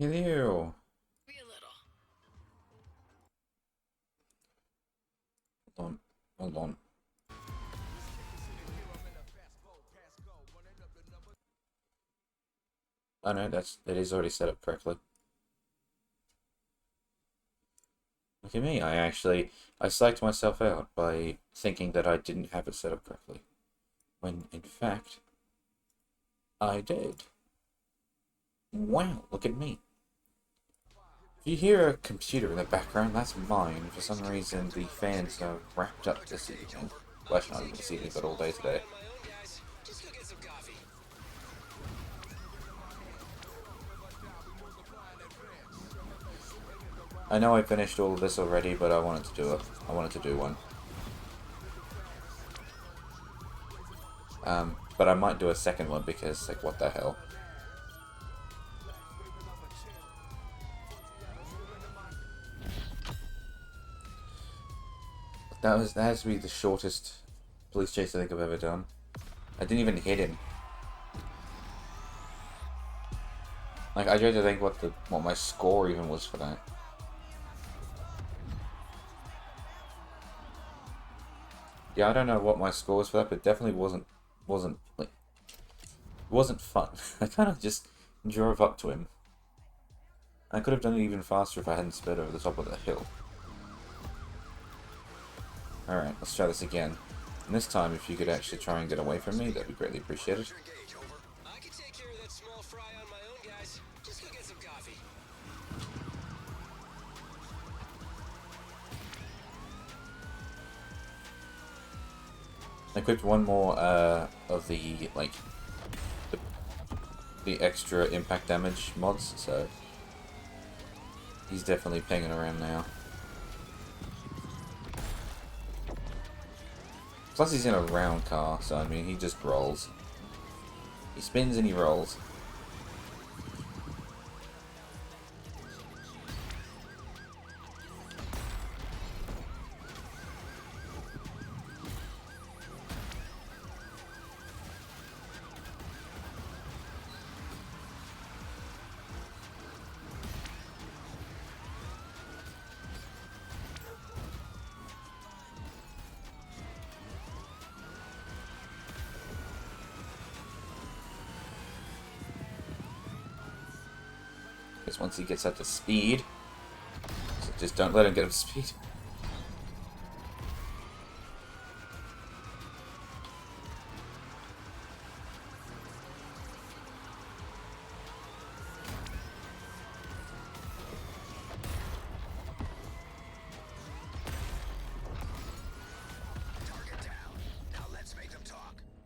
Hello. Be a little. Hold on. Hold on. Oh no, that is already set up correctly. Look at me. I psyched myself out by thinking that I didn't have it set up correctly. When in fact I did. Wow, look at me. If you hear a computer in the background, that's mine. For some reason the fans are wrapped up this evening. Well, actually not even this evening, but all day today. I know I finished all of this already, but I wanted to do it. I wanted to do one. But I might do a second one because, like, what the hell? That has to be the shortest police chase I think I've ever done. I didn't even hit him. Like, I tried to think what my score even was for that. Yeah, I don't know what my score was for that, but it definitely wasn't fun. I kind of just drove up to him. I could have done it even faster if I hadn't sped over the top of the hill. Alright, let's try this again. And this time, if you could actually try and get away from me, that'd be greatly appreciated. I equipped one more of the the extra impact damage mods, so he's definitely pinging around now. Plus he's in a round car, so I mean he just rolls. He spins and he rolls. Because once he gets up to speed, so just don't let him get up to speed.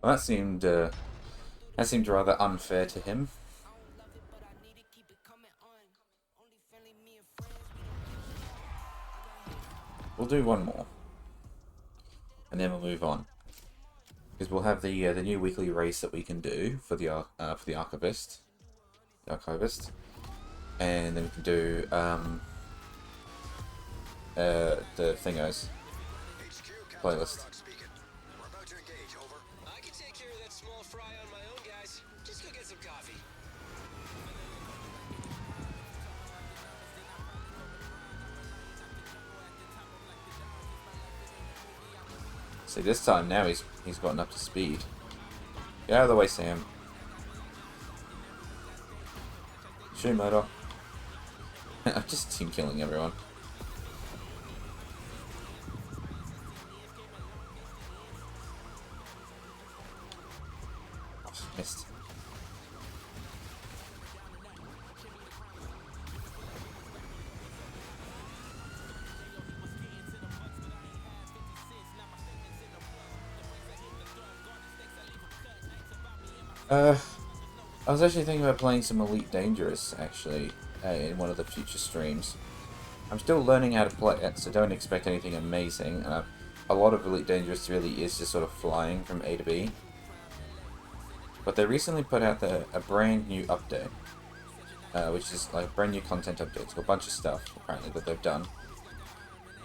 Well, that seemed rather unfair to him. We'll do one more, and then we'll move on, because we'll have the new weekly race that we can do for the archivist, and then we can do the thingos playlist. See, this time now he's gotten up to speed. Get out of the way, Sam. Shoot, Murdoch. I'm just team killing everyone. Oh, missed. I was actually thinking about playing some Elite Dangerous, actually, in one of the future streams. I'm still learning how to play it, so don't expect anything amazing. A lot of Elite Dangerous really is just sort of flying from A to B. But they recently put out a brand new update, which is like brand new content update. It's got a bunch of stuff, apparently, that they've done.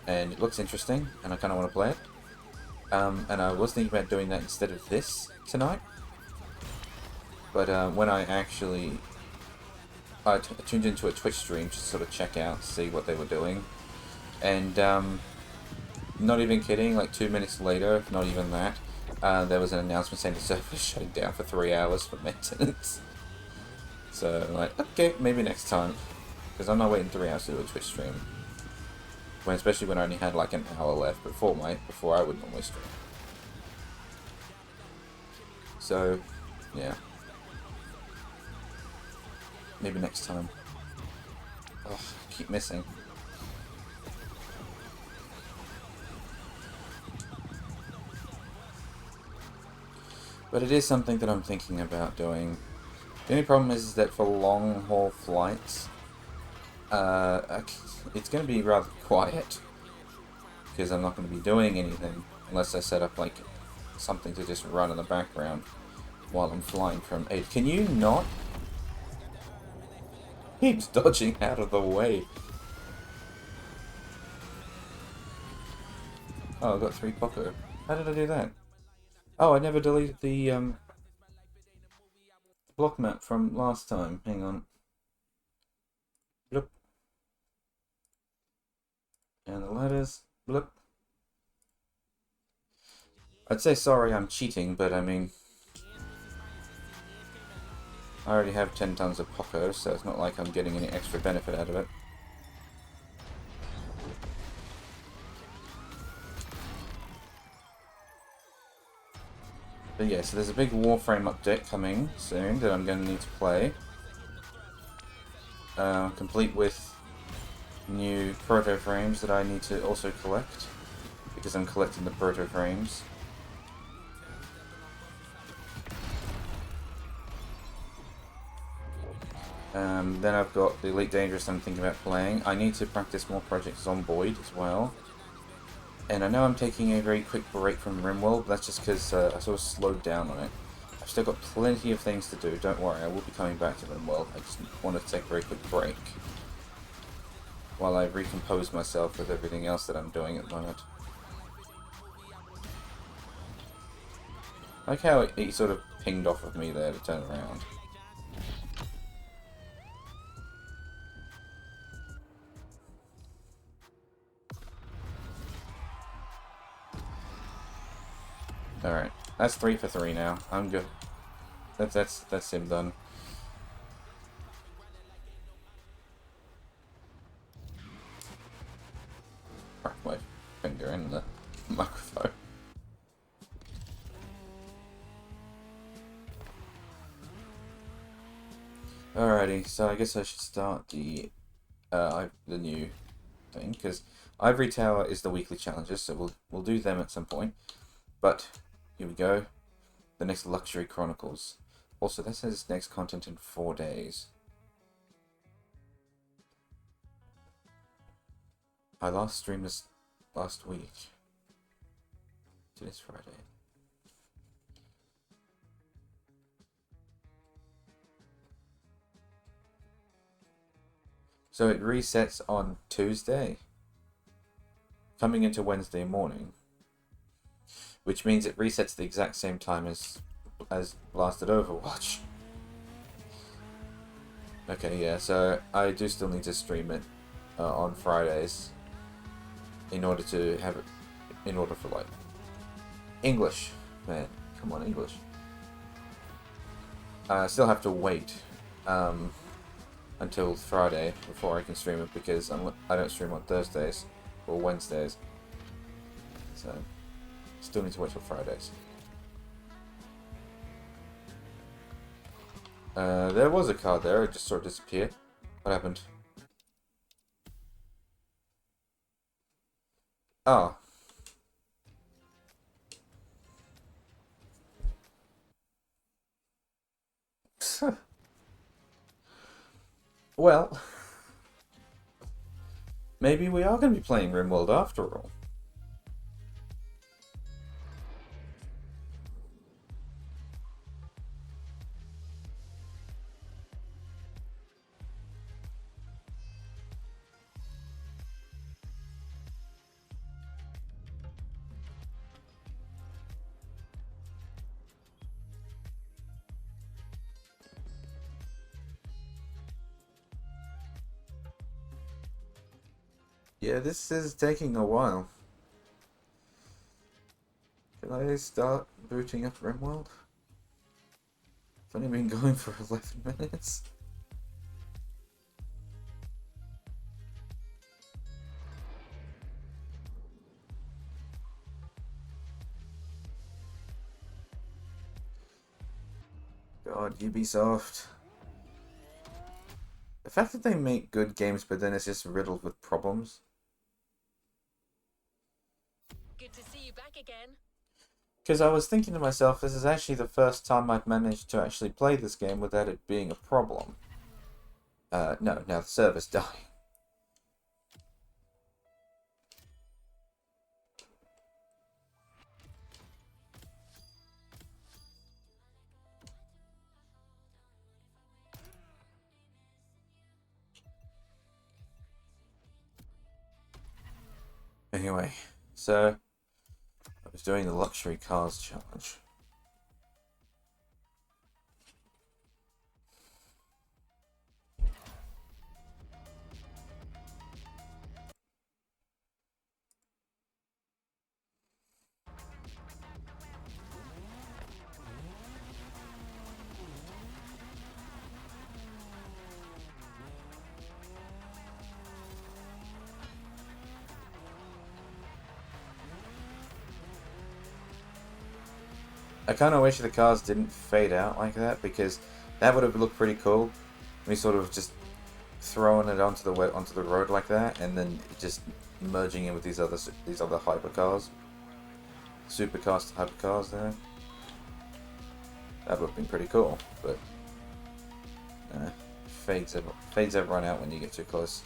And it looks interesting, and I kind of want to play it. And I was thinking about doing that instead of this tonight. But when I I tuned into a Twitch stream just to sort of check out, see what they were doing. And not even kidding, like 2 minutes later, not even that, there was an announcement saying the server was shutting down for 3 hours for maintenance. So, like, okay, maybe next time. Because I'm not waiting 3 hours to do a Twitch stream. Especially when I only had like an hour left before I would normally stream. So, yeah. Maybe next time. Oh, I keep missing. But it is something that I'm thinking about doing. The only problem is that for long haul flights, it's going to be rather quiet. Because I'm not going to be doing anything unless I set up like something to just run in the background while I'm flying from 8. Can you not? Keeps dodging out of the way. Oh, I got 3 Poco. How did I do that? Oh, I never deleted the block map from last time. Hang on. Bloop. And the letters. Bloop. I'd say sorry I'm cheating, but I mean... I already have 10 tons of Poco, so it's not like I'm getting any extra benefit out of it. But yeah, so there's a big Warframe update coming soon that I'm going to need to play. Complete with new proto frames that I need to also collect, because I'm collecting the proto frames. Then I've got the Elite Dangerous I'm thinking about playing. I need to practice more Project Zomboid as well. And I know I'm taking a very quick break from RimWorld, but that's just because I sort of slowed down on it. I've still got plenty of things to do, don't worry, I will be coming back to RimWorld. I just wanted to take a very quick break while I recompose myself with everything else that I'm doing at the moment. I like how he sort of pinged off of me there to turn around. Alright, that's 3 for 3 now. I'm good. That's him done. Crack my finger in the microphone. Alrighty, so I guess I should start the new thing, because Ivory Tower is the weekly challenges, so we'll do them at some point. But here we go. The next Luxury Chronicles. Also, that says next content in 4 days. I last streamed this last week. Today's Friday. So it resets on Tuesday, coming into Wednesday morning, which means it resets the exact same time as Blasted Overwatch. Okay, yeah, so I do still need to stream it on Fridays in order to have it, in order for like English, man, come on, English. I still have to wait until Friday before I can stream it, because I don't stream on Thursdays or Wednesdays, so still need to wait till Fridays. There was a card there, it just sort of disappeared. What happened? Oh. Well, maybe we are going to be playing RimWorld after all. Yeah, this is taking a while. Can I start booting up RimWorld? It's only been going for 11 minutes. God, Ubisoft. The fact that they make good games, but then it's just riddled with problems. Good to see you back again. Because I was thinking to myself, this is actually the first time I've managed to actually play this game without it being a problem. No, now the server's dying. Anyway, so I was doing the luxury cars challenge. I kind of wish the cars didn't fade out like that, because that would have looked pretty cool. Me sort of just throwing it onto the road like that, and then just merging in with these other hypercars, supercars to hypercars there. That would have been pretty cool, but fades everyone out when you get too close.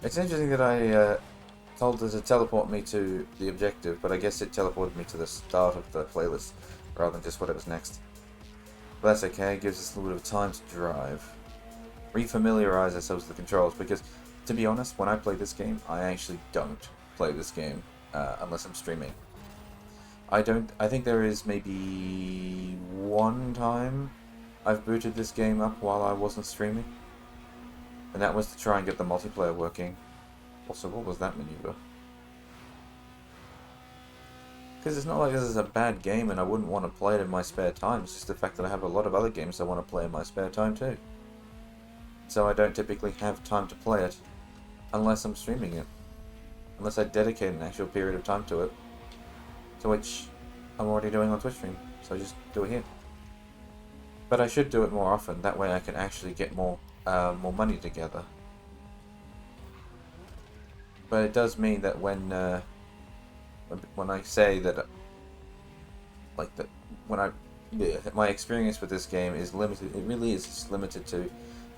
It's interesting that I told it to teleport me to the objective, but I guess it teleported me to the start of the playlist rather than just whatever's next. But that's okay, it gives us a little bit of time to drive. Refamiliarize ourselves with the controls, because to be honest, when I play this game, I actually don't play this game unless I'm streaming. I think there is maybe one time I've booted this game up while I wasn't streaming. And that was to try and get the multiplayer working. Also, what was that maneuver? Because it's not like this is a bad game and I wouldn't want to play it in my spare time. It's just the fact that I have a lot of other games I want to play in my spare time too. So I don't typically have time to play it unless I'm streaming it. Unless I dedicate an actual period of time to it. To which I'm already doing on Twitch stream. So I just do it here. But I should do it more often. That way I can actually get more money together. But it does mean that when I say that, like that, my experience with this game is limited. It really is just limited to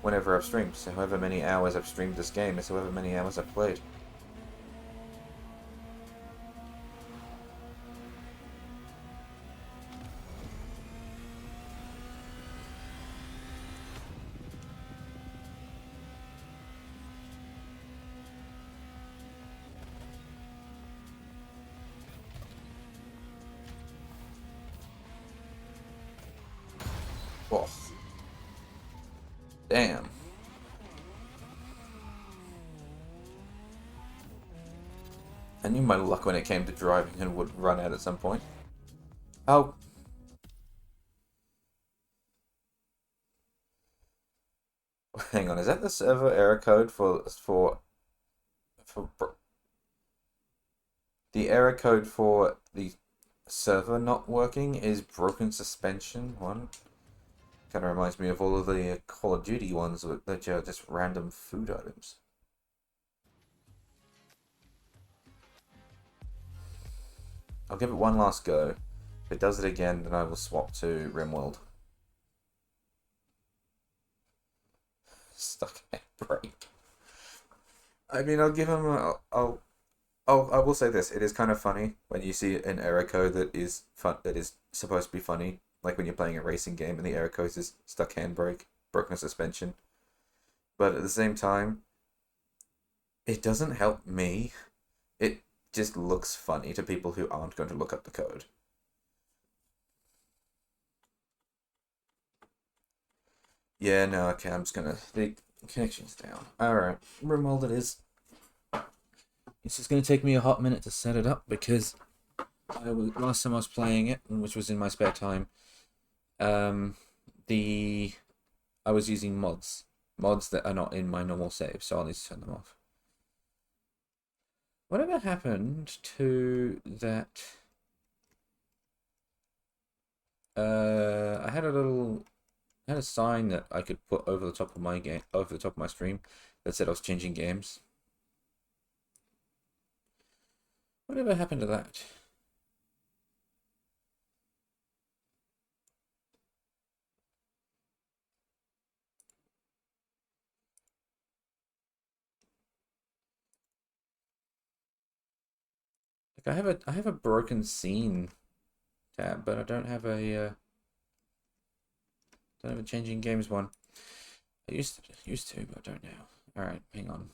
whenever I've streamed. So however many hours I've streamed this game is however many hours I've played. Oh. Damn. I knew my luck when it came to driving and would run out at some point. Oh. Hang on, is that the server error code for the error code for the server not working is broken suspension 1? Kind of reminds me of all of the Call of Duty ones that are just random food items. I'll give it one last go. If it does it again, then I will swap to RimWorld. Stuck break. I mean, I'll give him a. I will say this: it is kind of funny when you see an error code that is supposed to be funny, like when you're playing a racing game and the error code is stuck handbrake. broken a suspension. But at the same time, it doesn't help me. It just looks funny to people who aren't going to look up the code. Yeah, no, okay, I'm just gonna... The connection's down. Alright, RimWorld it is. It's just gonna take me a hot minute to set it up because last time I was playing it, which was in my spare time, I was using mods that are not in my normal save, so I'll need to turn them off. Whatever happened to that? I had a sign that I could put over the top of my stream that said I was changing games. Whatever happened to that? Like I have a broken scene tab, but I don't have a changing games one. I used to, but I don't now. All right, hang on.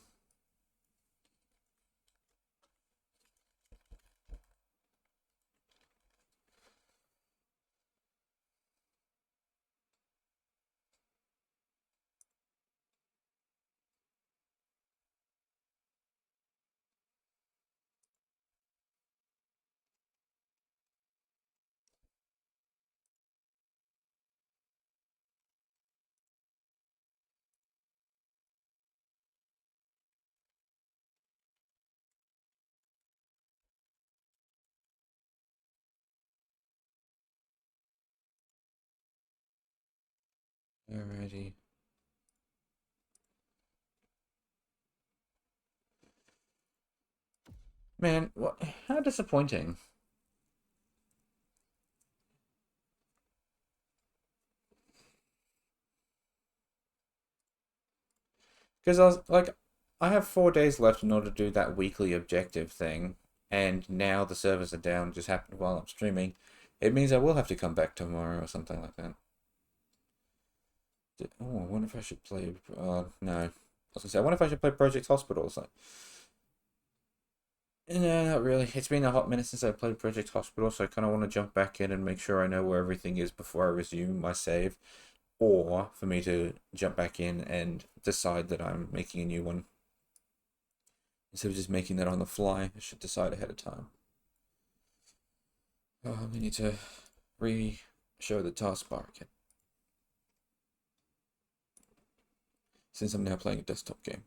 Alrighty. Man, what? How disappointing. Because I was like, I have 4 days left in order to do that weekly objective thing, and now the servers are down. Just happened while I'm streaming. It means I will have to come back tomorrow or something like that. Oh, I wonder if I should play. No. I was gonna say, I wonder if I should play Project Hospital. It's like, no, not really. It's been a hot minute since I played Project Hospital, so I kind of want to jump back in and make sure I know where everything is before I resume my save, or for me to jump back in and decide that I'm making a new one. Instead of just making that on the fly, I should decide ahead of time. Oh, we need to re-show the taskbar again. Since I'm now playing a desktop game.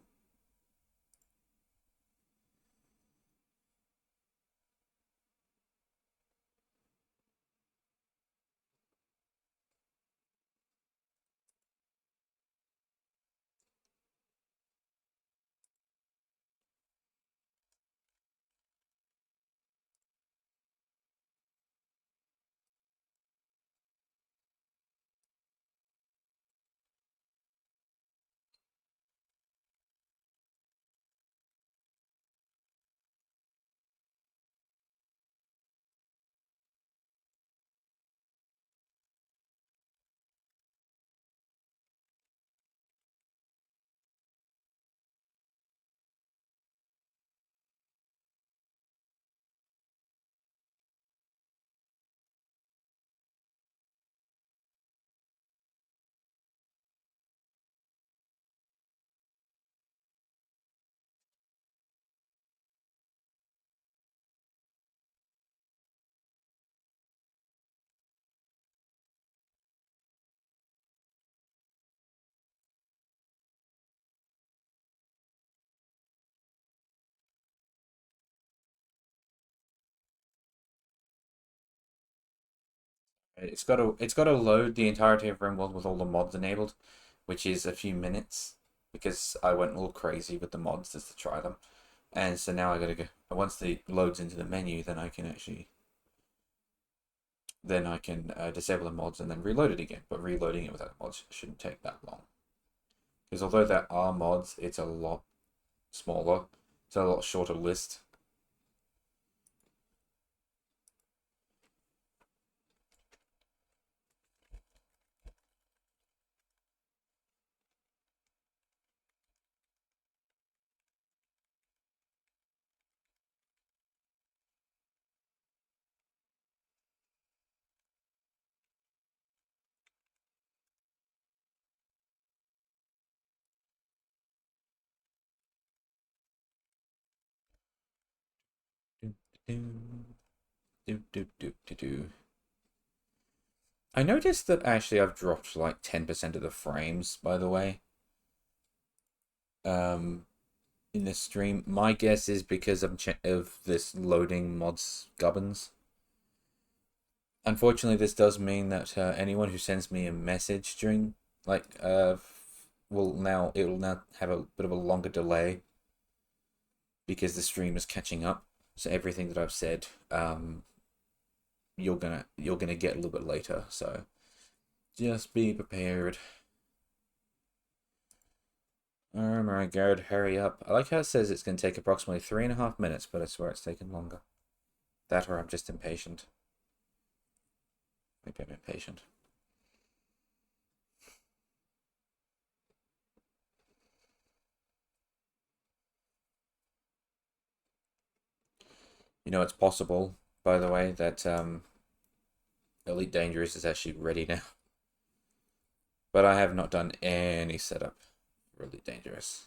It's got to load the entirety of RimWorld with all the mods enabled, which is a few minutes because I went all crazy with the mods just to try them. And so now I gotta go. Once it loads into the menu, then I can disable the mods and then reload it again. But reloading it without the mods shouldn't take that long. Because although there are mods, it's a lot smaller. It's a lot shorter list. Do, do. I noticed that actually I've dropped like 10% of the frames, by the way, um, in this stream. My guess is because of this loading mods gubbins. Unfortunately, this does mean that anyone who sends me a message during, like, it'll now have a bit of a longer delay because the stream is catching up. So everything that I've said, you're gonna get a little bit later. So just be prepared. Oh my god, hurry up. I like how it says it's going to take approximately 3.5 minutes, but I swear it's taken longer. That or I'm just impatient. Maybe I'm impatient. You know, it's possible, by the way, that Elite Dangerous is actually ready now. But I have not done any setup for Elite Dangerous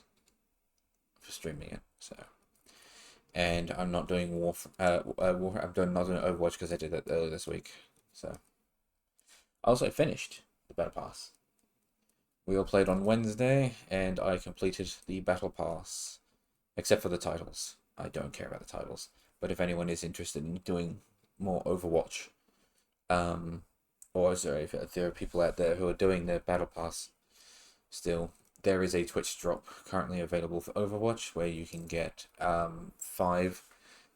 for streaming it, so. And I'm not doing I'm not doing Overwatch because I did that earlier this week. So I also finished the Battle Pass. We all played on Wednesday, and I completed the Battle Pass, except for the titles. I don't care about the titles, but if anyone is interested in doing more Overwatch, or sorry, if there are people out there who are doing their Battle Pass still, there is a Twitch drop currently available for Overwatch where you can get 5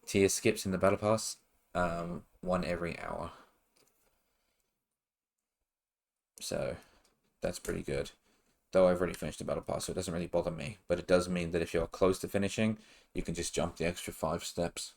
tier skips in the Battle Pass, one every hour. So that's pretty good. Though I've already finished the Battle Pass, so it doesn't really bother me. But it does mean that if you're close to finishing, you can just jump the extra 5 steps.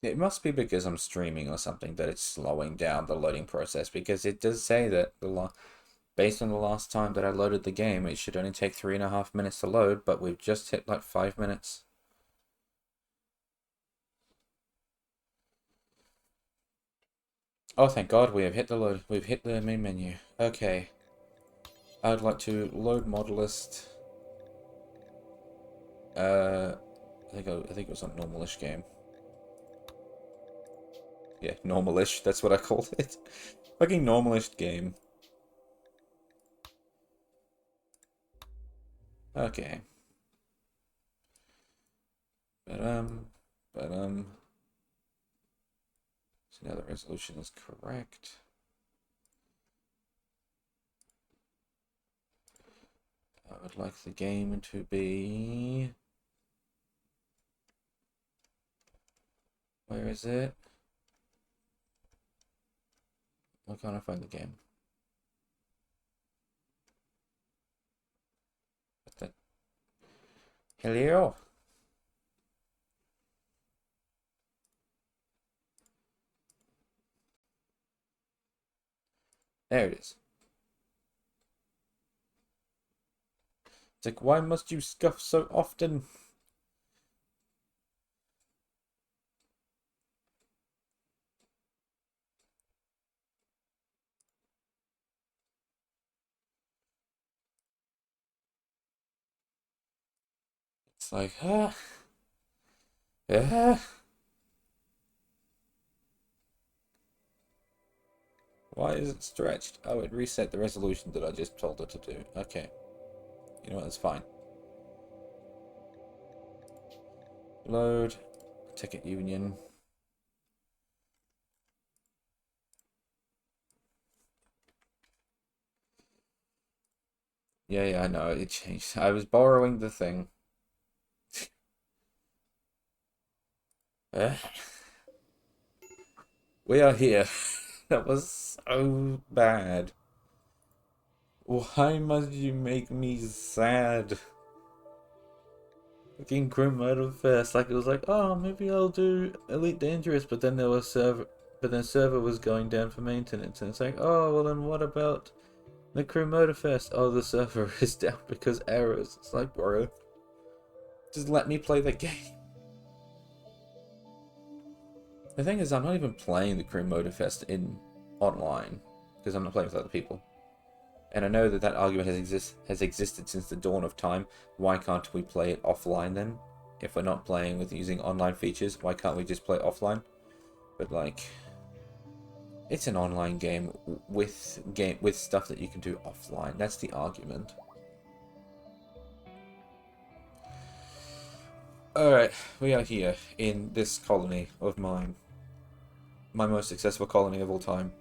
It must be because I'm streaming or something that it's slowing down the loading process, because it does say that based on the last time that I loaded the game, it should only take 3.5 minutes to load, but we've just hit like 5 minutes. Oh, thank God, we've hit the main menu. Okay. I'd like to load model list. I think it was on normalish game. Yeah, normalish, that's what I called it. Fucking normalish game. Okay. But so now the resolution is correct. I would like the game to be... Where is it? Why can't I find the game? What the... Hello? There it is. It's like, why must you scuff so often? It's like, ah. Why is it stretched? Oh, it reset the resolution that I just told it to do. Okay. You know what, that's fine. Load. Ticket union. Yeah, I know, it changed. I was borrowing the thing. Uh, we are here. That was so bad. Why must you make me sad? Fucking Crew Motorfest, like it was like, oh, maybe I'll do Elite Dangerous, but then server was going down for maintenance, and it's like, oh, well then what about the Crew Motorfest? Oh, the server is down because errors. It's like, bro, just let me play the game. The thing is, I'm not even playing the Crew Motorfest in online because I'm not playing with other people. And I know that that argument has existed since the dawn of time. Why can't we play it offline then? If we're not playing with using online features, why can't we just play offline? But like, it's an online game with stuff that you can do offline. That's the argument. Alright, we are here in this colony of mine. My most successful colony of all time.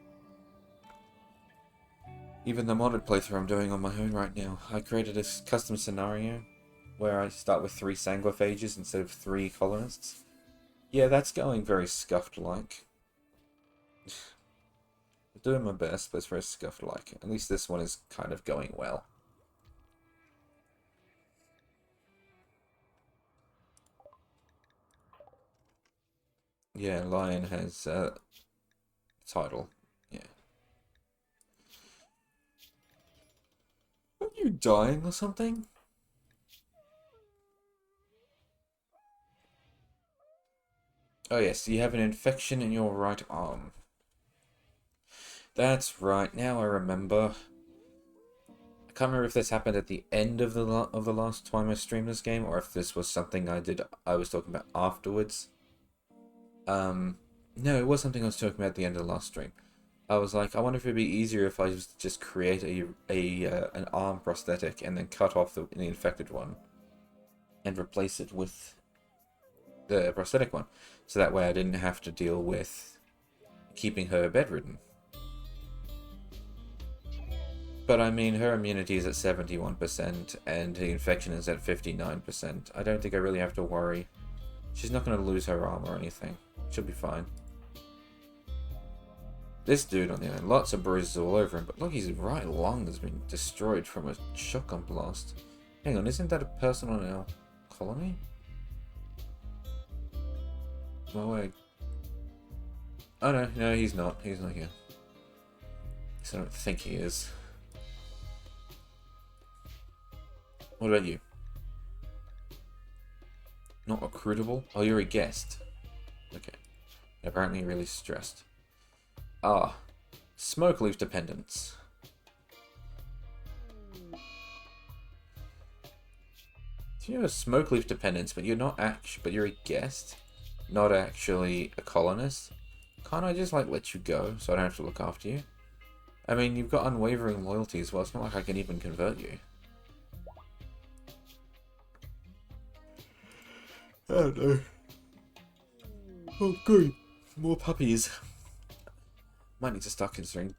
Even the modded playthrough I'm doing on my own right now, I created a custom scenario where I start with 3 sanguiphages instead of 3 colonists. Yeah, that's going very scuffed-like. I'm doing my best, but it's very scuffed-like. At least this one is kind of going well. Yeah, Lion has title. Yeah. Are you dying or something? Oh yes, you have an infection in your right arm. That's right, now I remember. I can't remember if this happened at the end of the last time I streamed this game, or if this was something I was talking about afterwards. No, it was something I was talking about at the end of the last stream. I was like, I wonder if it'd be easier if I just create an arm prosthetic and then cut off the infected one and replace it with the prosthetic one, so that way I didn't have to deal with keeping her bedridden. But I mean, her immunity is at 71% and the infection is at 59%. I don't think I really have to worry. She's not going to lose her arm or anything. She'll be fine. This dude, on the other hand, lots of bruises all over him, but look, his right lung has been destroyed from a shotgun blast. Hang on, isn't that a person on our colony? No way. Oh no, he's not. He's not here. I don't think he is. What about you? Not recruitable? Oh, you're a guest. Okay. Apparently you're really stressed. Ah. Smoke leaf dependence. So you have a smoke leaf dependence, but you're not but you're a guest? Not actually a colonist? Can't I just, like, let you go so I don't have to look after you? I mean, you've got unwavering loyalty as well. It's not like I can even convert you. Oh no. Oh good. More puppies. Might need to start considering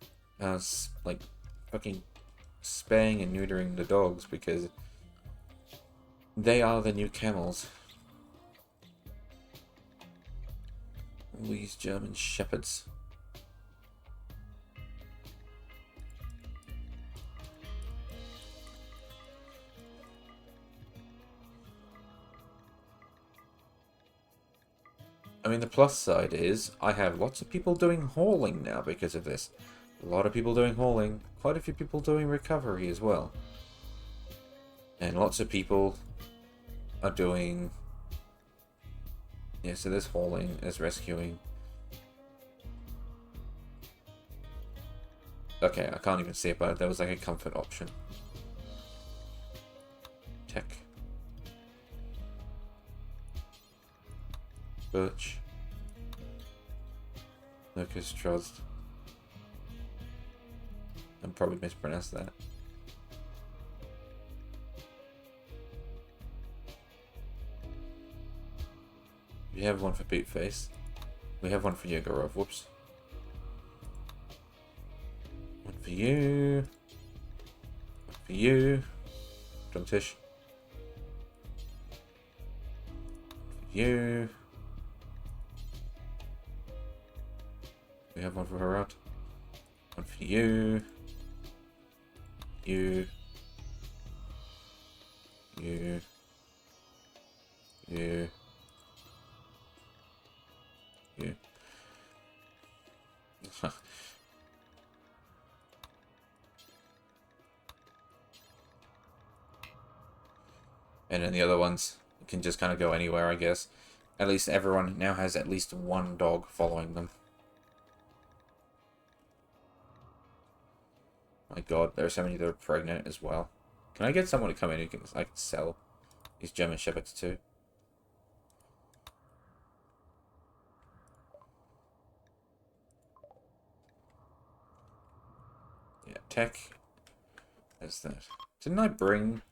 like fucking spaying and neutering the dogs, because they are the new camels. All these German shepherds. I mean, the plus side is I have lots of people doing hauling now because of this. A lot of people doing hauling. Quite a few people doing recovery as well. And lots of people are doing... Yeah, so there's hauling, there's rescuing. Okay, I can't even see it, but there was like a comfort option. Tech. Birch. Locust Trust. I probably mispronounced that. We have one for Pete Face. We have one for Yegorov. Whoops. One for you. One for you. Drumtish. One for you. We have one for Harad. One for you. You. You. You. You. And then the other ones can just kind of go anywhere, I guess. At least everyone now has at least one dog following them. My god, there are so many that are pregnant as well. Can I get someone to come in who can like sell these German Shepherds too? Yeah, tech. What's that? Didn't I bring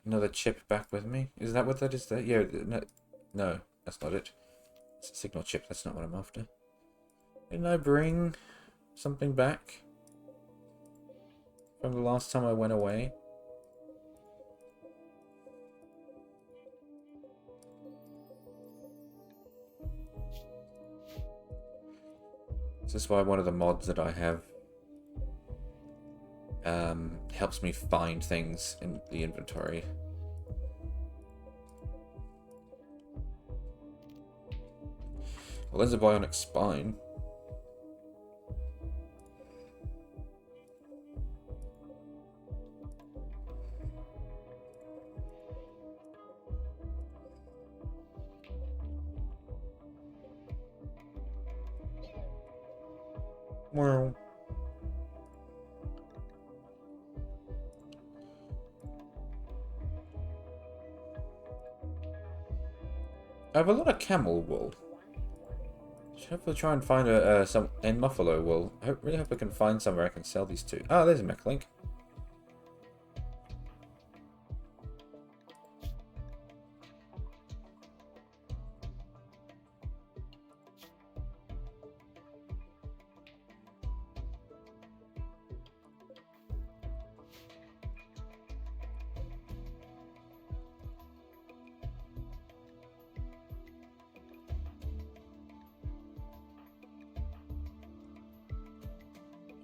another chip back with me? Is that what that is there? Yeah, no, that's not it. It's a signal chip, that's not what I'm after. Didn't I bring something back from the last time I went away? This is why one of the mods that I have helps me find things in the inventory. Well, there's a bionic spine. Well, I have a lot of camel wool. Should hopefully try and find some buffalo wool. I really hope I can find somewhere I can sell these to. Oh, there's a mech link.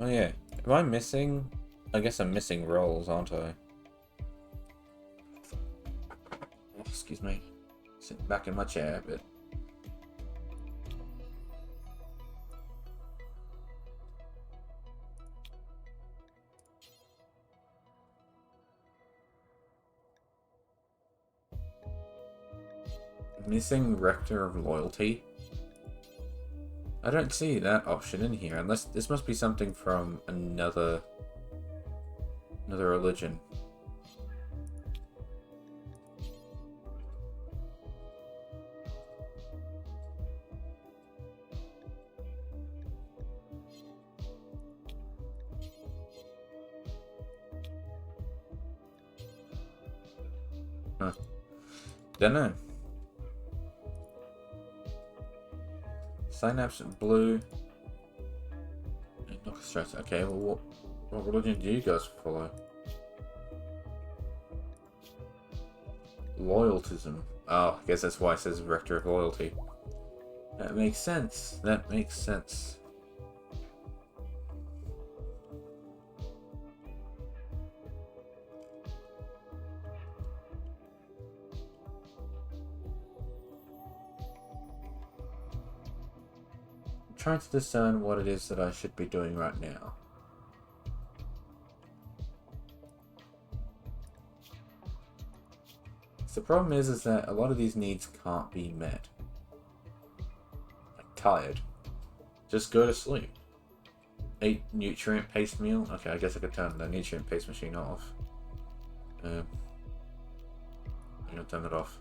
Oh yeah. Am I missing? I guess I'm missing rolls, aren't I? Oh, excuse me. Sitting back in my chair a bit. Missing Rector of Loyalty? I don't see that option in here, unless this must be something from another religion. Huh. Don't know. Synapse blue. Knock stress. Okay, well, what religion do you guys follow? Loyaltism. Oh, I guess that's why it says Rector of Loyalty. That makes sense. That makes sense. Trying to discern what it is that I should be doing right now. So the problem is that a lot of these needs can't be met. I'm tired. Just go to sleep. 8 nutrient paste meal. Okay, I guess I could turn the nutrient paste machine off. I'm gonna turn it off.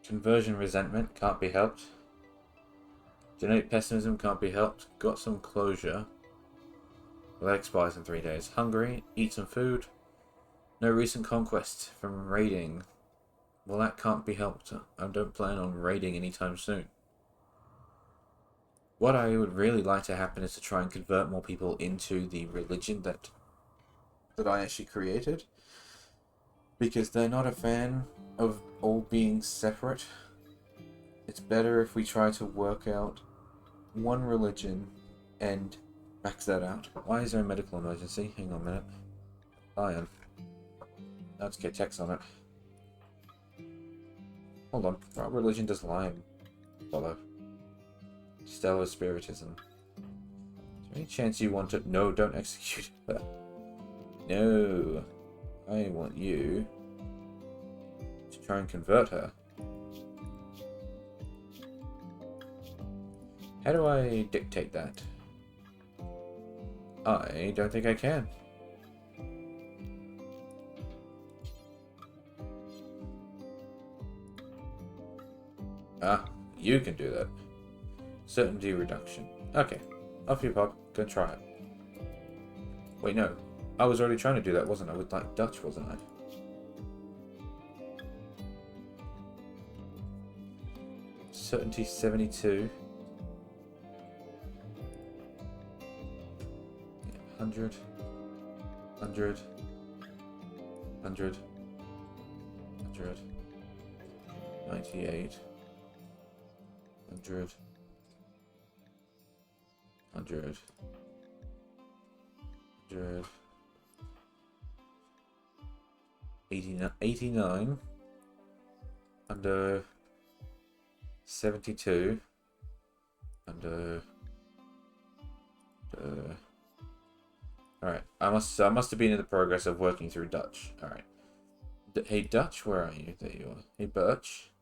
Conversion resentment can't be helped. Genetic pessimism can't be helped. Got some closure. Well, that expires in 3 days. Hungry, eat some food. No recent conquest from raiding. Well, that can't be helped. I don't plan on raiding anytime soon. What I would really like to happen is to try and convert more people into the religion that I actually created. Because they're not a fan of all being separate. It's better if we try to work out one religion and max that out. Why is there a medical emergency? Hang on a minute. Iron. Let's get checks on it. Hold on. What religion does lion follow? Stellar Spiritism. Is there any chance you want to... No, don't execute her. No. I want you to try and convert her. How do I dictate that? I don't think I can. Ah, you can do that. Certainty reduction. Okay, off you pop. Go try it. Wait, no. I was already trying to do that, wasn't I? With like Dutch, wasn't I? Certainty 72. 100. 100. 100. 100. 98. 100. 100. 100. 89. Under 72. Under. Alright, I must have been in the progress of working through Dutch. Alright. Hey Dutch, where are you? There you are. Hey Birch.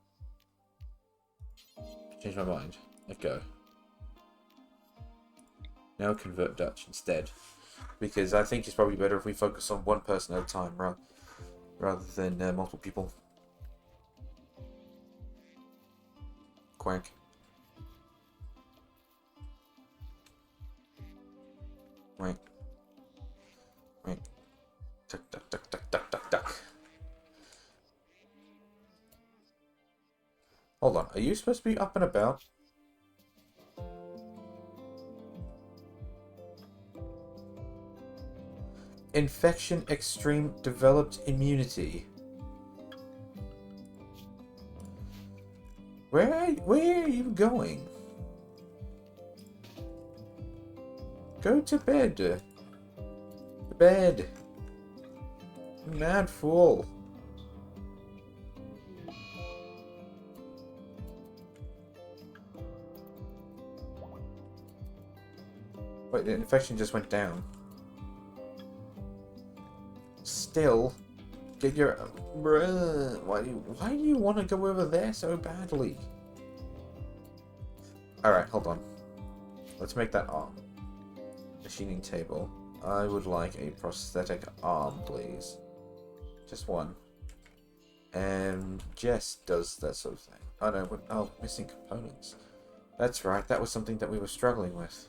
Change my mind. Let go. Now convert Dutch instead. Because I think it's probably better if we focus on one person at a time rather than multiple people. Quack. Quack. Quack. Duck, duck, duck, duck, duck, duck, duck. Hold on, are you supposed to be up and about? Infection extreme developed immunity. Where are you going? Go to bed. To bed. Mad fool. Wait, the infection just went down. Still, get your... Bruh, why do you want to go over there so badly? Alright, hold on. Let's make that arm. Machining table. I would like a prosthetic arm, please. Just one. And Jess does that sort of thing. Oh no, oh, missing components. That's right, that was something that we were struggling with.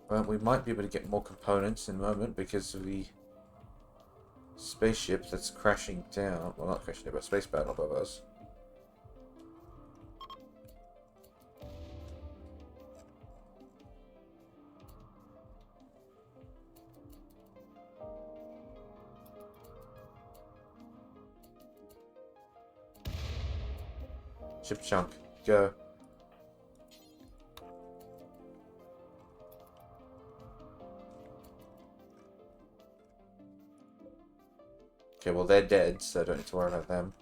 Well, we might be able to get more components in a moment because of the spaceship that's crashing down. Well, not crashing down, but space battle above us. Ship chunk, go. Okay, well they're dead, so I don't need to worry about them.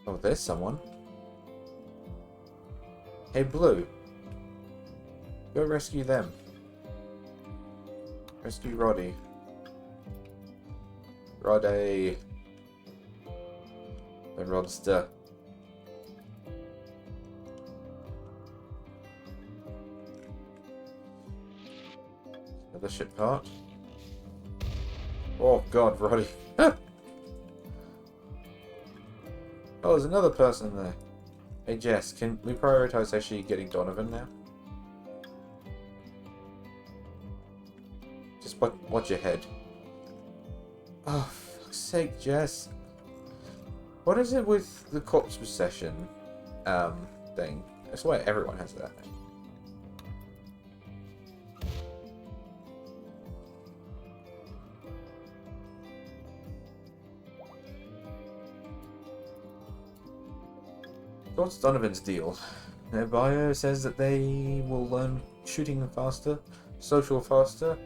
Oh, there's someone. Hey, Blue. Go rescue them. Rescue Roddy. Roddy. The Rodster. Another ship part. Oh god, Roddy. Oh, there's another person there. Hey Jess, can we prioritize actually getting Donovan now? Just watch your head. Oh, for fuck's sake, Jess. What is it with the corpse possession? thing. I swear everyone has that thing. So what's Donovan's deal? Their bio says that they will learn shooting faster, social faster.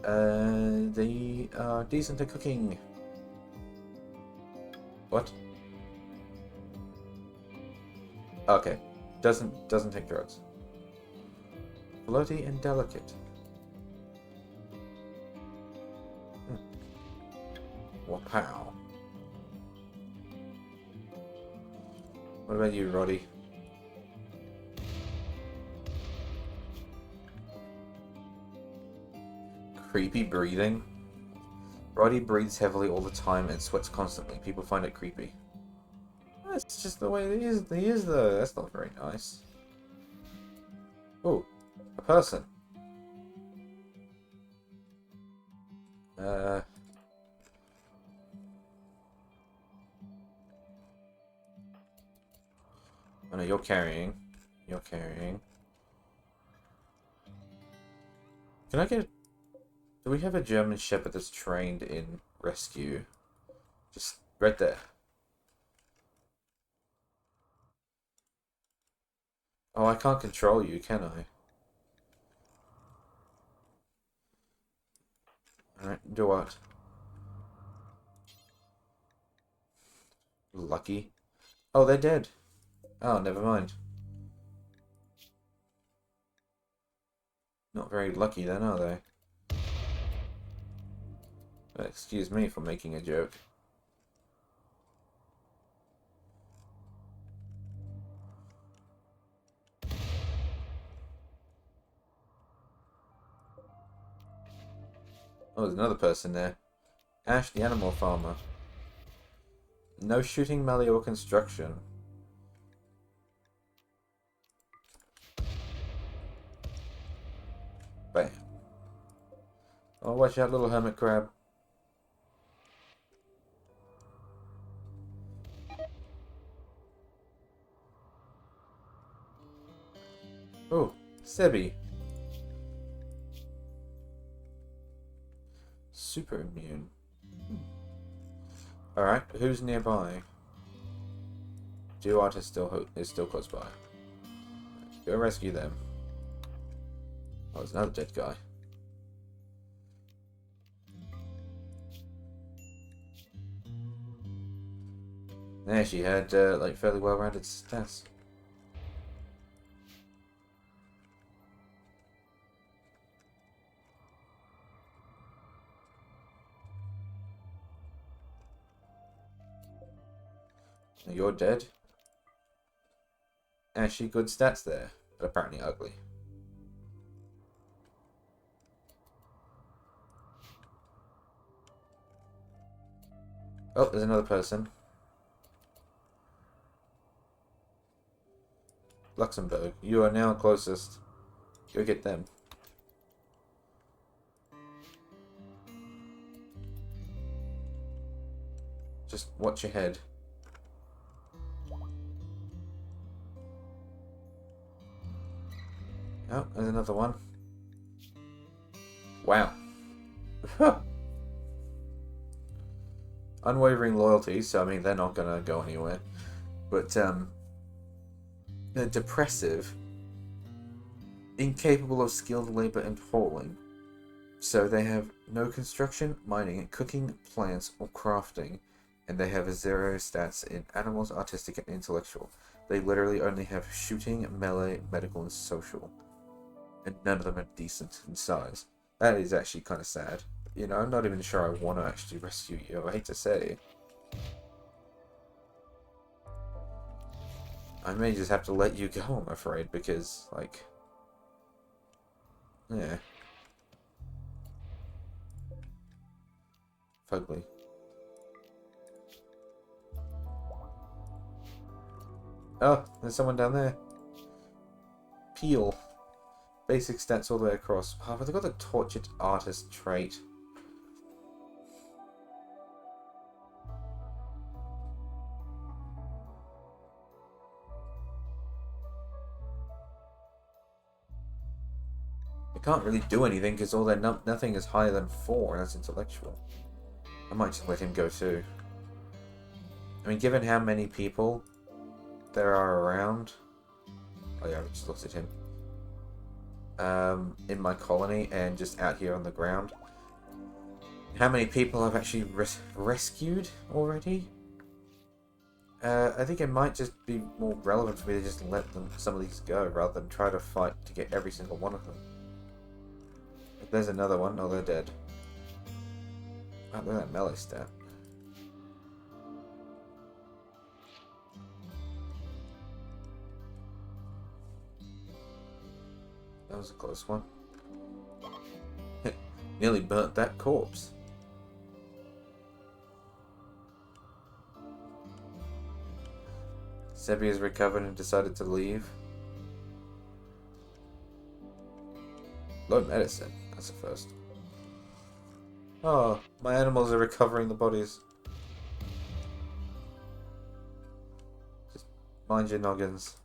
They are decent at cooking. What? Okay. Doesn't take drugs. Floaty and delicate. Wow. What about you, Roddy? Creepy breathing. Roddy breathes heavily all the time and sweats constantly. People find it creepy. That's just the way he is though. That's not very nice. Oh, a person. Oh no, you're carrying. You're carrying. Can I get... Do we have a German Shepherd that's trained in rescue? Just right there. Oh, I can't control you, can I? Alright, do what? Lucky. Oh, they're dead. Oh, never mind. Not very lucky then, are they? Excuse me for making a joke. Oh, there's another person there. Ash, the animal farmer. No shooting, melee, or construction. Bam. Oh, watch out, little hermit crab. Oh, Sebi. Super immune. Alright, who's nearby? Duart is still close by. Go rescue them. Oh, there's another dead guy. Yeah, she had like fairly well-rounded stats. You're dead. Actually, good stats there, but apparently ugly. Oh, there's another person. Luxembourg, you are now closest. Go get them. Just watch your head. Oh, there's another one. Wow. Unwavering loyalty, so I mean they're not gonna go anywhere. But they're depressive, incapable of skilled labor and hauling. So they have no construction, mining, cooking, plants, or crafting, and they have 0 stats in animals, artistic, and intellectual. They literally only have shooting, melee, medical, and social. And none of them are decent in size. That is actually kind of sad. You know, I'm not even sure I want to actually rescue you, I hate to say. I may just have to let you go, I'm afraid, because, like... Yeah. Fugly. Oh, there's someone down there. Peel. Basic stats all the way across. Oh, but they've got the tortured artist trait. They can't really do anything because all their nothing is higher than 4, and that's intellectual. I might just let him go too. I mean, given how many people there are around... Oh yeah, I just looked at him. In my colony and just out here on the ground. How many people I've actually rescued already? I think it might just be more relevant for me to just let some of these go rather than try to fight to get every single one of them. If there's another one, oh, they're dead. Oh, look at that melee stat. That was a close one. Nearly burnt that corpse. Sebi has recovered and decided to leave. Low medicine. That's a first. Oh, my animals are recovering the bodies. Just mind your noggins.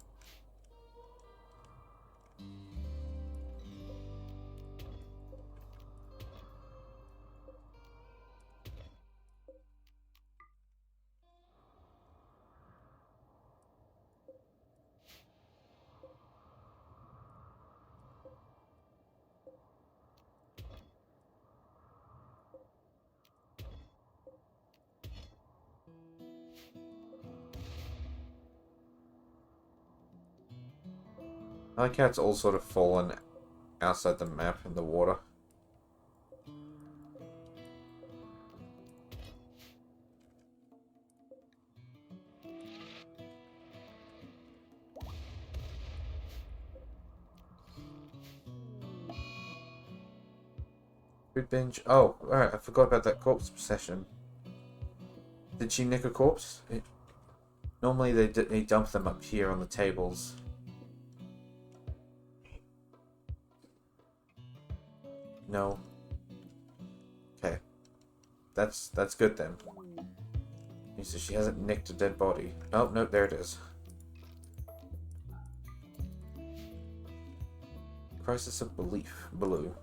I like how it's all sort of fallen outside the map in the water. Food binge. Oh, alright, I forgot about that corpse session. Did she nick a corpse? Normally they dump them up here on the tables. No. Okay. That's good then. So she hasn't nicked a dead body. Oh, no, there it is. Crisis of belief. Blue.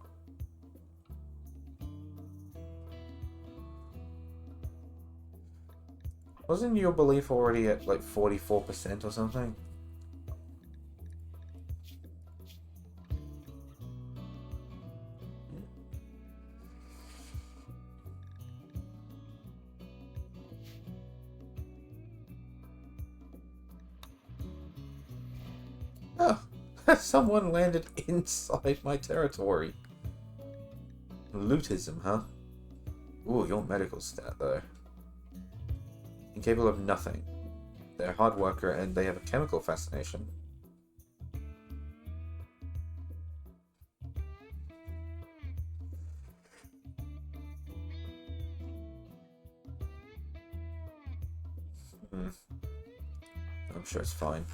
Wasn't your belief already at like 44% or something? Oh, someone landed inside my territory. Lootism, huh? Ooh, your medical stat though. Incapable of nothing. They're a hard worker and they have a chemical fascination. I'm sure it's fine.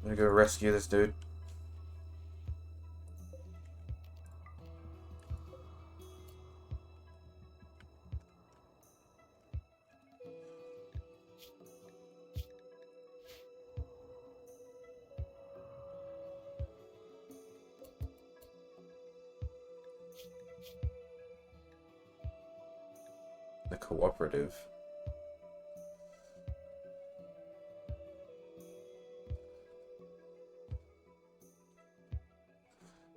I'm gonna go rescue this dude. The cooperative.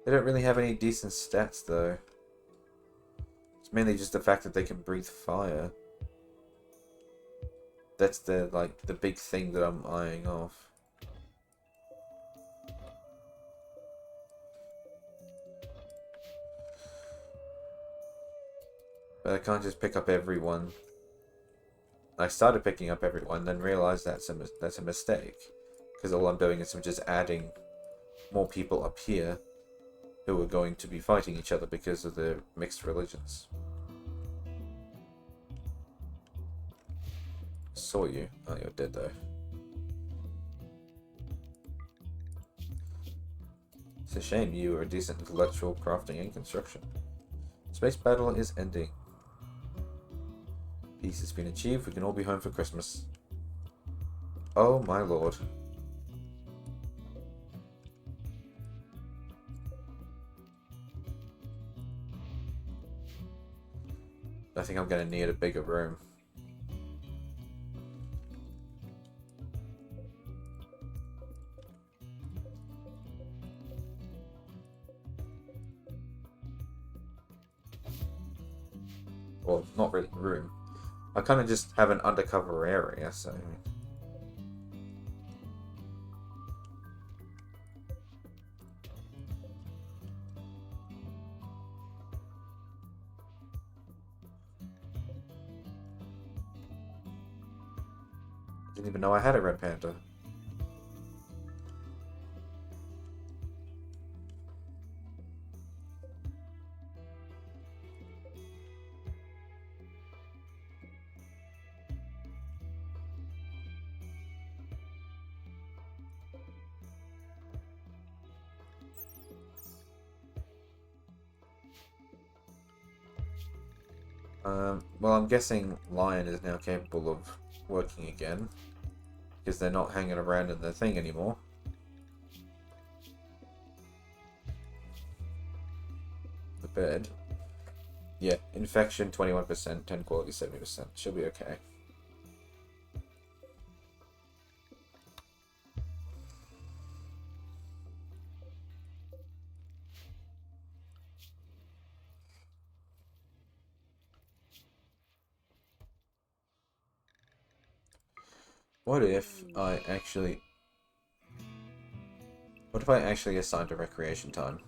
They don't really have any decent stats though. It's mainly just the fact that they can breathe fire. That's the big thing that I'm eyeing off. But I can't just pick up everyone. I started picking up everyone, then realized that's a mistake. Because all I'm doing is I'm just adding more people up here who are going to be fighting each other because of their mixed religions. Saw you. Oh, you're dead though. It's a shame you are a decent intellectual crafting and construction. Space battle is ending. Peace has been achieved. We can all be home for Christmas. Oh my lord. I think I'm going to need a bigger room. Well, not really room. I kind of just have an undercover area, so... Didn't even know I had a red panda. Well, I'm guessing Lion is now capable of working again, because they're not hanging around in the thing anymore. The bed. Yeah, infection 21%, 10 quality 70%. She'll be okay. What if I actually assigned a recreation time?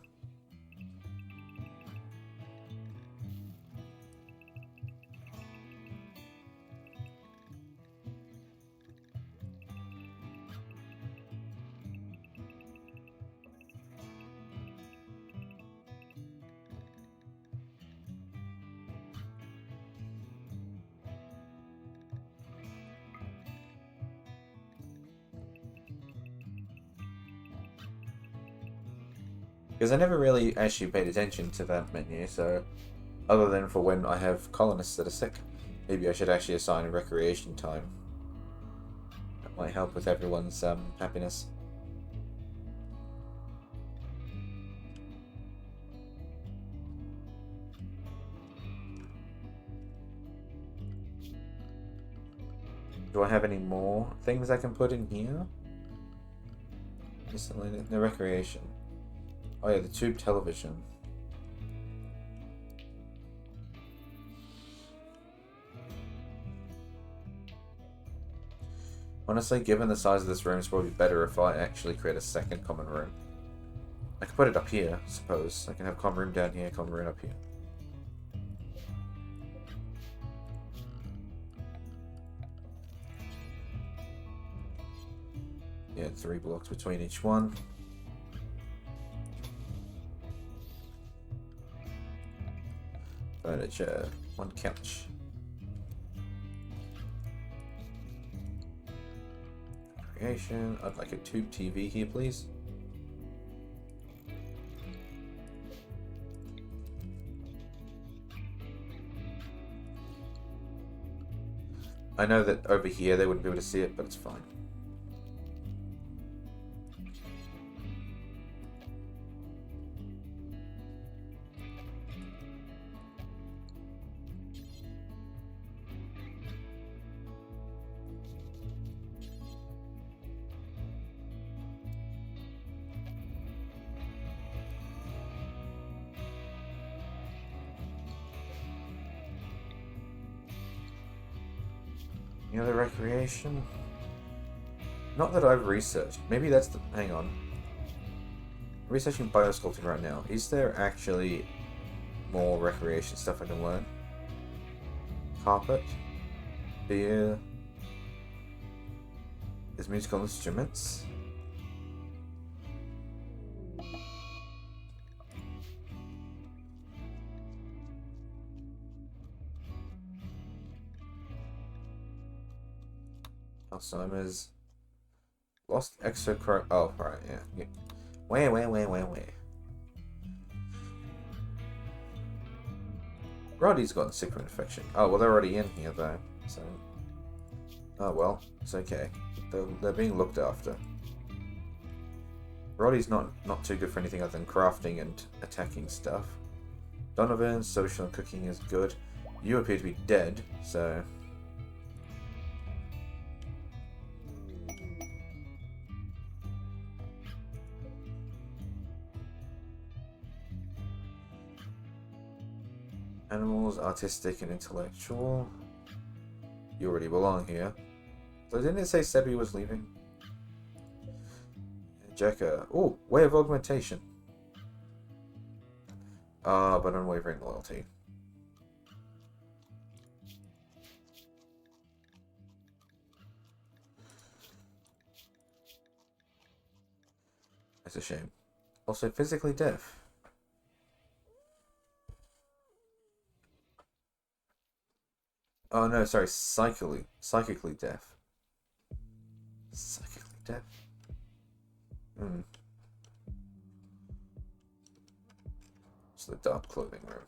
Because I never really actually paid attention to that menu, so other than for when I have colonists that are sick, maybe I should actually assign a recreation time. That might help with everyone's happiness. Do I have any more things I can put in here? Miscellaneous, no recreation. Oh yeah, the tube television. Honestly, given the size of this room, it's probably better if I actually create a second common room. I could put it up here, I suppose. I can have common room down here, common room up here. Yeah, 3 blocks between each one. Furniture, 1 couch. Creation. I'd like a tube TV here, please. I know that over here they wouldn't be able to see it, but it's fine. Any other recreation? Not that I've researched. Maybe that's the... Hang on. I'm researching biosculpting right now. Is there actually more recreation stuff I can learn? Carpet? Beer? There's musical instruments? Alzheimer's. Lost exocrine. Oh, right, yeah. Wait. Roddy's got a cyclone infection. Oh, well, they're already in here, though. So. Oh, well, it's okay. They're being looked after. Roddy's not too good for anything other than crafting and attacking stuff. Donovan's social and cooking is good. You appear to be dead, so... Animals, artistic and intellectual. You already belong here. So didn't it say Sebi was leaving? Jekka. Oh, way of augmentation. Ah, but unwavering loyalty. That's a shame. Also physically deaf. Oh no, sorry, psychically deaf. Psychically deaf? Hmm. It's the dark clothing room.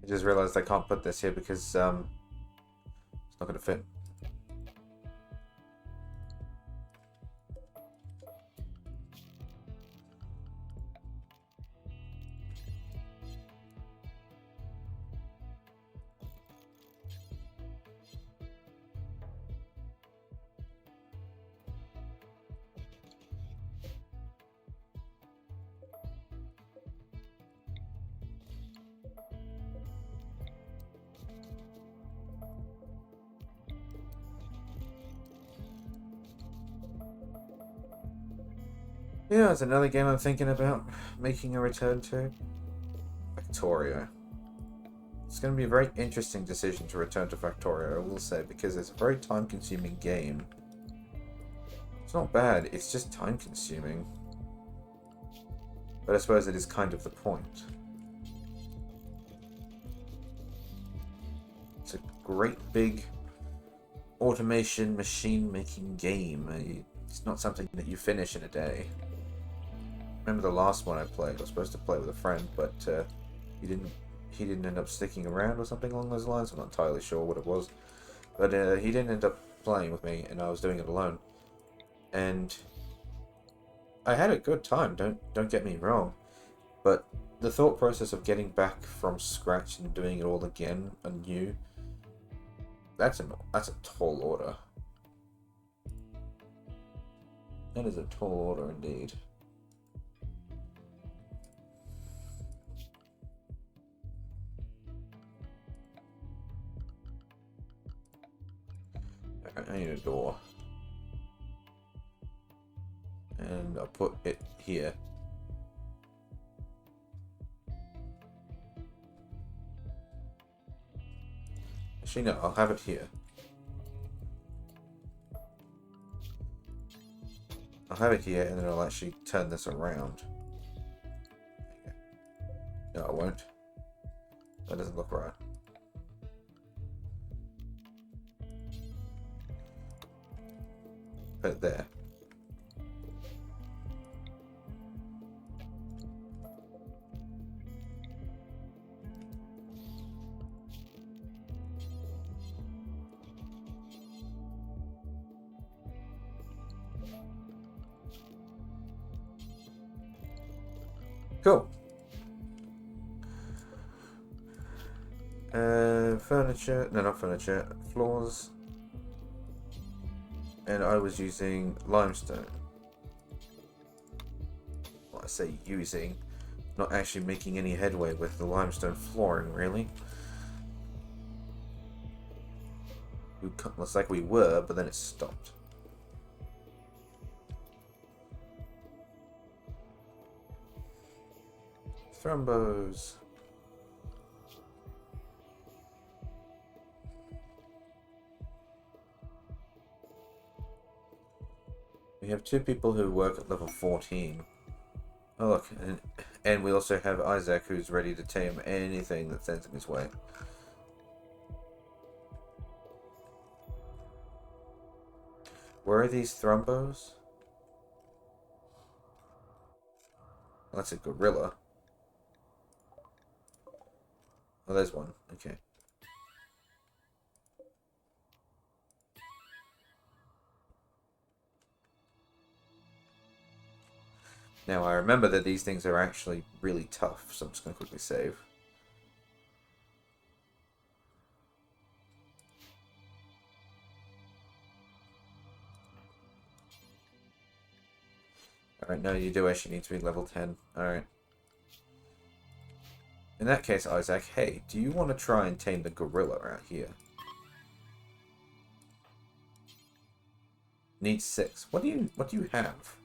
I just realized I can't put this here because it's not going to fit. Yeah, it's another game I'm thinking about making a return to. Factorio. It's going to be a very interesting decision to return to Factorio, I will say, because it's a very time-consuming game. It's not bad, it's just time-consuming. But I suppose it is kind of the point. It's a great big automation machine-making game. It's not something that you finish in a day. Remember the last one I played? I was supposed to play with a friend, but he didn't end up sticking around or something along those lines. I'm not entirely sure what it was, but he didn't end up playing with me, and I was doing it alone. And I had a good time. Don't get me wrong, but the thought process of getting back from scratch and doing it all again anew, that's a tall order. That is a tall order indeed. I need a door. And I'll put it here. Actually, no, I'll have it here. I'll have it here, and then I'll actually turn this around. No, I won't. That doesn't look right. Put it there. Cool. Furniture, no, not furniture, floors. And I was using limestone. Well, I say using, not actually making any headway with the limestone flooring, really. Looks like we were, but then it stopped. Thrombos. We have 2 people who work at level 14. Oh look, and we also have Isaac who's ready to tame anything that sends him his way. Where are these thrombos? Oh, that's a gorilla. Oh, there's one. Okay. Now I remember that these things are actually really tough, so I'm just going to quickly save. Alright, no, you do actually need to be level 10. Alright. In that case, Isaac, hey, do you want to try and tame the gorilla out here? Needs 6. What do you have?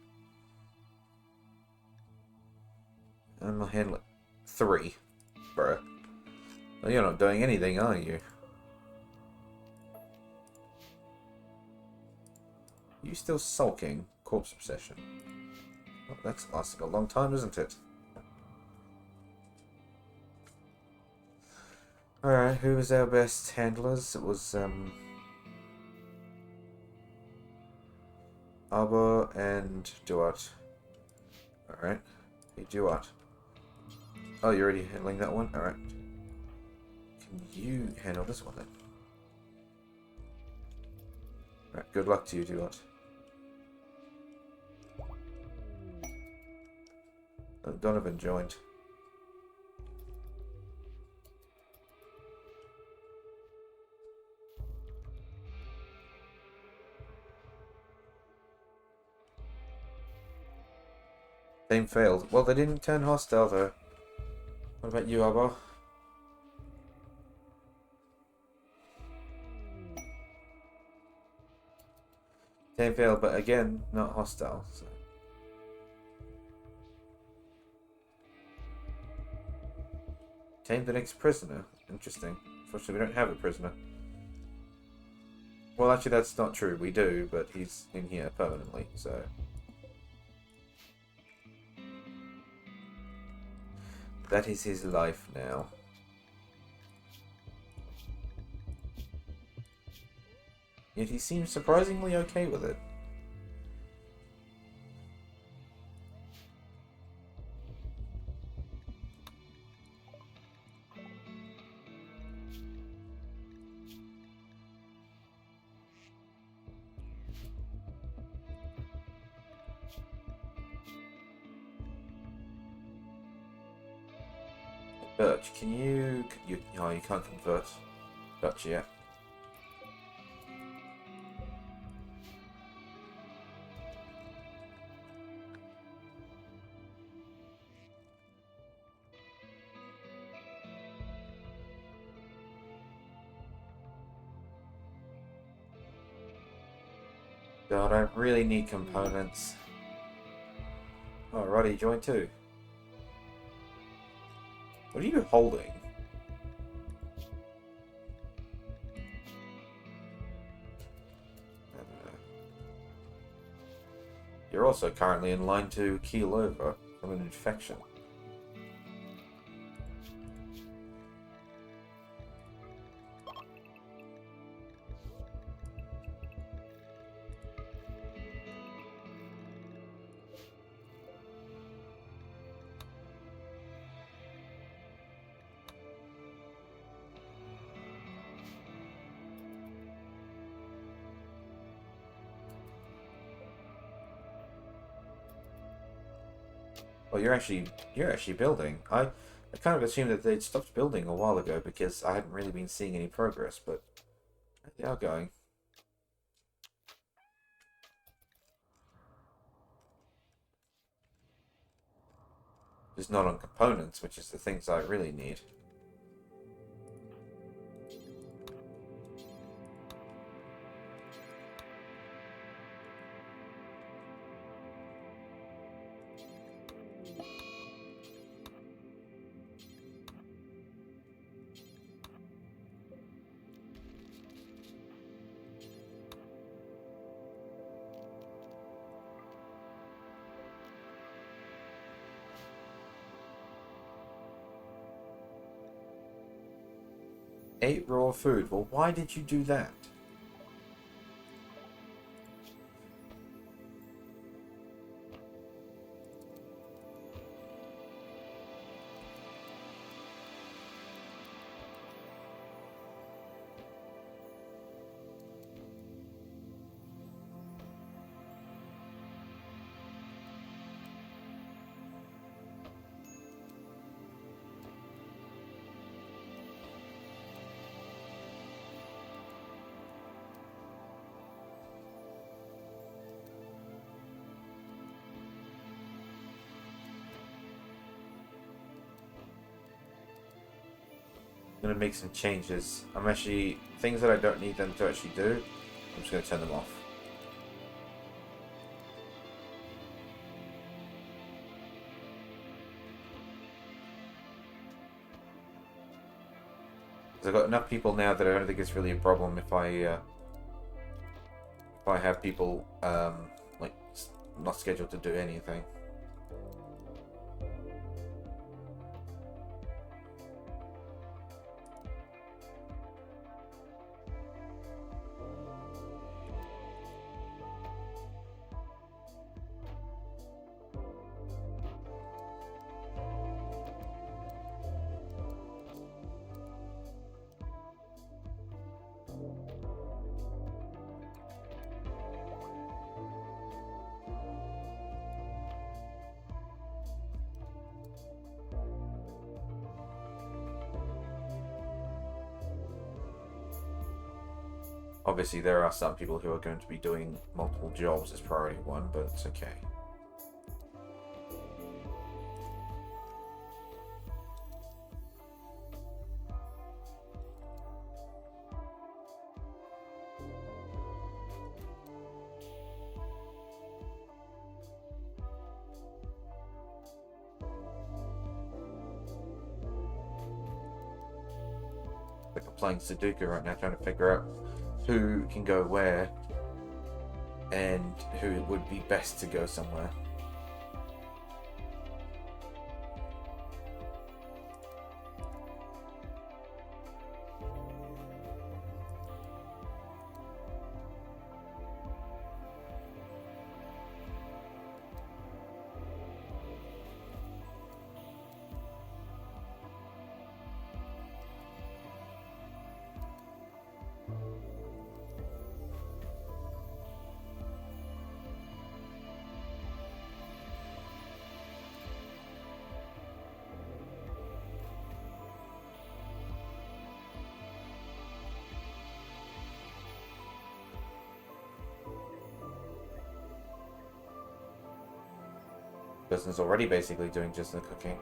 I'm a handler. 3. Bruh. Well, you're not doing anything, are you? You still sulking? Corpse obsession. Well, that's lasting a long time, isn't it? Alright, who was our best handlers? It was, Arbor and Duart. Alright. Hey, Duart. Oh, you're already handling that one? Alright. Can you handle this one then? Alright, good luck to you, Duart. Oh, Donovan joined. Same failed. Well, they didn't turn hostile though. What about you, Arbor? Same failed, but again, not hostile. So. Tame the next prisoner. Interesting. Unfortunately, we don't have a prisoner. Well, actually, that's not true. We do, but he's in here permanently, so... That is his life now. Yet he seems surprisingly okay with it. Birch, can you... Oh, you can't convert Birch yet. God, I really need components. Oh, righty, join too. What are you holding? You're also currently in line to keel over from an infection. Well, you're actually building. I kind of assumed that they'd stopped building a while ago because I hadn't really been seeing any progress, but they are going. Just not on components, which is the things I really need. Ate raw food. Well, why did you do that? I'm going to make some changes. I'm actually, things that I don't need them to actually do, I'm just going to turn them off. Because I've got enough people now that I don't think it's really a problem if I have people like not scheduled to do anything. Obviously, there are some people who are going to be doing multiple jobs as priority one, but it's okay. Like I'm playing Sudoku right now, trying to figure out who can go where and who it would be best to go somewhere. Justin's already basically doing just the cooking.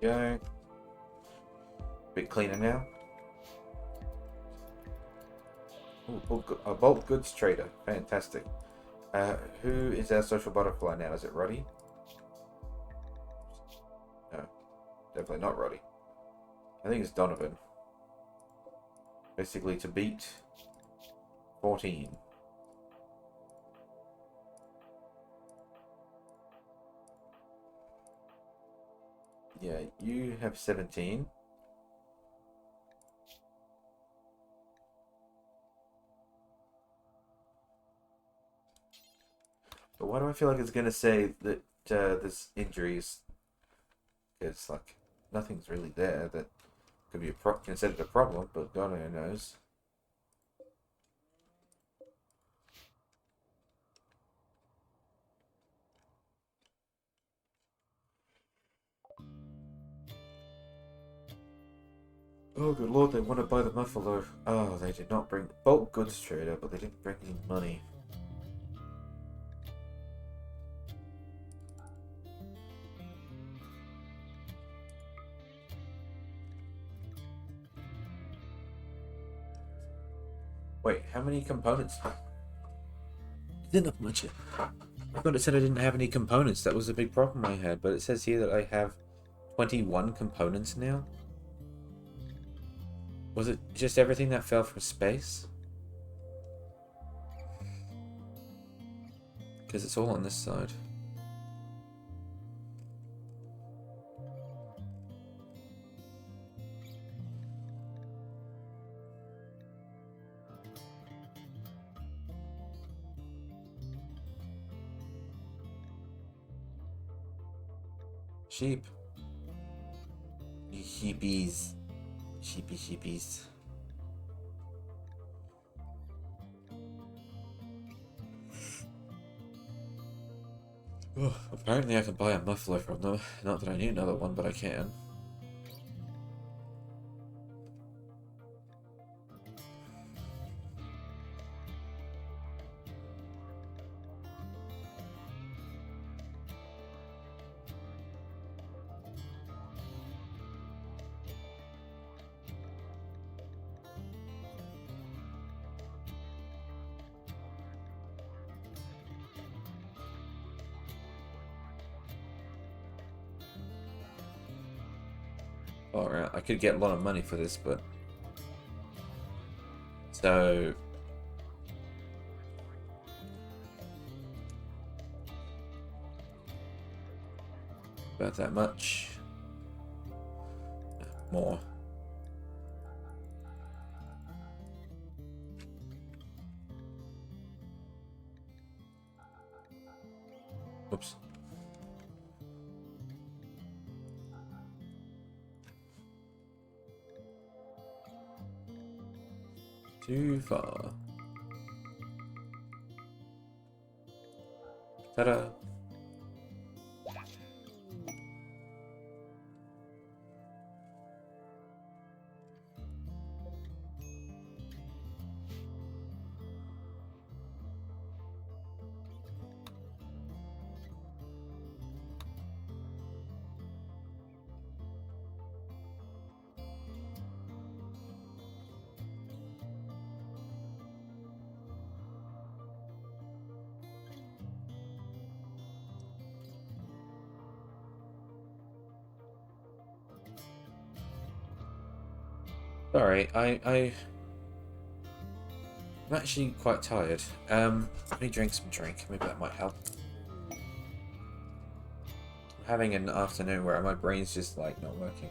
Go. Bit cleaner now. Ooh, a bulk goods trader. Fantastic. Who is our social butterfly now? Is it Roddy? No, definitely not Roddy. I think it's Donovan. Basically to beat 14. Yeah, you have 17. But why do I feel like it's going to say that there's injuries? It's like nothing's really there that could be considered a problem, but God only knows. Oh, good lord, they want to buy the Muffalo. Oh, they did not bring... Bulk goods trader, but they didn't bring any money. Wait, how many components? Didn't have much. I thought it said I didn't have any components. That was a big problem I had, but it says here that I have 21 components now. Was it just everything that fell from space? Because it's all on this side. Sheep. You sheepies. Sheepies. Oh, apparently I can buy a muffler from them. Not that I need another one, but I can. Alright, I could get a lot of money for this, but... So... About that much. More. Oops. Too far. Ta-da! Sorry, I'm actually quite tired. Let me drink some drink. Maybe that might help. I'm having an afternoon where my brain's just like not working.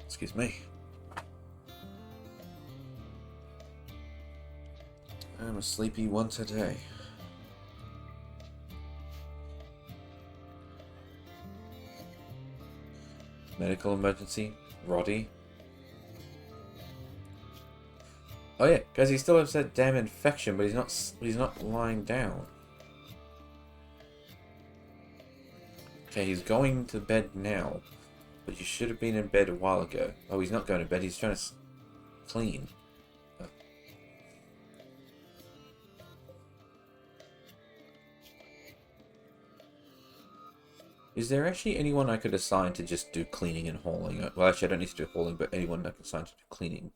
Excuse me. I'm a sleepy one today. Medical emergency? Roddy? Oh yeah, because he still has that damn infection, but he's not lying down. Okay, he's going to bed now. But you should have been in bed a while ago. Oh, he's not going to bed, he's trying to clean. Oh. Is there actually anyone I could assign to just do cleaning and hauling? Well, actually, I don't need to do hauling, but anyone I can assign to do cleaning.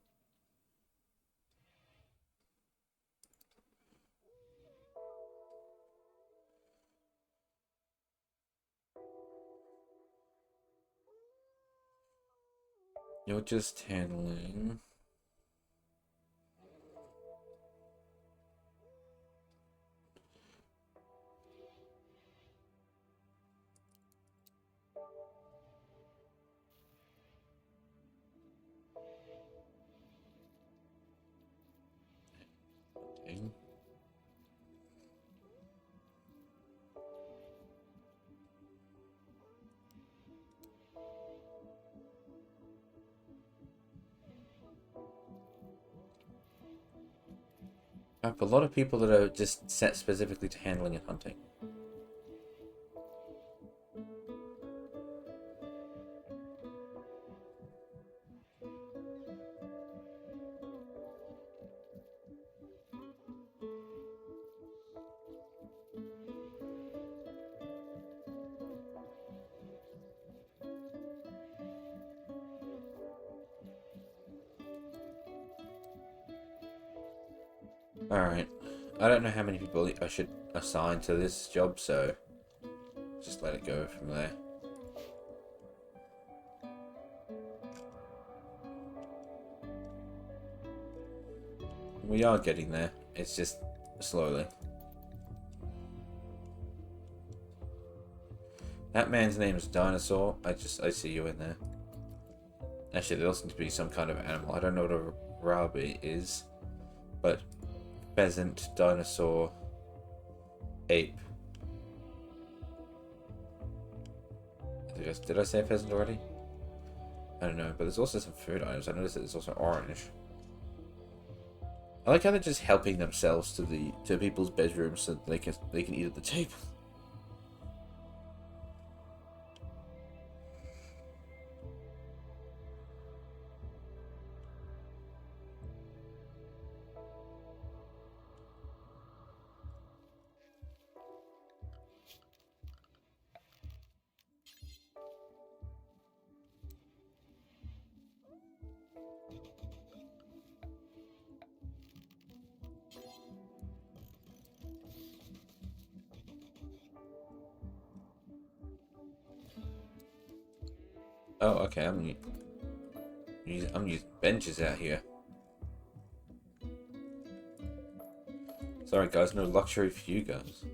You're just handling... Hunting. I have a lot of people that are just set specifically to handling and hunting. Alright. I don't know how many people I should assign to this job, so just let it go from there. We are getting there. It's just slowly. That man's name is Dinosaur. I see you in there. Actually, there seems to be some kind of animal. I don't know what a rabbit is, but pheasant, dinosaur, ape. Did I say pheasant already? I don't know, but there's also some food items. I noticed that there's also orange. I like how they're just helping themselves to people's bedrooms so that they can eat at the table. Oh, okay. I'm using benches out here. Sorry, guys. No luxury for you guys.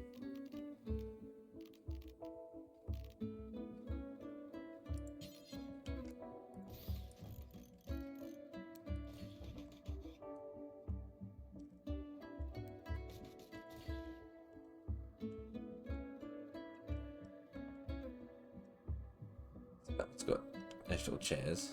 It's got actual chairs.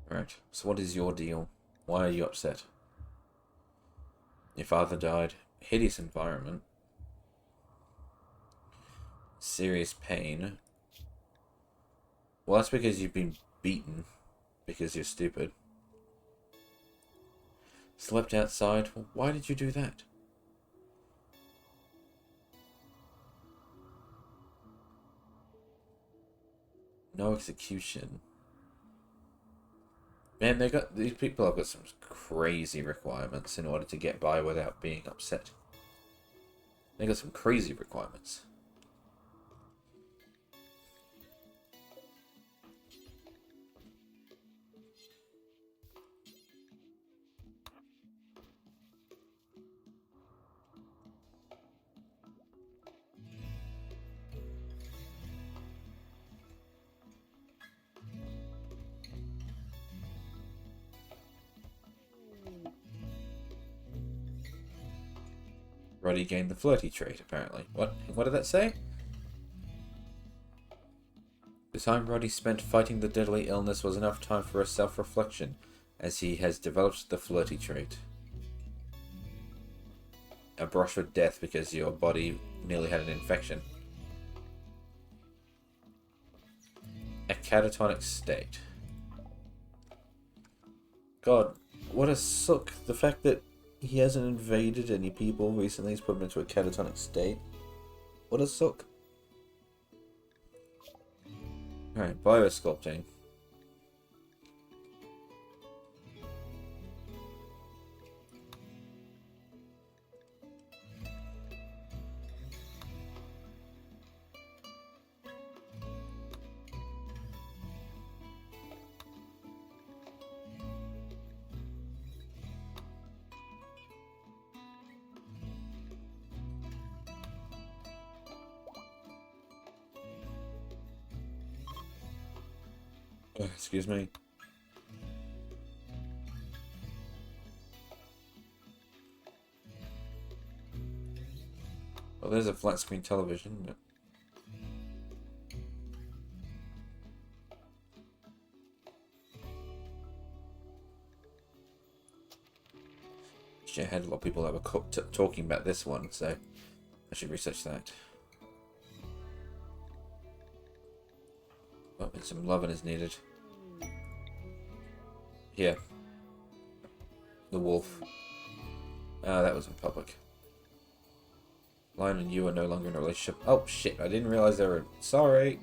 Right. So what is your deal? Why are you upset? Your father died. Hideous environment. Serious pain. Well, that's because you've been beaten. Because you're stupid. Slept outside. Why did you do that? No execution. Man, these people have got some crazy requirements in order to get by without being upset. They got some crazy requirements. Roddy gained the flirty trait, apparently. What did that say? The time Roddy spent fighting the deadly illness was enough time for a self-reflection, as he has developed the flirty trait. A brush with death because your body nearly had an infection. A catatonic state. God, what a suck. The fact that he hasn't invaded any people recently has put him into a catatonic state. What a suck. Alright, biosculpting. Excuse me. Well, there's a flat screen television. actually, I had a lot of people that were talking about this one, so I should research that. Oh, and some loving is needed. Here. The wolf. Ah, that was in public. Lion and you are no longer in a relationship. Oh, shit, I didn't realize they were... Sorry.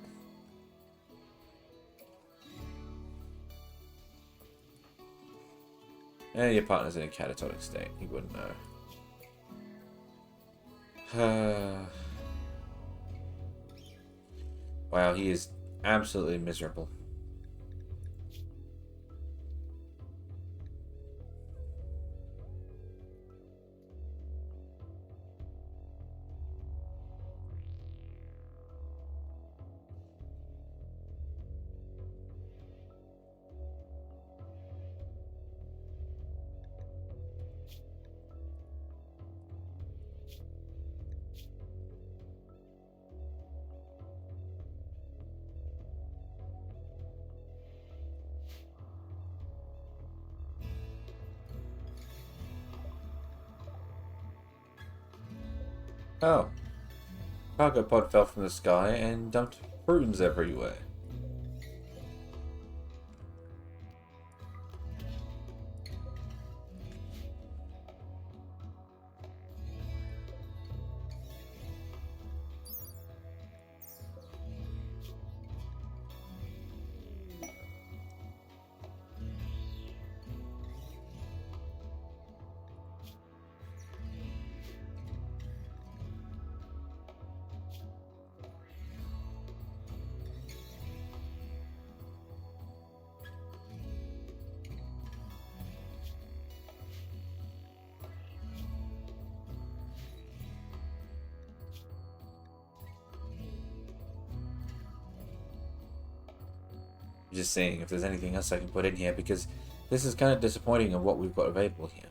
Your partner's in a catatonic state. You wouldn't know. Wow, he is absolutely miserable. Oh. Cargo pod fell from the sky and dumped prunes everywhere. Just seeing if there's anything else I can put in here, because this is kind of disappointing of what we've got available here.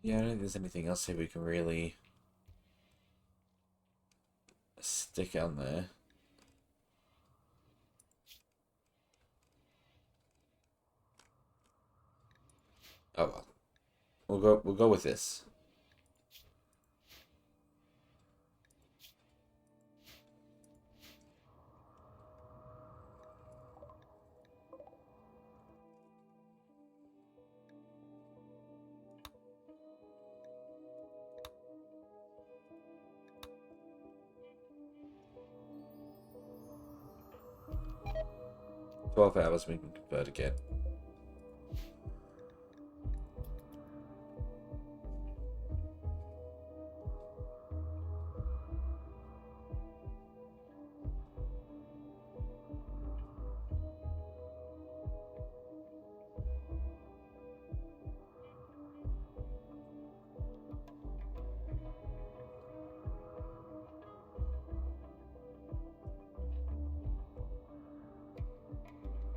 Yeah, I don't think there's anything else here we can really stick on there. Oh well. We'll go with this. $12 we can convert again.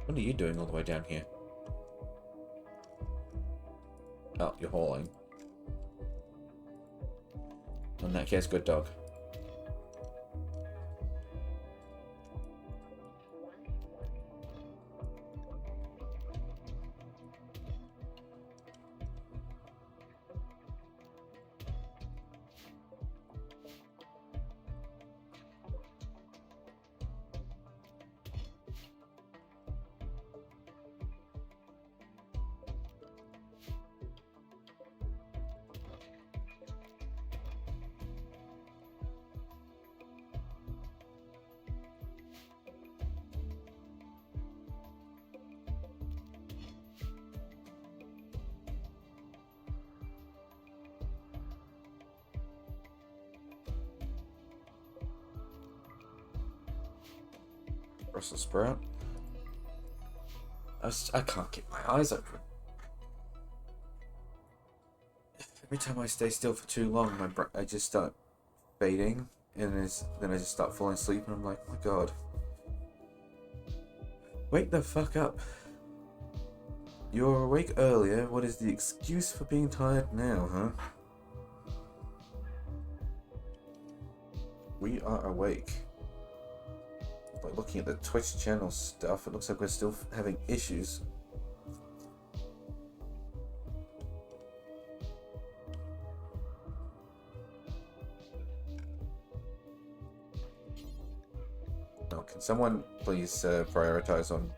What are you doing all the way down here? Oh, you're hauling. In that case, good dog. Brussels sprout. I can't keep my eyes open. Every time I stay still for too long, I just start fading, and then I just start falling asleep, and I'm like, oh my god. Wake the fuck up. You were awake earlier. What is the excuse for being tired now, huh? We are awake. By looking at the Twitch channel stuff, it looks like we're still having issues. Oh, can someone please prioritize on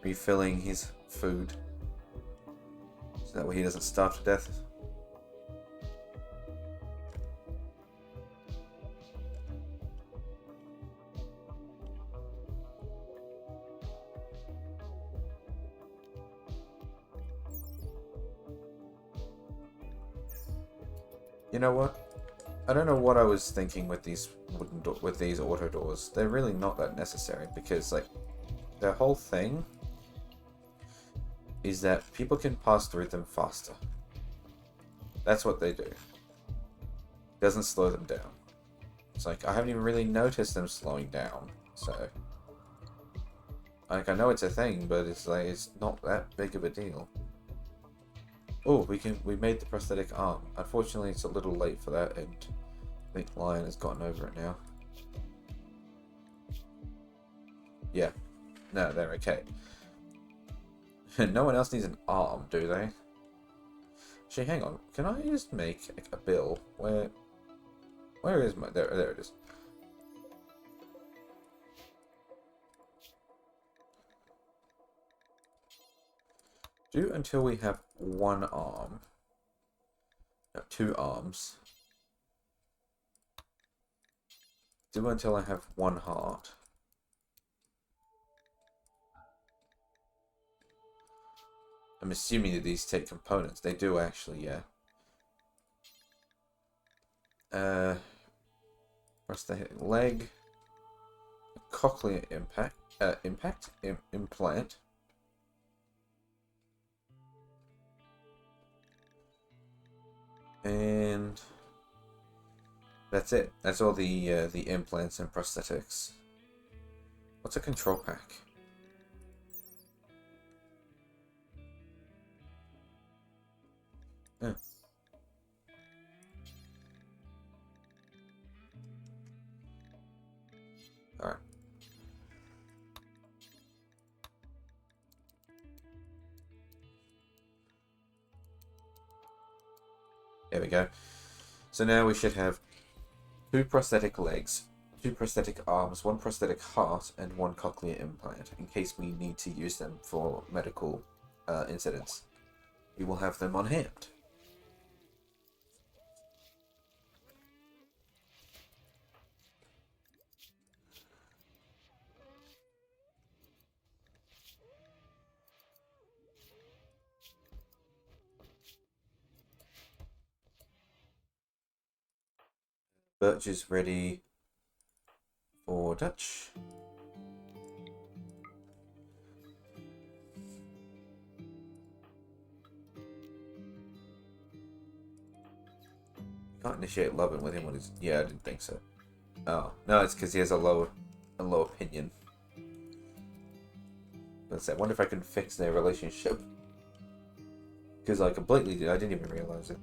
refilling his food so that way he doesn't starve to death? You know what? I don't know what I was thinking with these with these auto doors. They're really not that necessary because, like, their whole thing is that people can pass through them faster. That's what they do. Doesn't slow them down. It's like I haven't even really noticed them slowing down. So, like, I know it's a thing, but it's like it's not that big of a deal. Oh, we made the prosthetic arm. Unfortunately, it's a little late for that, and I think Lion has gotten over it now. Yeah. No, they're okay. No one else needs an arm, do they? Actually, hang on. Can I just make a bill? Where is my... There it is. Do until we have one arm. No, 2 arms. Do until I have 1 heart. I'm assuming that these take components. They do actually, yeah. Prosthetic leg. Cochlear implant. And that's it. That's all the implants and prosthetics. What's a control pack? Oh. Alright. There we go. So now we should have 2 prosthetic legs, 2 prosthetic arms, 1 prosthetic heart, and 1 cochlear implant, in case we need to use them for medical incidents. We will have them on hand. Birch is ready for Dutch. Can't initiate loving with him when he's... Yeah, I didn't think so. Oh, no, it's because he has a low opinion. Let's say, I wonder if I can fix their relationship. Because I completely did. I didn't even realize it.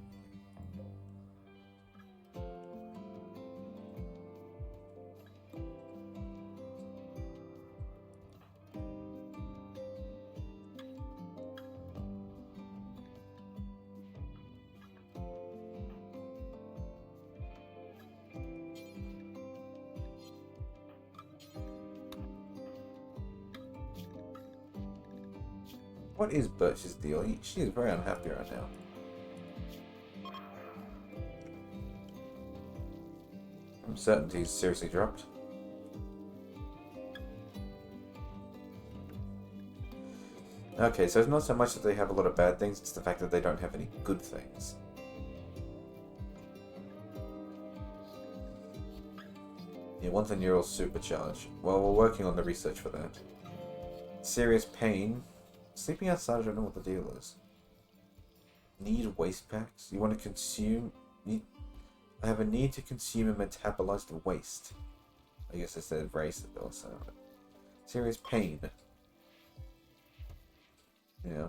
What is Birch's deal? She is very unhappy right now. I'm certain he's seriously dropped. Okay, so it's not so much that they have a lot of bad things, it's the fact that they don't have any good things. Yeah, 1 neural supercharge. Well, we're working on the research for that. Serious pain. Sleeping outside, I don't know what the deal is. Need waste packs? You want to consume... I have a need to consume and metabolize the waste. I guess I said race also. Serious pain. Yeah.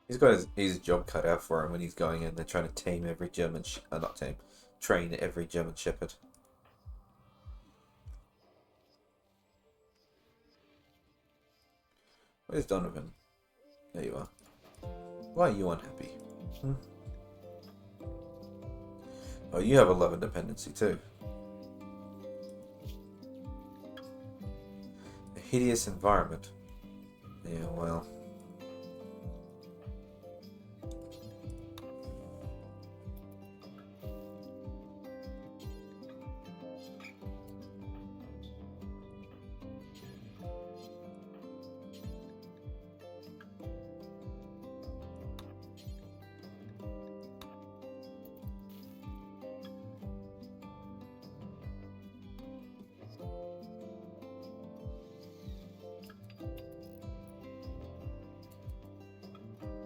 He's got his job cut out for him when he's going in there trying to tame every German... not tame. Train every German shepherd. Where's Donovan? There you are. Why are you unhappy? Hmm? Oh, you have a love and dependency too. A hideous environment. Yeah, well...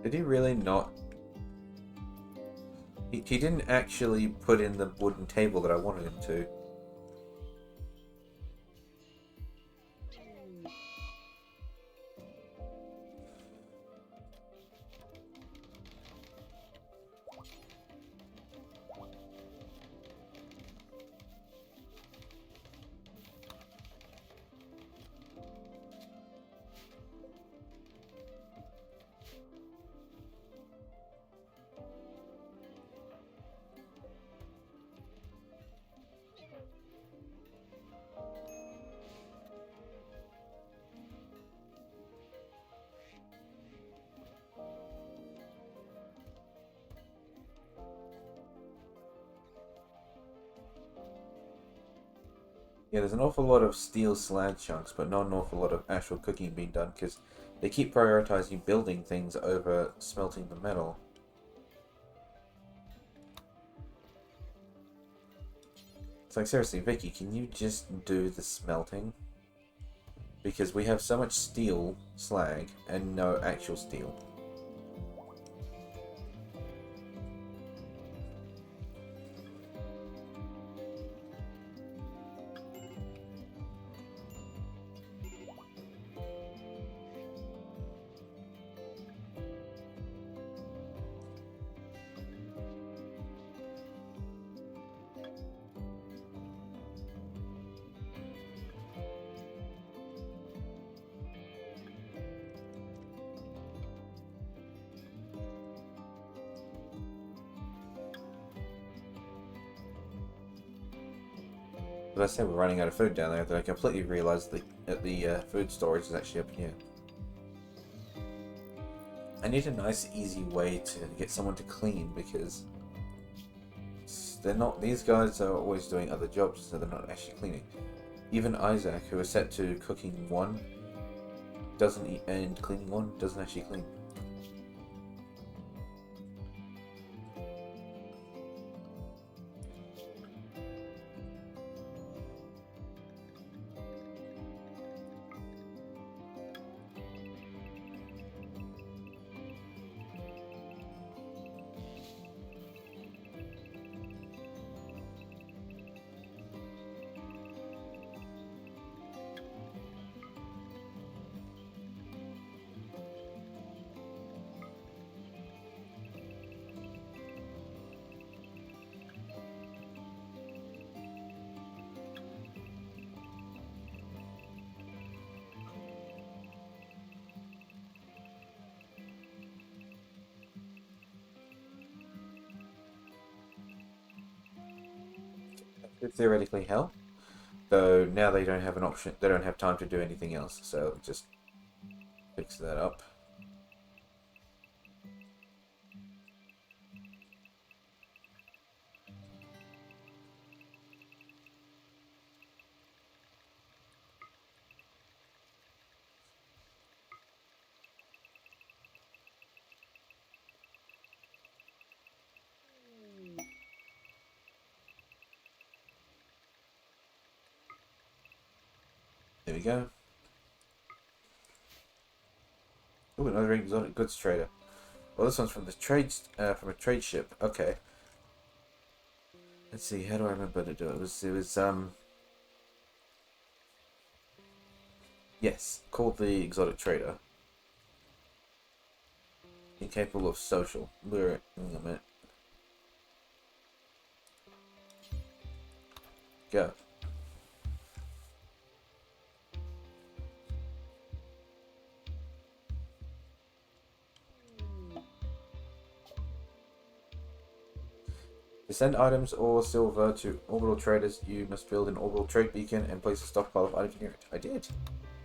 Did he really not? He didn't actually put in the wooden table that I wanted him to. Yeah, there's an awful lot of steel slag chunks, but not an awful lot of actual cooking being done, because they keep prioritizing building things over smelting the metal. It's like, seriously, Vicky, can you just do the smelting? Because we have so much steel slag and no actual steel. As I said, we're running out of food down there, that I completely realised that the food storage is actually up here. I need a nice, easy way to get someone to clean, because they're not. These guys are always doing other jobs, so they're not actually cleaning. Even Isaac, who is set to cooking one, doesn't eat, and cleaning one, doesn't actually clean. Could theoretically help, though now they don't have an option. They don't have time to do anything else, so just fix that up. There we go. Oh, another exotic goods trader. Well, this one's from the from a trade ship. Okay. Let's see. How do I remember to do it? Yes, called the exotic trader. Incapable of social. Lure it. Hang on a minute. Go. To send items or silver to orbital traders, you must build an orbital trade beacon and place a stockpile of items near it. I did.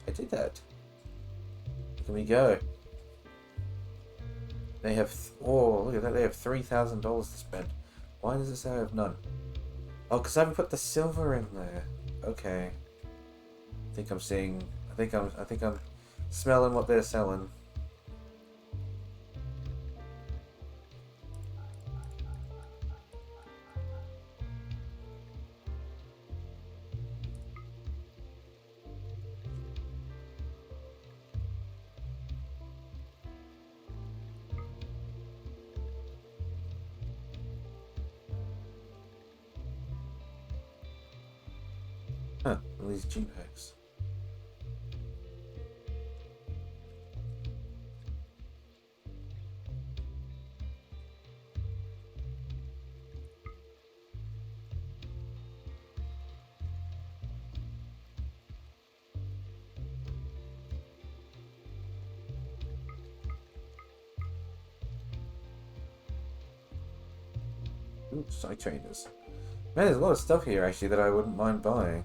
I did that. Here we go. They have... oh, look at that. They have $3,000 to spend. Why does it say I have none? Oh, because I haven't put the silver in there. Okay. I think I'm seeing... I think I'm smelling what they're selling. Huh, all these G packs. Oops, side trainers. Man, there's a lot of stuff here actually that I wouldn't mind buying.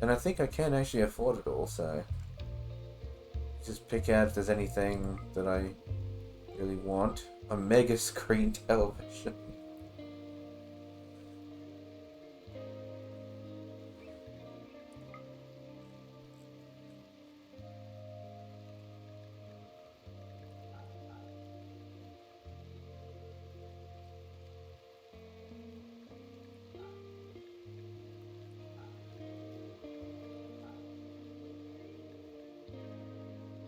And I think I can actually afford it all, so... just pick out if there's anything that I really want. A mega screen television.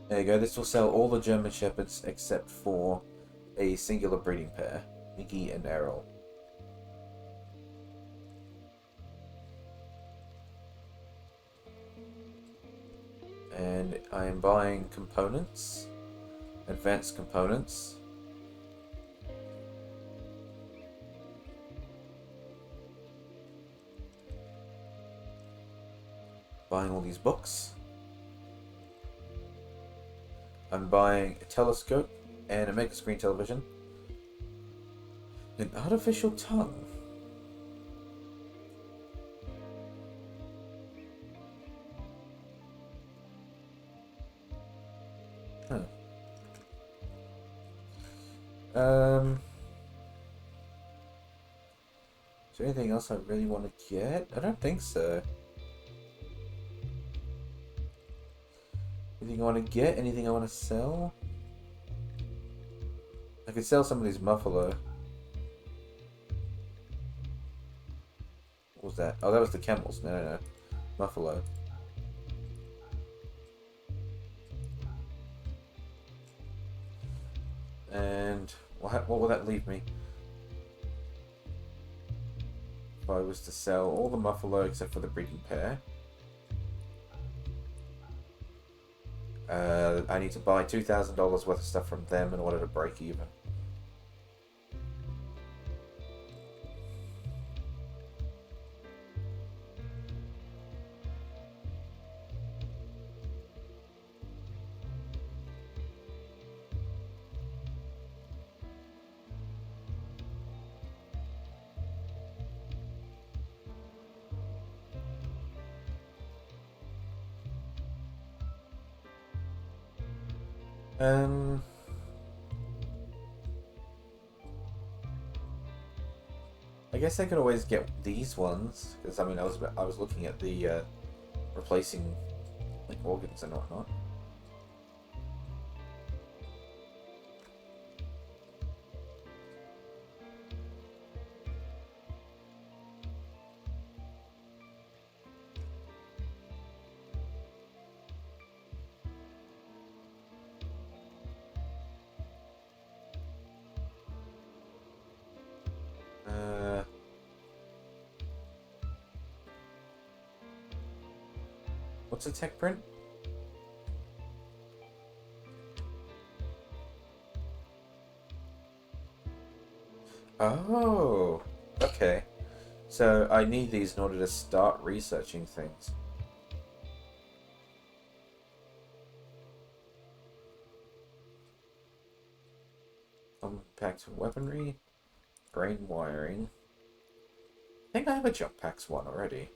There you go, this will sell all the German Shepherds except for a singular breeding pair, Mickey and Errol. And I am buying components, advanced components. Buying all these books. I'm buying a telescope and a mega screen television. An artificial tongue. Huh. Is there anything else I really want to get? I don't think so. Anything I want to get? Anything I want to sell? I could sell some of these Muffalo. What was that? Oh, that was the camels. No. Muffalo. And what will that leave me? If I was to sell all the Muffalo except for the breeding pair. I need to buy $2,000 worth of stuff from them in order to break even. I guess I could always get these ones because I mean I was looking at the replacing like organs and whatnot. What's a tech print? Oh, okay. So I need these in order to start researching things. Compact weaponry, brain wiring. I think I have a jump packs one already.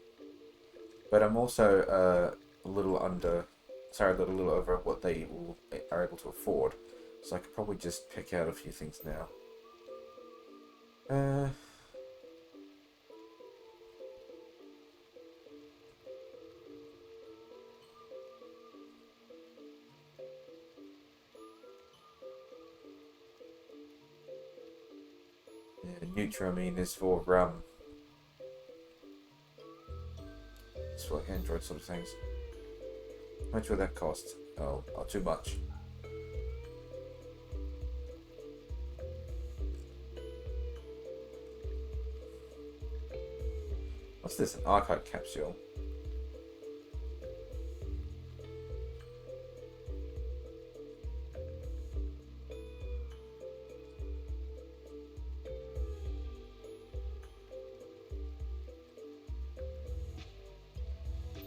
But I'm also a little under, sorry, a little over what they are able to afford. So I could probably just pick out a few things now. Yeah, Nutramine is for it's for Android sort of things. How much would that cost? Oh, not too much. What's this? An archive capsule?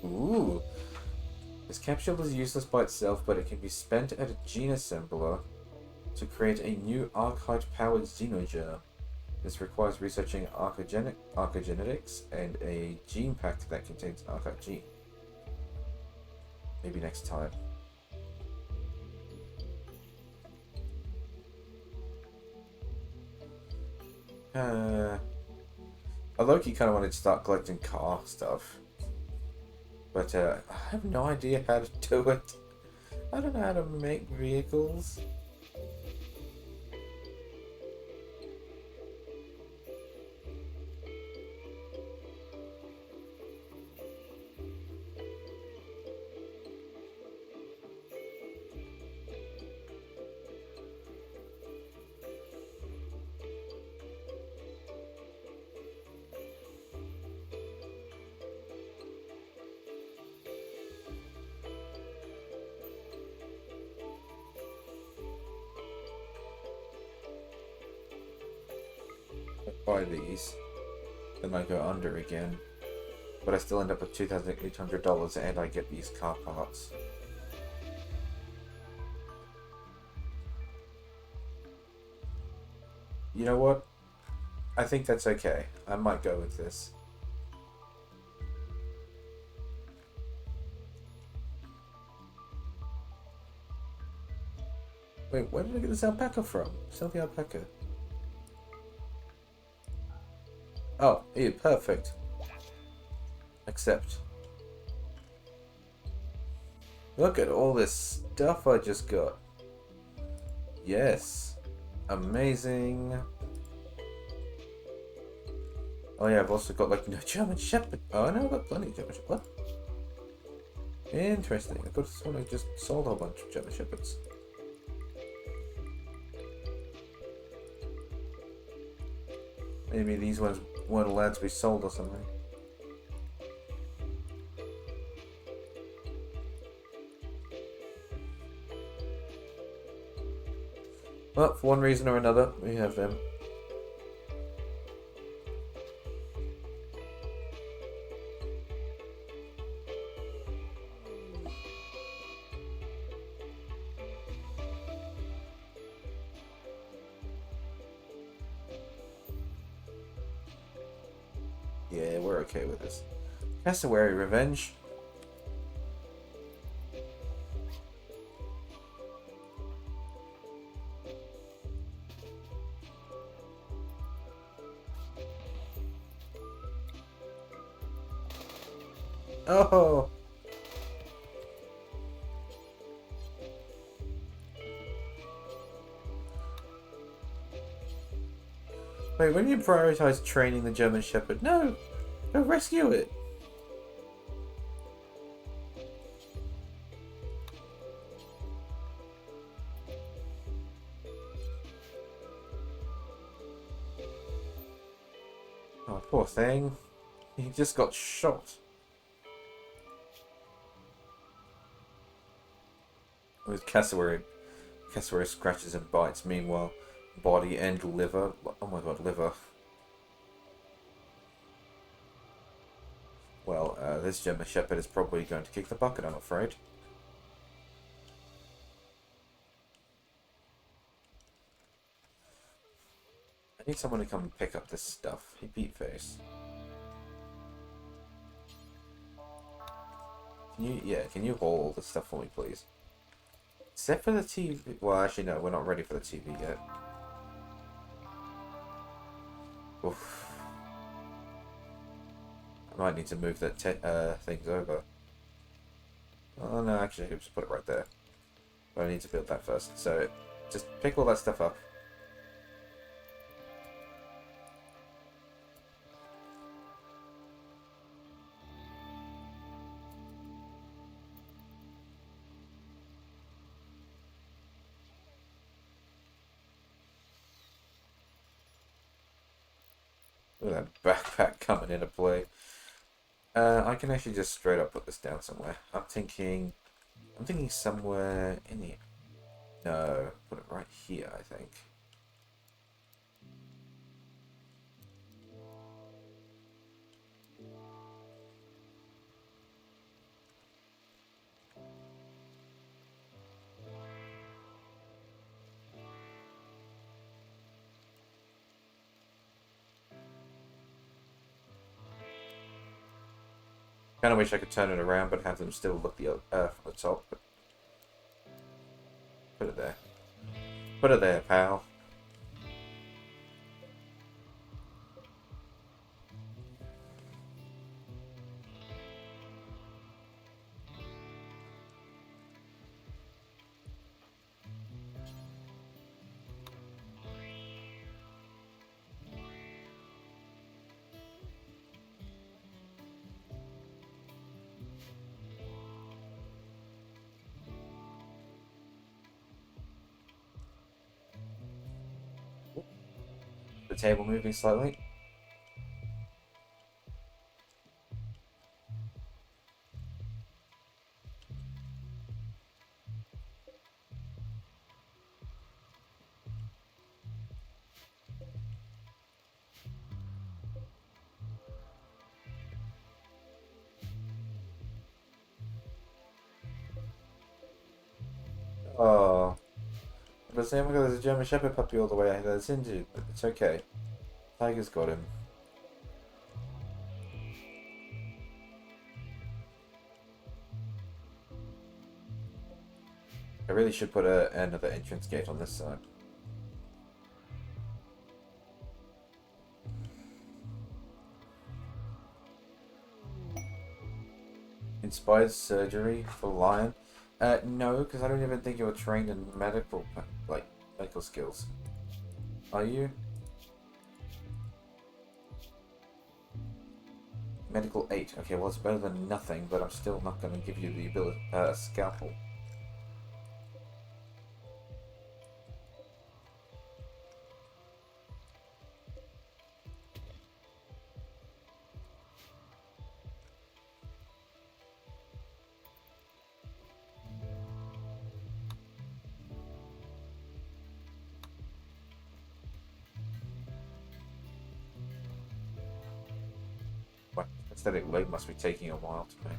Ooh. This capsule is useless by itself, but it can be spent at a gene assembler to create a new archite-powered xenogerm. This requires researching archaeogenetics and a gene pack that contains archite gene. Maybe next time. I low-key kind of wanted to start collecting car stuff. But I have no idea how to do it. I don't know how to make vehicles. Buy these, then I go under again, but I still end up with $2,800 and I get these car parts. You know what? I think that's okay. I might go with this. Wait, where did I get this alpaca from? Sell the alpaca. Oh, yeah, perfect. Accept. Look at all this stuff I just got. Yes. Amazing. Oh yeah, I've also got like no German Shepherd. Oh no, I've got plenty of German Shepherd. What? Interesting. I could have sworn I just sold a whole bunch of German Shepherds. Maybe these ones weren't allowed to be sold or something. Well, for one reason or another, we have them. Yeah, we're okay with this. Cassowary Revenge. Oh! Wait, when you prioritize training the German Shepherd? No! Go rescue it! Oh, poor thing. He just got shot. With cassowary scratches and bites. Meanwhile, body and liver. Oh my god, liver. Well, this German Shepherd is probably going to kick the bucket, I'm afraid. I need someone to come and pick up this stuff. Hey, Pete Face. Can you haul all this stuff for me, please? Except for the TV. Well, actually, no, we're not ready for the TV yet. Oof. I might need to move that things over. Oh no, actually, I'll just put it right there. But I need to build that first. So, just pick all that stuff up. Look at that backpack coming into play. I can actually just straight up put this down somewhere. I'm thinking somewhere in the... No, put it right here, I think. Kind of wish I could turn it around, but have them still look from the top. But put it there. Put it there, pal. The table moving slightly. Oh. But say, oh my god, there's a German Shepherd puppy all the way out there that's injured, but it's okay. Tiger's got him. I really should put another entrance gate on this side. Inspired surgery for lion? No, because I don't even think you were trained in medical skills. Are you? Medical 8. Okay, well it's better than nothing, but I'm still not going to give you the ability scalpel. What? Aesthetic leg must be taking a while to make.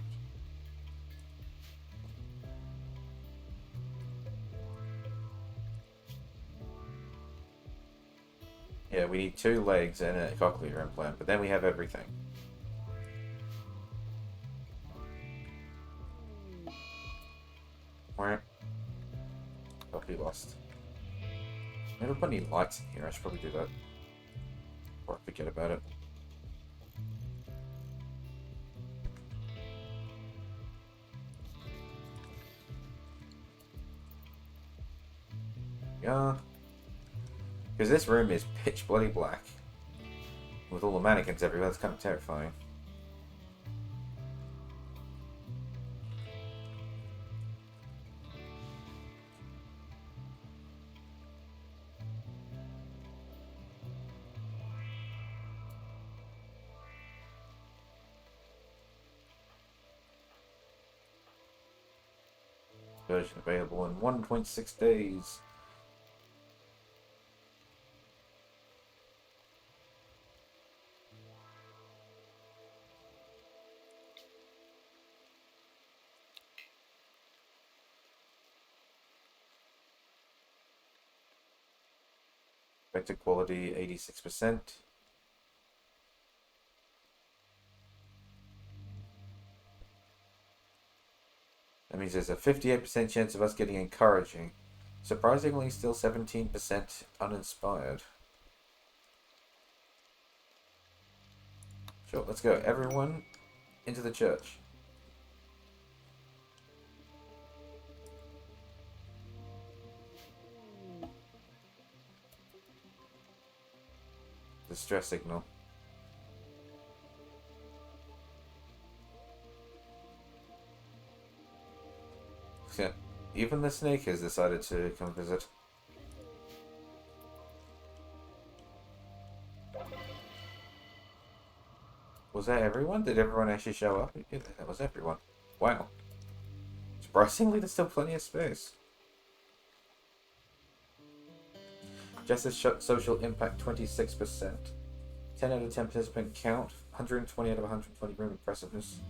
Yeah, we need 2 legs and a cochlear implant, but then we have everything. Where? Oh, we lost. Never put any lights in here. I should probably do that. Or forget about it. Yeah. Because this room is pitch bloody black. With all the mannequins everywhere, it's kind of terrifying. version available in 1.6 days. Expected quality 86%. That means there's a 58% chance of us getting encouraging. Surprisingly, still 17% uninspired. Sure, let's go. Everyone into the church. Distress signal. Yeah, even the snake has decided to come visit. Was that everyone? Did everyone actually show up? Yeah, that was everyone. Wow. Surprisingly, there's still plenty of space. Justice social impact 26%. 10 out of 10 participant count. 120 out of 120 room impressiveness.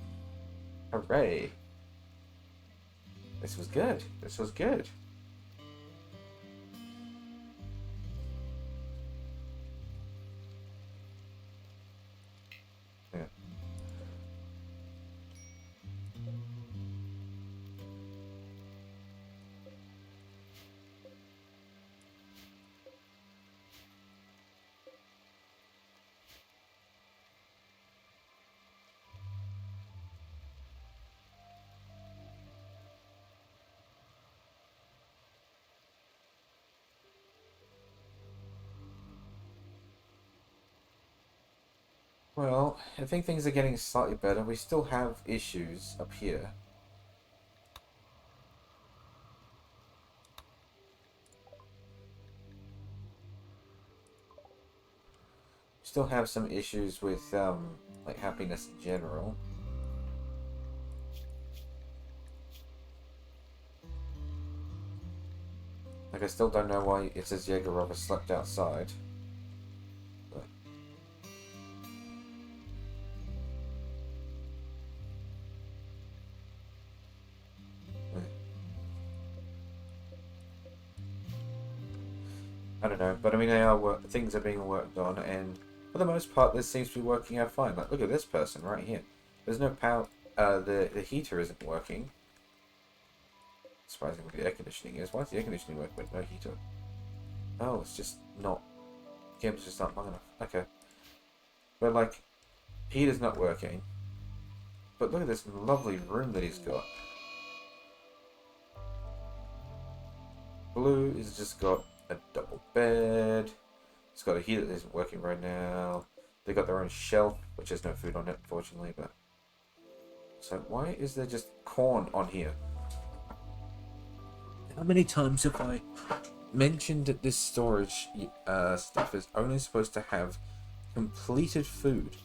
Hooray. This was good. This was good. Yeah. Well, I think things are getting slightly better. We still have issues up here. Still have some issues with like happiness in general. Like I still don't know why it says Yegorova slept outside. But I don't know. But I mean, things are being worked on, and for the most part, this seems to be working out fine. Like, look at this person right here. There's no power. The heater isn't working. Surprisingly, the air conditioning is. Why is the air conditioning working but no heater? Oh, it's just not. The game's just not long enough. Okay. But like, heater's not working. But look at this lovely room that he's got. Blue has just got a double bed. It's got a heater that isn't working right now. They got their own shelf, which has no food on it, unfortunately. But so why is there just corn on here? How many times have I mentioned that this storage stuff is only supposed to have completed food,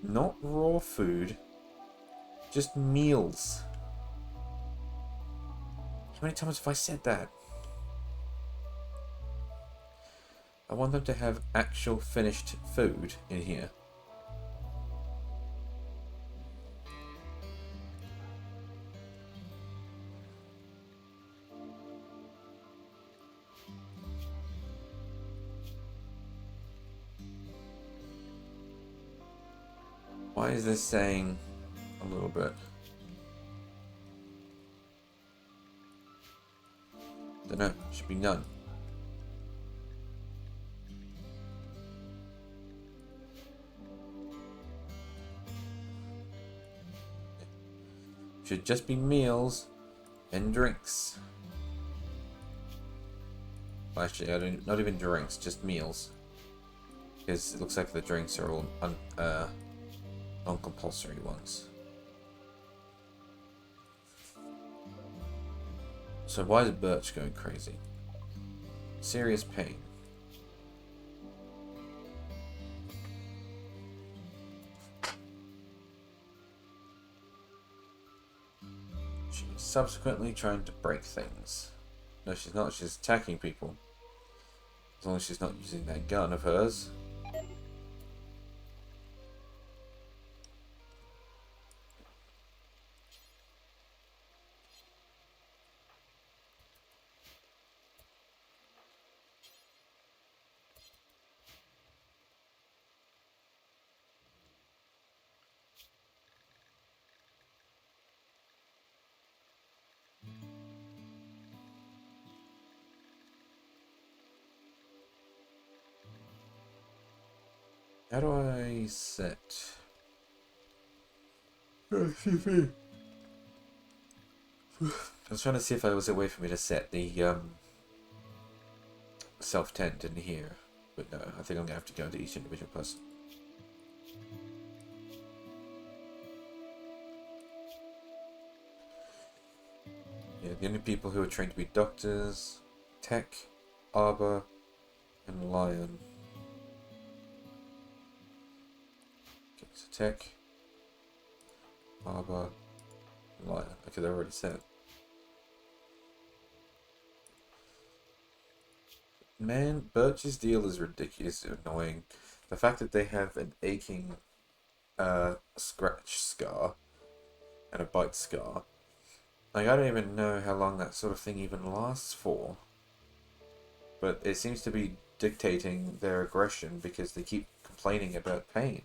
not raw food, just meals? How many times have I said that? I want them to have actual finished food in here. Why is this saying a little bit? Don't know. Should be none. Should just be meals and drinks. Well, actually, not even drinks, just meals. Because it looks like the drinks are all non-compulsory ones. So why is Birch going crazy? Serious pain. subsequently trying to break things. No, she's not. She's attacking people. As long as she's not using that gun of hers. How do I set? Excuse me. I was trying to see if there was a way for me to set the self-tent in here, but no, I think I'm gonna have to go into each individual person. Yeah, the only people who are trained to be doctors, tech, arbor, and lion. Okay, so tech, arbor, and lion. Okay, they're already set. Man, Birch's deal is ridiculously annoying. The fact that they have an aching scratch scar and a bite scar. Like, I don't even know how long that sort of thing even lasts for. But it seems to be dictating their aggression because they keep complaining about pain.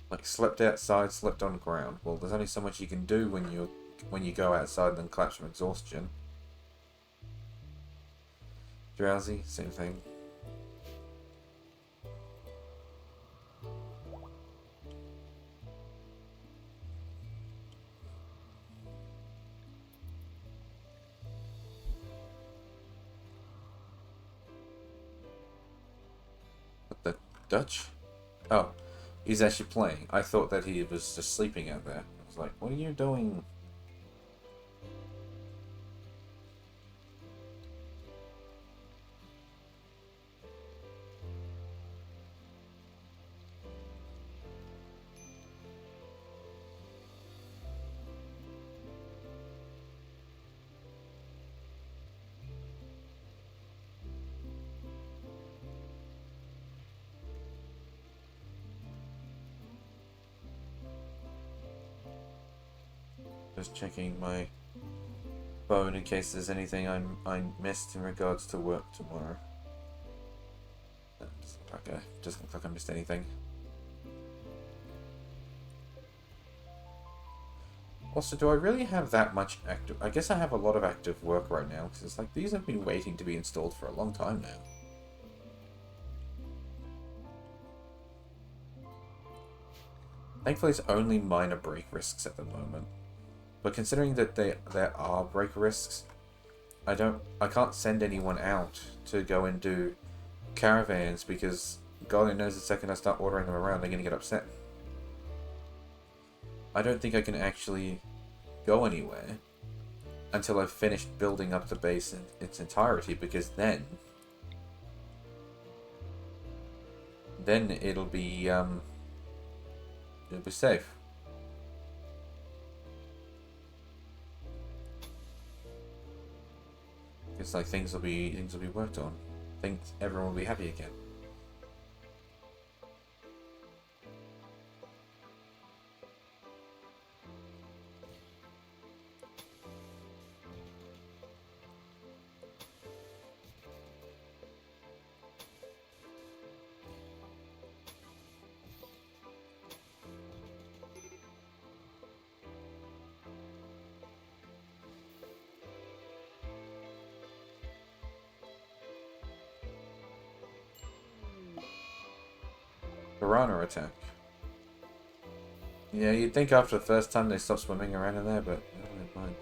Like, slept outside, slept on the ground. Well, there's only so much you can do when you go outside and then collapse from exhaustion. Drowsy, same thing. What the Dutch? Oh, he's actually playing. I thought that he was just sleeping out there. I was like, what are you doing? Just checking my phone in case there's anything I missed in regards to work tomorrow. Doesn't look like I missed anything. Also, do I really have that much active? I guess I have a lot of active work right now because it's like these have been waiting to be installed for a long time now. Thankfully, it's only minor break risks at the moment. But considering that there are break risks, I can't send anyone out to go and do caravans because God only knows the second I start ordering them around, they're going to get upset. I don't think I can actually go anywhere until I've finished building up the base in its entirety, because then it'll be safe. It's like things will be worked on. Everyone will be happy again. Piranha attack. Yeah, you'd think after the first time they stop swimming around in there, but never mind.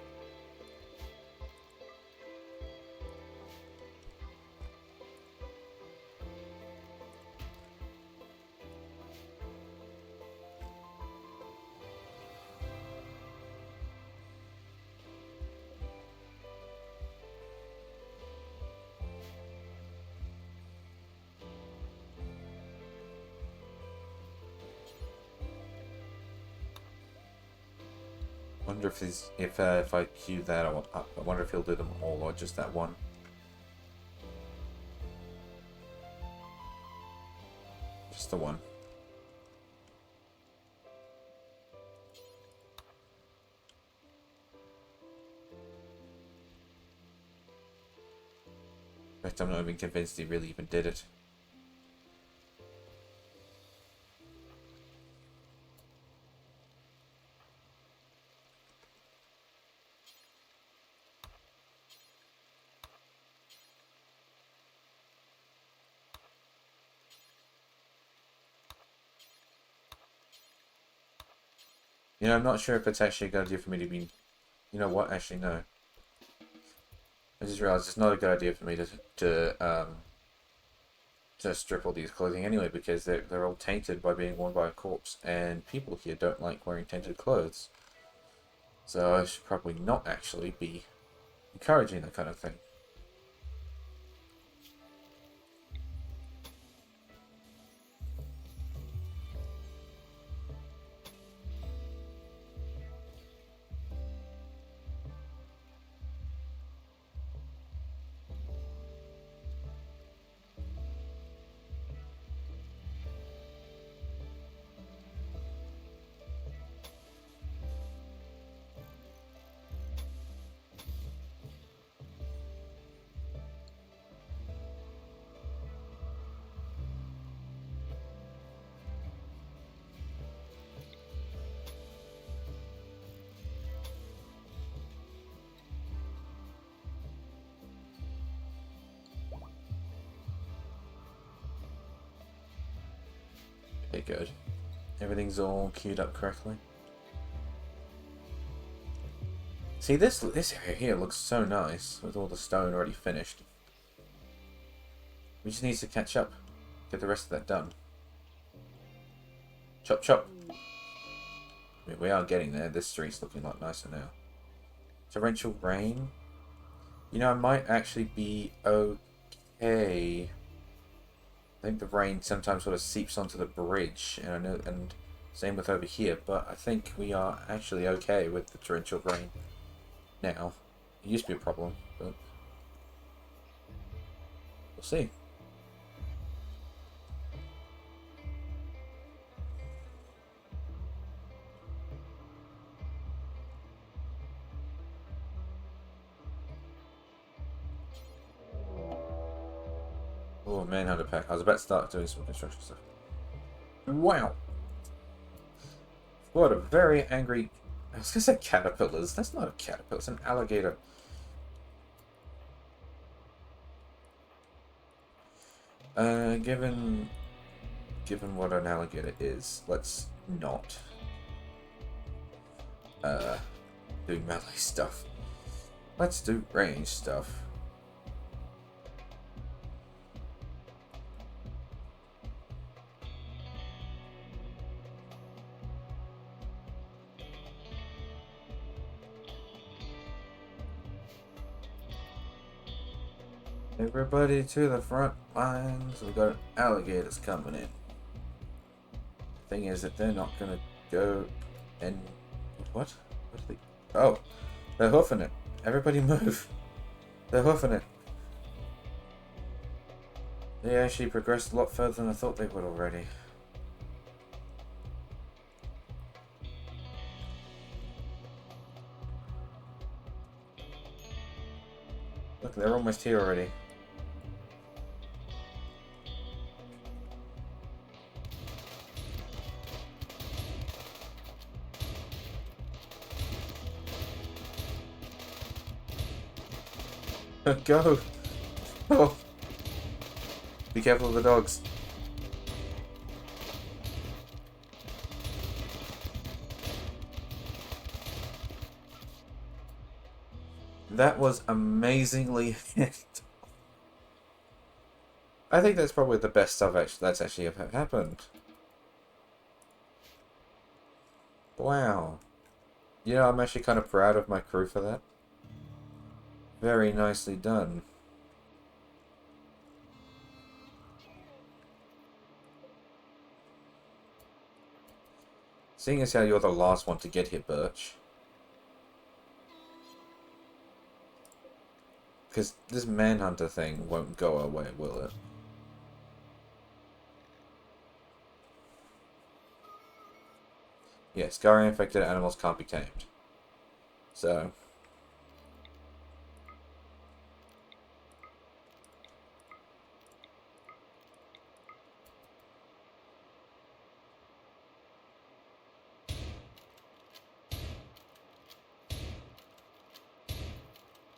Wonder if I queue that, I wonder if he'll do them all or just that one. Just the one. In fact, I'm not even convinced he really even did it. You know, I'm not sure if it's actually a good idea for me to be... You know what? Actually, no. I just realized it's not a good idea for me to strip all these clothing anyway, because they're all tainted by being worn by a corpse, and people here don't like wearing tainted clothes. So I should probably not actually be encouraging that kind of thing. Okay, good. Everything's all queued up correctly. See, this area here looks so nice, with all the stone already finished. We just need to catch up, get the rest of that done. Chop chop. I mean, we are getting there. This street's looking a lot nicer now. Torrential rain. You know, I might actually be okay. I think the rain sometimes sort of seeps onto the bridge, and I know, and same with over here. But I think we are actually okay with the torrential rain now. It used to be a problem, but we'll see. Oh, manhunter pack. I was about to start doing some construction stuff. Wow. What a very angry... I was going to say caterpillars. That's not a caterpillar. It's an alligator. Given what an alligator is, let's not do melee stuff. Let's do range stuff. Everybody to the front lines. We got alligators coming in. Thing is that they're not gonna go and what? What are they? Oh, they're hoofing it. Everybody move. They're hoofing it. They actually progressed a lot further than I thought they would already. Look, they're almost here already. Go! Oh! Be careful of the dogs. That was amazingly hit. I think that's probably the best stuff that's actually happened. Wow. You know, I'm actually kind of proud of my crew for that. Very nicely done. Seeing as how you're the last one to get here, Birch. Because this manhunter thing won't go away, will it? Yeah, scarring-infected animals can't be tamed. So...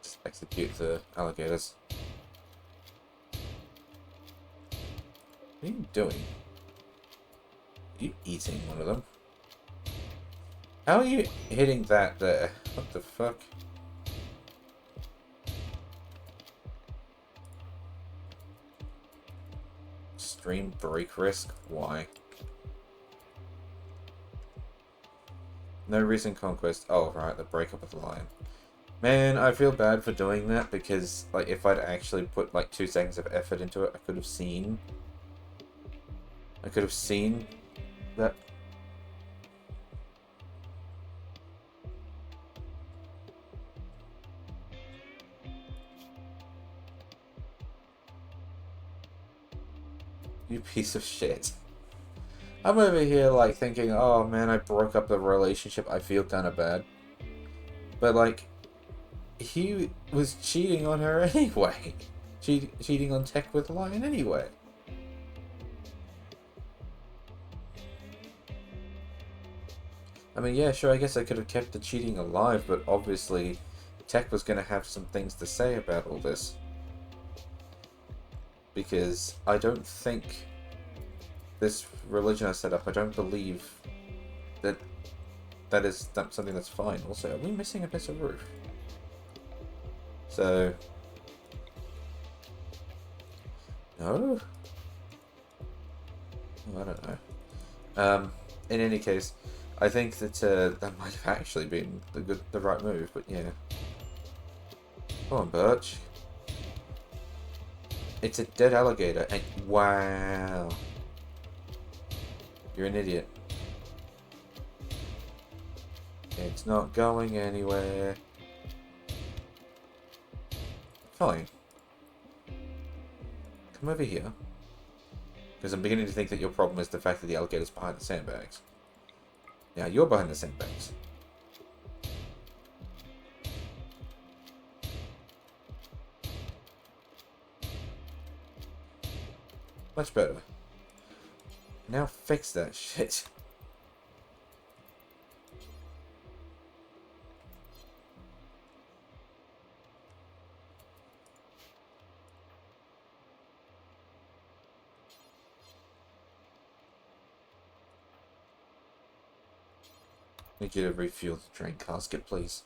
just execute the alligators. What are you doing? Are you eating one of them? How are you hitting that there? What the fuck? Extreme break risk? Why? No recent conquest. Oh, right, the breakup of the lion. Man, I feel bad for doing that because, like, if I'd actually put, like, 2 seconds of effort into it, I could have seen that. You piece of shit. I'm over here, like, thinking, oh man, I broke up the relationship, I feel kind of bad. But, like, he was cheating on her anyway. Cheating on Tech with Lion anyway. I mean, yeah, sure, I guess I could have kept the cheating alive, but obviously Tech was going to have some things to say about all this. Because I don't think this religion I set up, I don't believe that is something that's fine. Also, are we missing a piece of roof? So... no? Oh, I don't know. In any case, I think that that might have actually been the right move, but yeah. Come on, Birch. It's a dead alligator, and wow. You're an idiot. It's not going anywhere. Fine. Come over here. Because I'm beginning to think that your problem is the fact that the alligator's behind the sandbags. Now you're behind the sandbags. Much better. Now fix that shit. Need you to refuel the drain casket, please.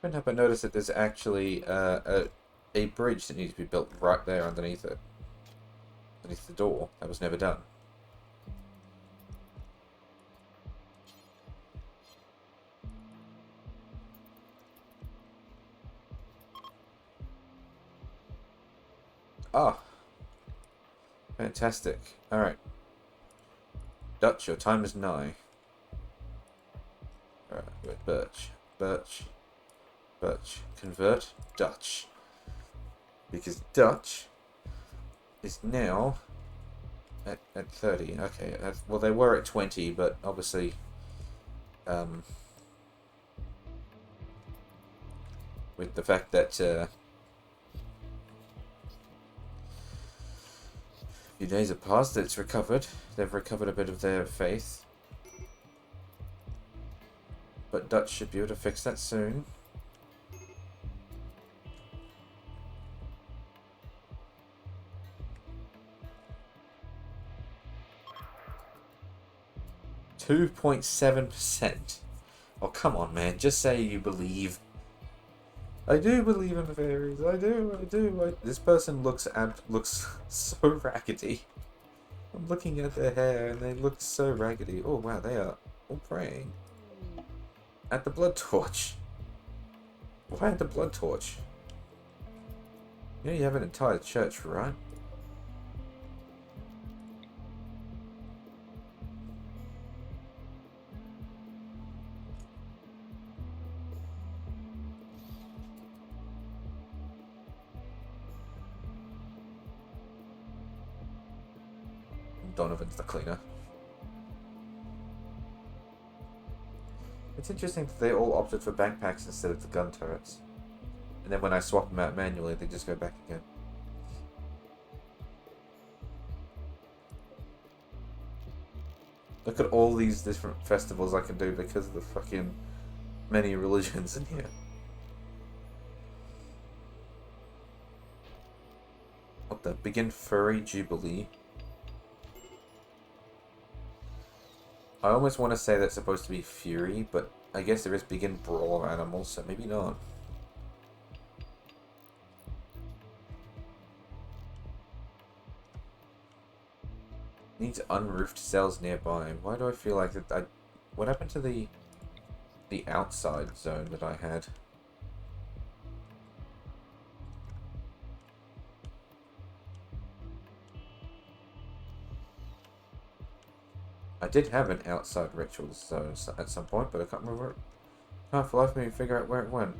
Couldn't help but notice that there's actually a bridge that needs to be built right there underneath it. Underneath the door. That was never done. Ah. Fantastic. Alright. Dutch, your time is nigh. Alright, wait, Birch. Birch. Birch. Convert Dutch. Because Dutch is now at 30. Okay, well they were at 20, but obviously with the fact that a few days have passed, it's recovered. They've recovered a bit of their faith. But Dutch should be able to fix that soon. .7%. Oh, come on, man. Just say you believe. I do believe in fairies. I do. This person looks so raggedy. I'm looking at their hair and they look so raggedy. Oh, wow. They are all praying. At the blood torch. Why at the blood torch? You know you have an entire church, right? Donovan's the cleaner. It's interesting that they all opted for backpacks instead of the gun turrets. And then when I swap them out manually, they just go back again. Look at all these different festivals I can do because of the fucking many religions in here. What the? Begin Furry Jubilee. I almost want to say that's supposed to be Fury, but I guess there is Begin Brawl of Animals, so maybe not. Needs unroofed cells nearby. Why do I feel like that? What happened to the outside zone that I had? I did have an outside ritual zone at some point, but I can't remember. Can't for life of me figure out where it went.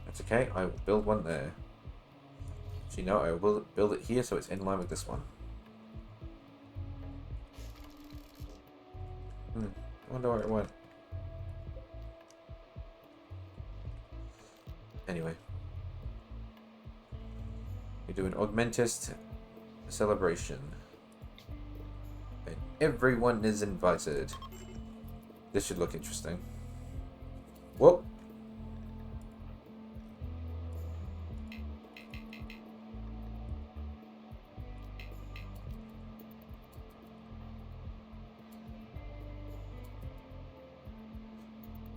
That's okay. I will build one there. Actually, no, I will build it here so it's in line with this one. I wonder where it went. Anyway. We do an Augmentist celebration. And everyone is invited. This should look interesting. Whoop!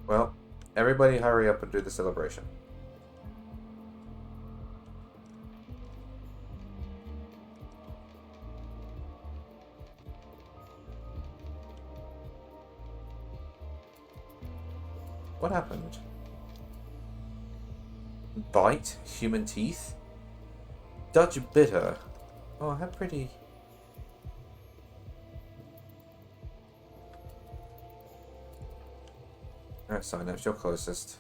Well, everybody hurry up and do the celebration. What happened? Bite? Human teeth? Dutch bitter. Oh, how pretty. Alright, Synapse, you're closest.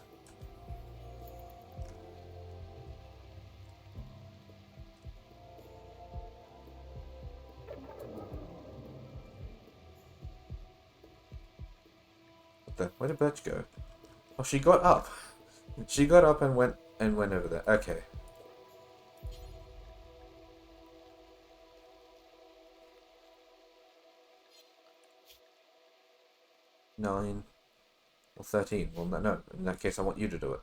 Where did Birch go? Oh, she got up. She got up and went over there. Okay. Nine or 13. Well, no. In that case, I want you to do it.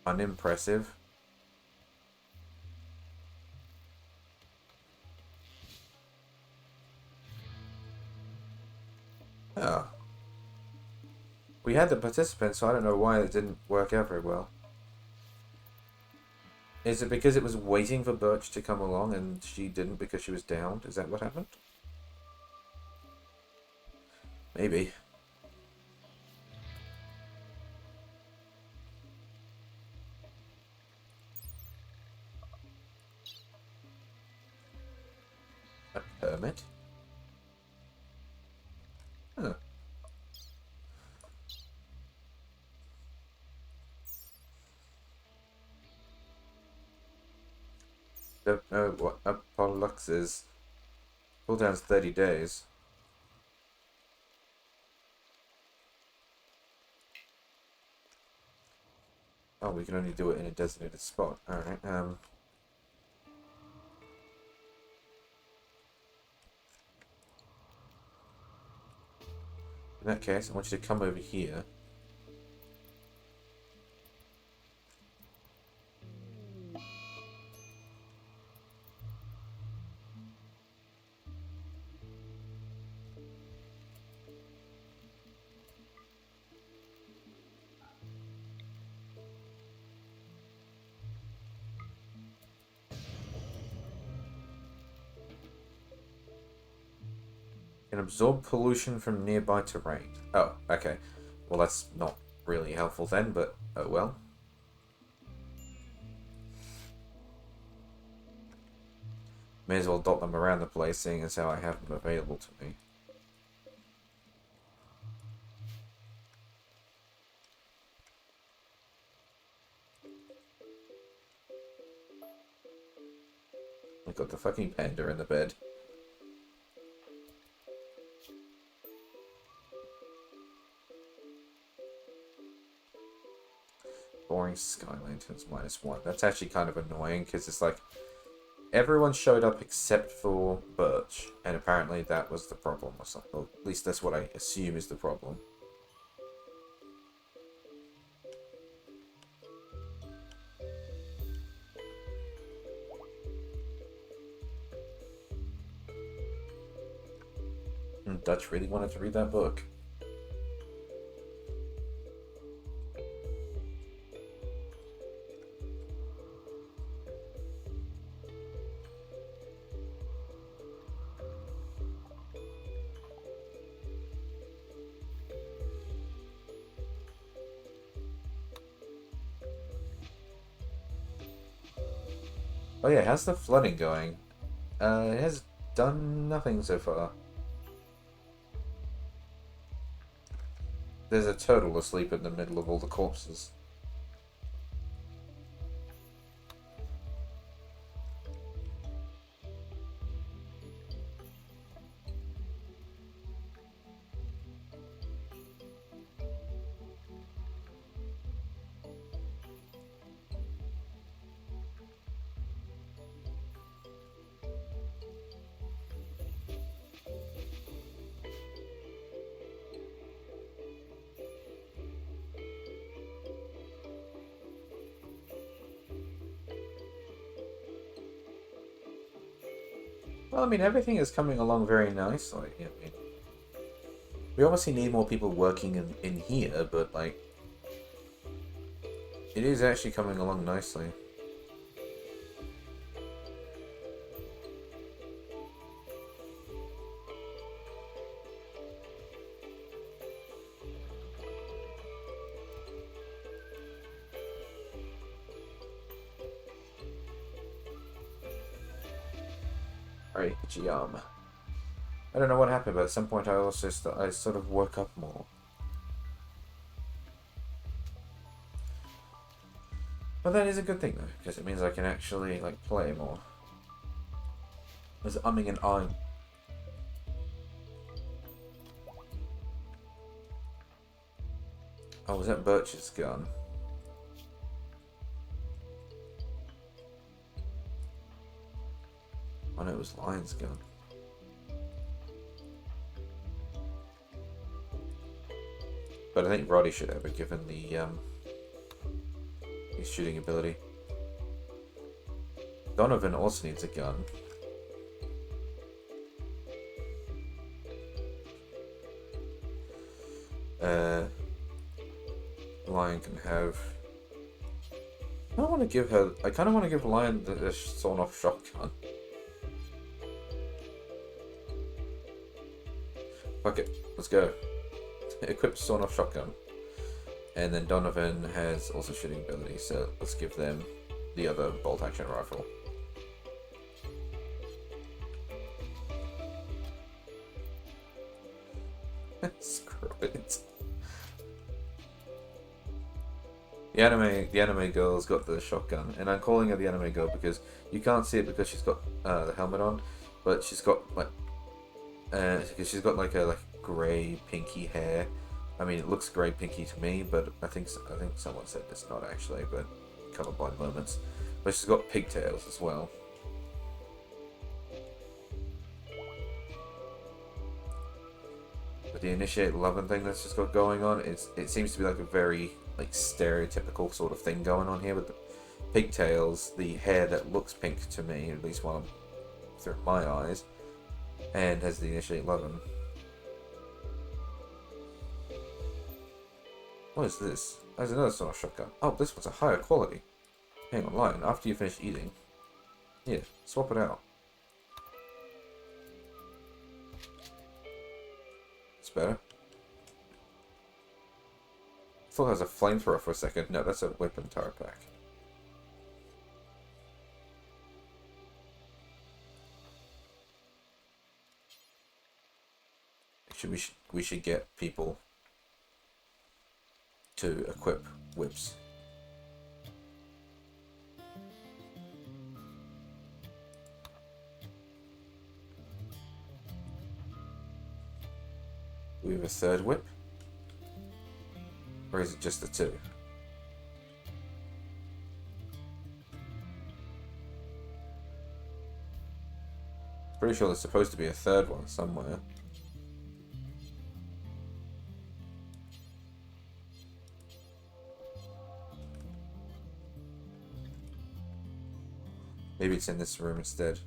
Unimpressive. Oh. We had the participants, so I don't know why it didn't work out very well. Is it because it was waiting for Birch to come along and she didn't because she was downed? Is that what happened? Maybe. A permit? Huh. Don't know what a Pollux is. Cooldown's 30 days. Oh, we can only do it in a designated spot. Alright, in that case, I want you to come over here. Can absorb pollution from nearby terrain. Oh, okay. Well, that's not really helpful then, but oh well. May as well dot them around the place, seeing as how I have them available to me. I got the fucking panda in the bed. Boring Sky Lanterns -1. That's actually kind of annoying, because it's like, everyone showed up except for Birch, and apparently that was the problem or something. Or at least that's what I assume is the problem. And Dutch really wanted to read that book. Oh yeah, how's the flooding going? It has done nothing so far. There's a turtle asleep in the middle of all the corpses. Well, I mean, everything is coming along very nicely. I mean, we obviously need more people working in here, but, like, it is actually coming along nicely. Alright, Hijiyama. I don't know what happened, but at some point I sort of woke up more. But that is a good thing though, because it means I can actually like play more. There's umming and ahhing. Oh, was that Birch's gun? Oh no, it was Lion's gun. But I think Roddy should have it, given the his shooting ability. Donovan also needs a gun. Lion can have. I don't want to give her. I kind of want to give Lion the sawn-off shotgun. Fuck it, let's go. Equip sawn-off shotgun. And then Donovan has also shooting ability, so let's give them the other bolt-action rifle. Screw it. The anime girl's got the shotgun, and I'm calling her the anime girl because you can't see it because she's got the helmet on, but she's got like because she's got like a grey pinky hair. I mean, it looks grey pinky to me, but I think someone said it's not actually, but colorblind moments. But she's got pigtails as well. But the initiate loving thing that's just got going on, it seems to be like a very like stereotypical sort of thing going on here with the pigtails, the hair that looks pink to me, at least while I'm through my eyes, and has the initiate loving. What is this? There's another sort of shotgun. Oh, this one's a higher quality. Hang on, Lion, after you finish eating. Here, swap it out. It's better. I thought it was a flamethrower for a second. No, that's a weapon turret pack. Actually, we should get people to equip whips. We have a third whip? Or is it just the two? Pretty sure there's supposed to be a third one somewhere. Maybe it's in this room instead.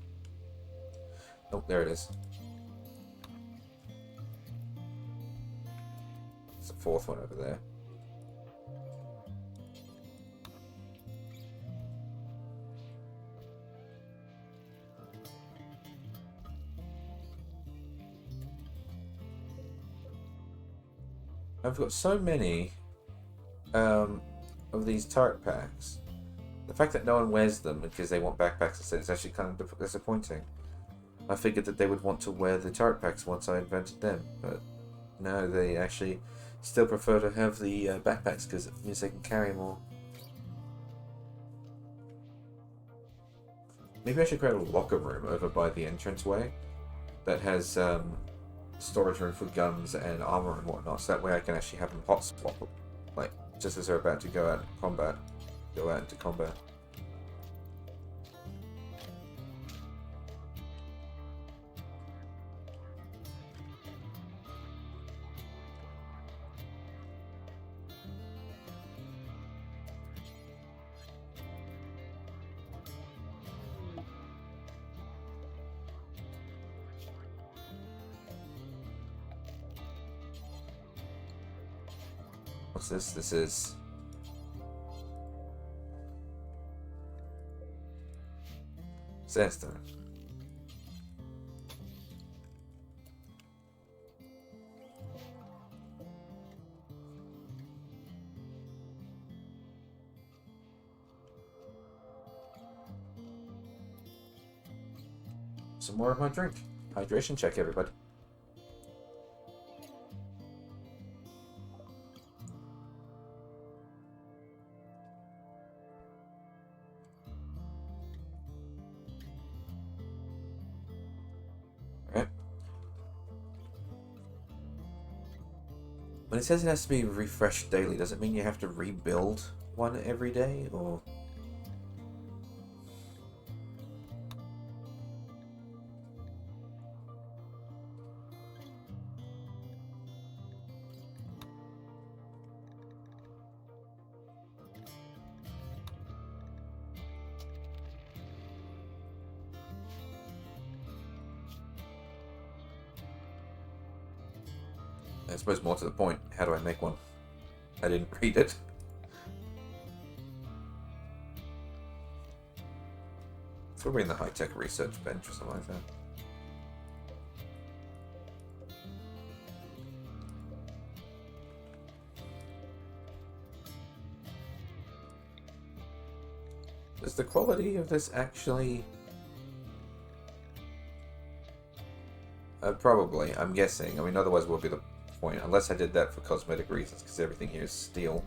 Oh, there it is. There's a fourth one over there. I've got so many of these turret packs. The fact that no one wears them because they want backpacks instead is actually kind of disappointing. I figured that they would want to wear the turret packs once I invented them, but no, they actually still prefer to have the backpacks because it means they can carry more. Maybe I should create a locker room over by the entranceway that has storage room for guns and armor and whatnot, so that way I can actually have them hot swap, like just as they're about to go out into combat. What's this? This is sandstone. Some more of my drink. Hydration check, everybody. When it says it has to be refreshed daily, does it mean you have to rebuild one every day, or? I suppose more to the point, how do I make one? I didn't read it. It's probably in the high-tech research bench or something like that. Does the quality of this actually... probably, I'm guessing. I mean, otherwise what would be the point? Unless I did that for cosmetic reasons, because everything here is steel.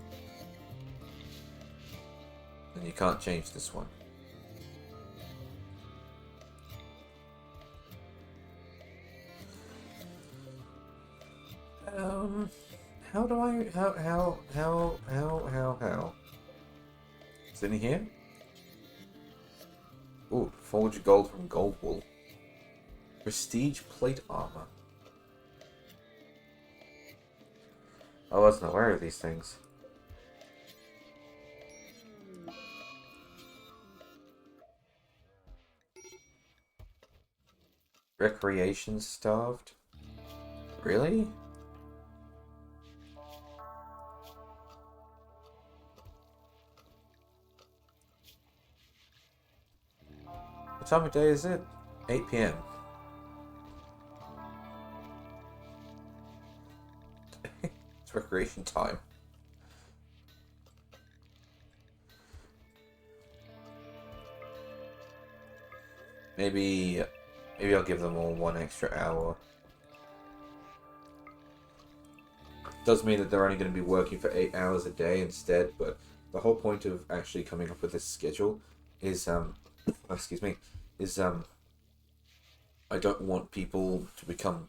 And you can't change this one. How do I... How? Is it in here? Ooh, forged gold from gold wool. Prestige plate armor. I wasn't aware of these things. Recreation starved? Really? What time of day is it? 8 p.m. It's recreation time. Maybe I'll give them all 1 extra hour. Does mean that they're only going to be working for 8 hours a day instead, but the whole point of actually coming up with this schedule is, excuse me, is, I don't want people to become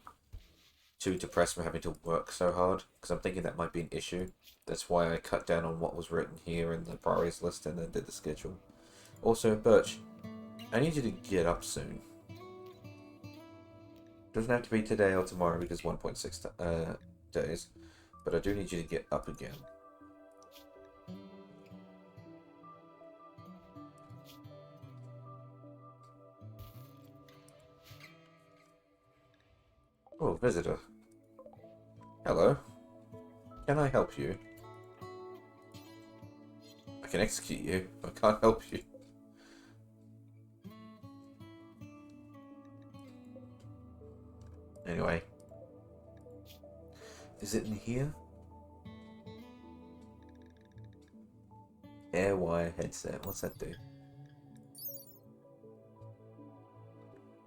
too depressed from having to work so hard, because I'm thinking that might be an issue. That's why I cut down on what was written here in the priorities list and then did the schedule. Also, Birch, I need you to get up soon. Doesn't have to be today or tomorrow because 1.6 days, but I do need you to get up again. Oh, visitor. Hello. Can I help you? I can execute you, but I can't help you. Anyway. Is it in here? Airwire headset. What's that do?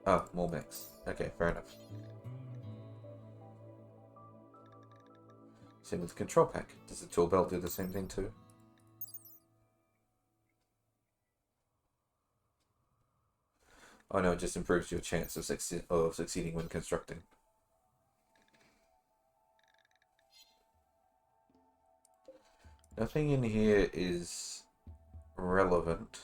Oh, more mechs. Okay, fair enough. Same with the control pack. Does the tool belt do the same thing too? Oh no, it just improves your chance of succeeding when constructing. Nothing in here is relevant.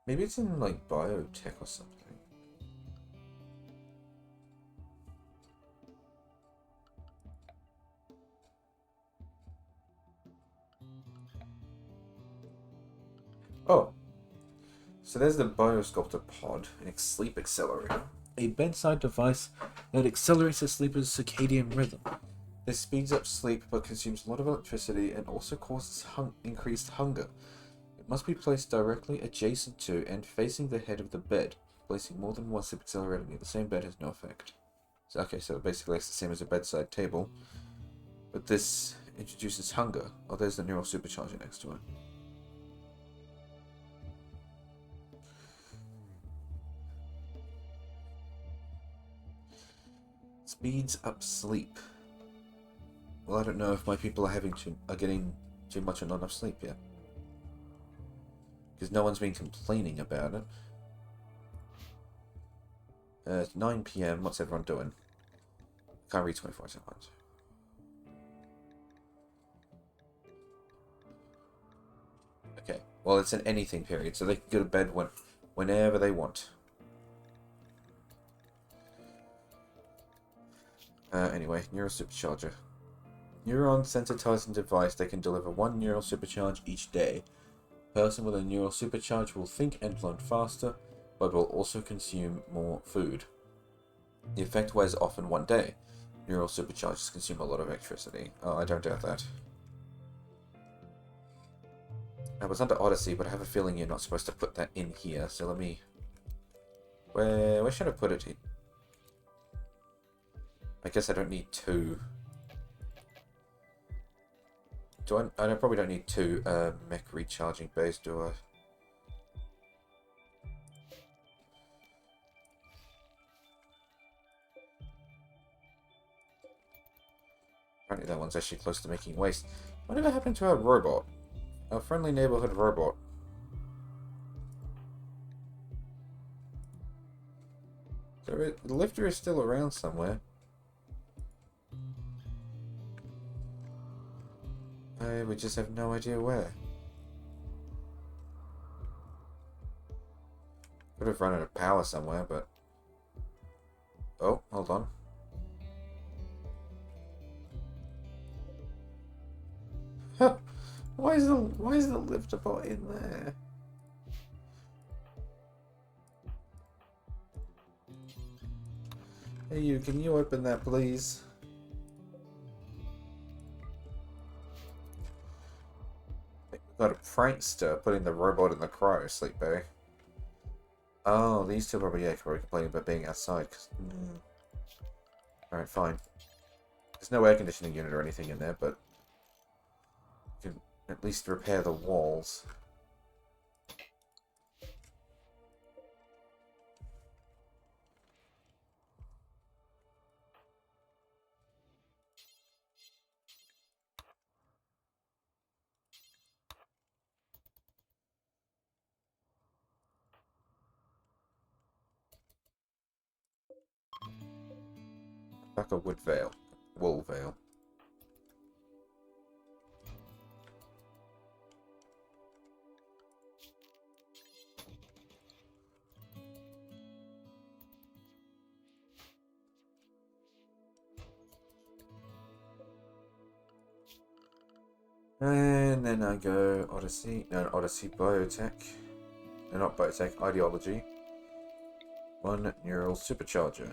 Maybe it's in like biotech or something. Oh, so there's the Biosculptor Pod, an sleep accelerator. A bedside device that accelerates a sleeper's circadian rhythm. This speeds up sleep but consumes a lot of electricity and also causes increased hunger. It must be placed directly adjacent to and facing the head of the bed. Placing more than one sleep accelerator near the same bed has no effect. So, okay, so basically it's the same as a bedside table, but this introduces hunger. Oh, there's the neural supercharger next to it. Speeds up sleep. Well, I don't know if my people are getting too much or not enough sleep yet. Because no one's been complaining about it. It's 9 PM. What's everyone doing? Can't read 24 hours. Okay. Well, it's an anything period, so they can go to bed whenever they want. Anyway, neural supercharger. Neuron sensitizing device that can deliver 1 neural supercharge each day. Person with a neural supercharge will think and learn faster, but will also consume more food. The effect wears off in 1 day. Neural superchargers consume a lot of electricity. Oh, I don't doubt that. I was under Odyssey, but I have a feeling you're not supposed to put that in here, so let me... Where should I put it in? I guess I don't need 2. I probably don't need 2 mech recharging bays, do I? Apparently that one's actually close to making waste. Whatever happened to our robot? Our friendly neighborhood robot. The lifter is still around somewhere. We just have no idea where. Could have run out of power somewhere, but... Oh, hold on. Why is the lifter bot in there? Hey you, can you open that please? Got a prankster putting the robot in the cryo sleep bay. Oh, these two are probably, yeah, probably complaining about being outside. Alright, fine. There's no air conditioning unit or anything in there, but you can at least repair the walls. Like a wood veil. Wool veil. And then I go Odyssey. No, Odyssey Biotech. No, not Biotech. Ideology. One neural supercharger.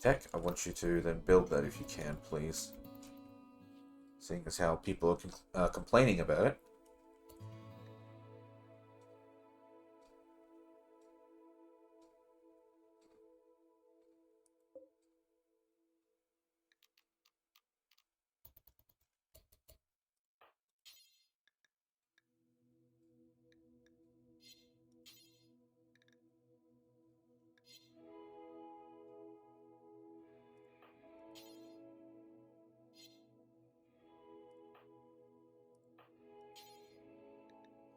Tech, I want you to then build that if you can, please. Seeing as how people are complaining about it.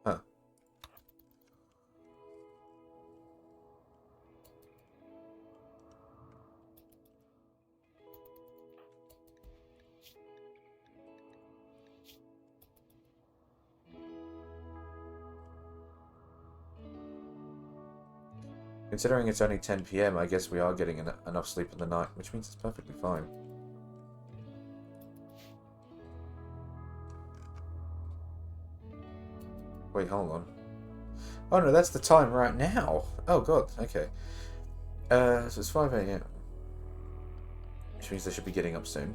Huh. Considering it's only 10 PM, I guess we are getting enough sleep in the night, which means it's perfectly fine. Wait, hold on. Oh no, that's the time right now. Oh god, okay. So it's 5 AM. Which means they should be getting up soon.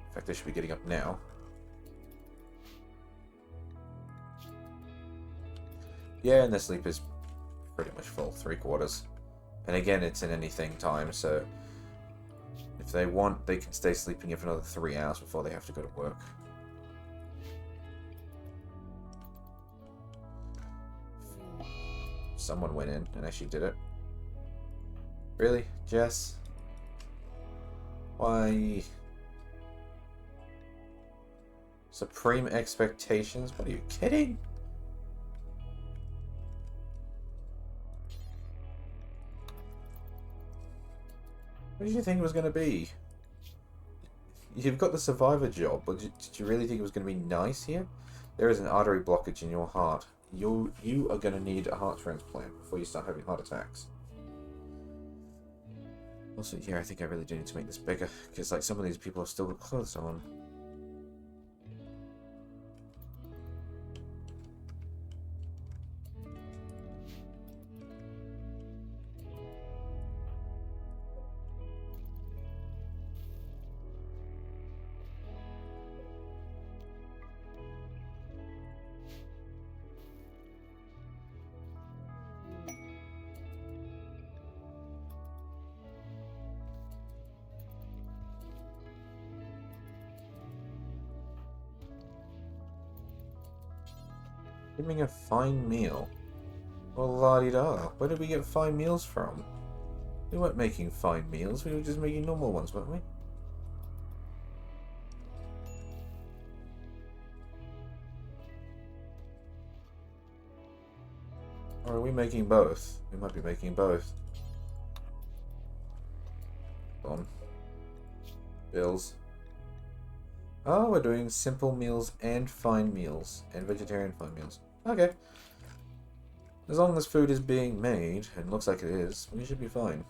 In fact, they should be getting up now. Yeah, and their sleep is pretty much full, 3/4. And again, it's in anything time, so if they want, they can stay sleeping for another 3 hours before they have to go to work. Someone went in and actually did it. Really? Jess? Why? Supreme expectations? What, are you kidding? What did you think it was going to be? You've got the survivor job, but did you really think it was going to be nice here? There is an artery blockage in your heart. You are going to need a heart transplant before you start having heart attacks. Also, yeah, I think I really do need to make this bigger, because like some of these people have still got clothes on. Giving a fine meal. Well, la-di-da. Where did we get fine meals from? We weren't making fine meals, we were just making normal ones, weren't we? Or are we making both? We might be making both. Hold on. Bills. Oh, we're doing simple meals and fine meals. And vegetarian fine meals. Okay. As long as food is being made, and looks like it is, we should be fine.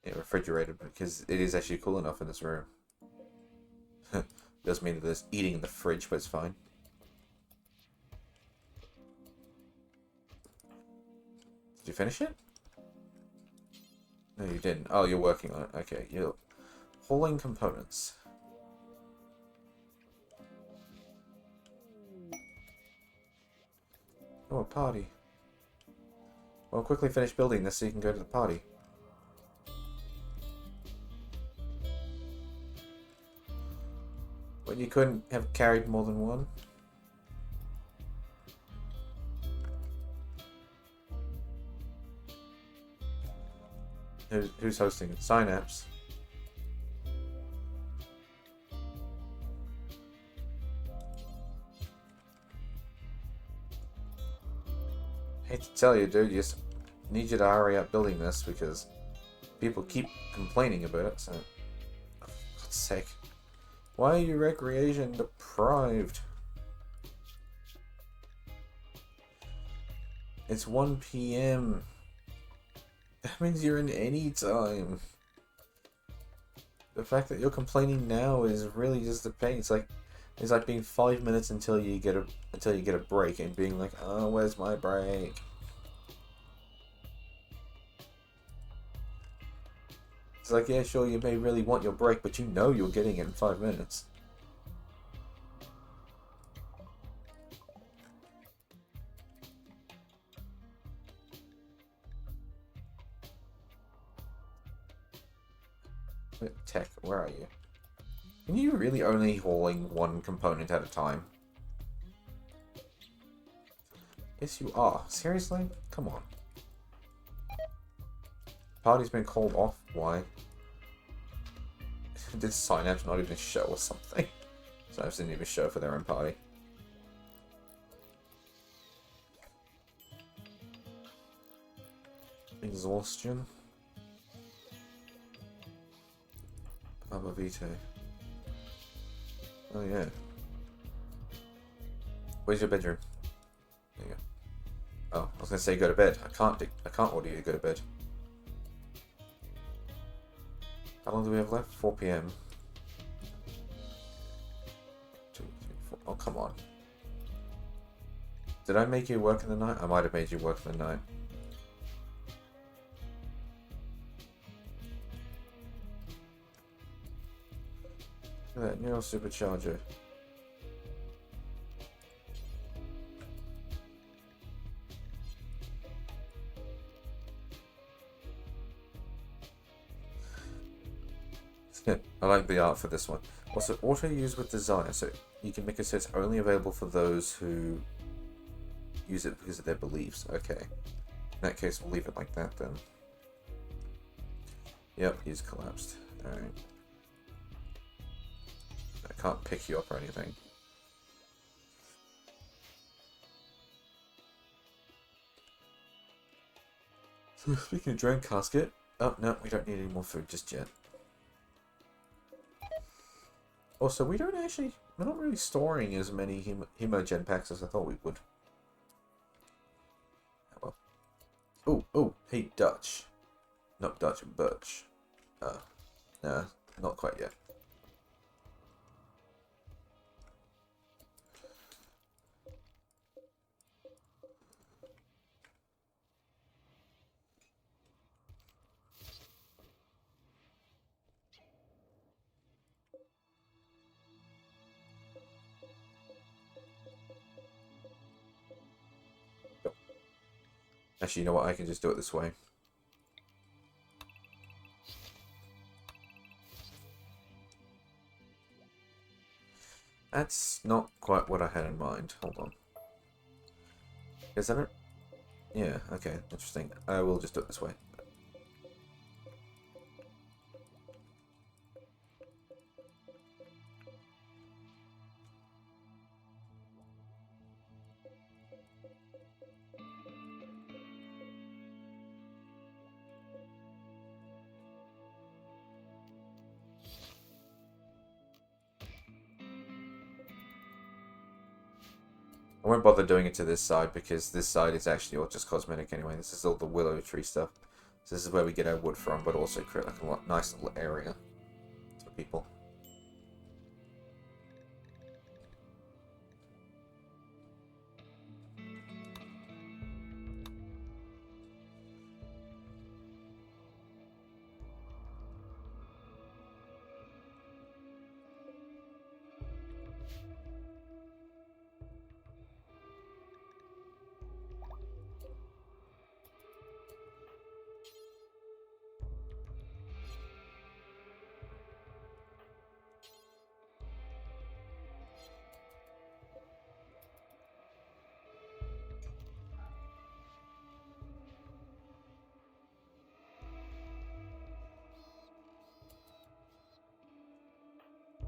Yeah, refrigerated, because it is actually cool enough in this room. Does mean that there's eating in the fridge, but it's fine. you finish it? No, you didn't. Oh, you're working on it. Okay, you're hauling components. Oh, a party. Well, quickly finish building this so you can go to the party. When you couldn't have carried more than one? Who's hosting it? Synapse. Hate to tell you, dude, you just need you to hurry up building this because people keep complaining about it, so... For God's sake. Why are you recreation deprived? It's 1 PM. That means you're in any time. The fact that you're complaining now is really just a pain. It's like being 5 minutes until you get a break and being like, oh, where's my break? It's like, yeah, sure, you may really want your break, but you know you're getting it in 5 minutes. Tech, where are you? Can you really only hauling one component at a time? Yes, you are. Seriously? Come on. Party's been called off. Why? Did Synapse not even show or something? Synapse didn't even show for their own party. Exhaustion. Abba Vitae. Oh yeah. Where's your bedroom? There you go. Oh, I was gonna say go to bed. I can't order you to go to bed. How long do we have left? 4 PM. 2, 3, 4. Oh, come on. Did I make you work in the night? I might have made you work in the night. Look at that neural supercharger. I like the art for this one. Also, auto use with desire, so you can make it so it's only available for those who use it because of their beliefs. Okay. In that case, we'll leave it like that then. Yep, he's collapsed. Alright. I can't pick you up or anything. So speaking of drone casket, oh no, we don't need any more food just yet. Also, we're not really storing as many hemogen packs as I thought we would. Oh well. Oh, hey Dutch. Not Dutch, Birch. Nah, not quite yet. Actually, you know what? I can just do it this way. That's not quite what I had in mind. Hold on. Is that it? Yeah, okay. Interesting. I will just do it this way. I won't bother doing it to this side because this side is actually all just cosmetic anyway. This is all the willow tree stuff. So this is where we get our wood from, but also create like a nice little area for people.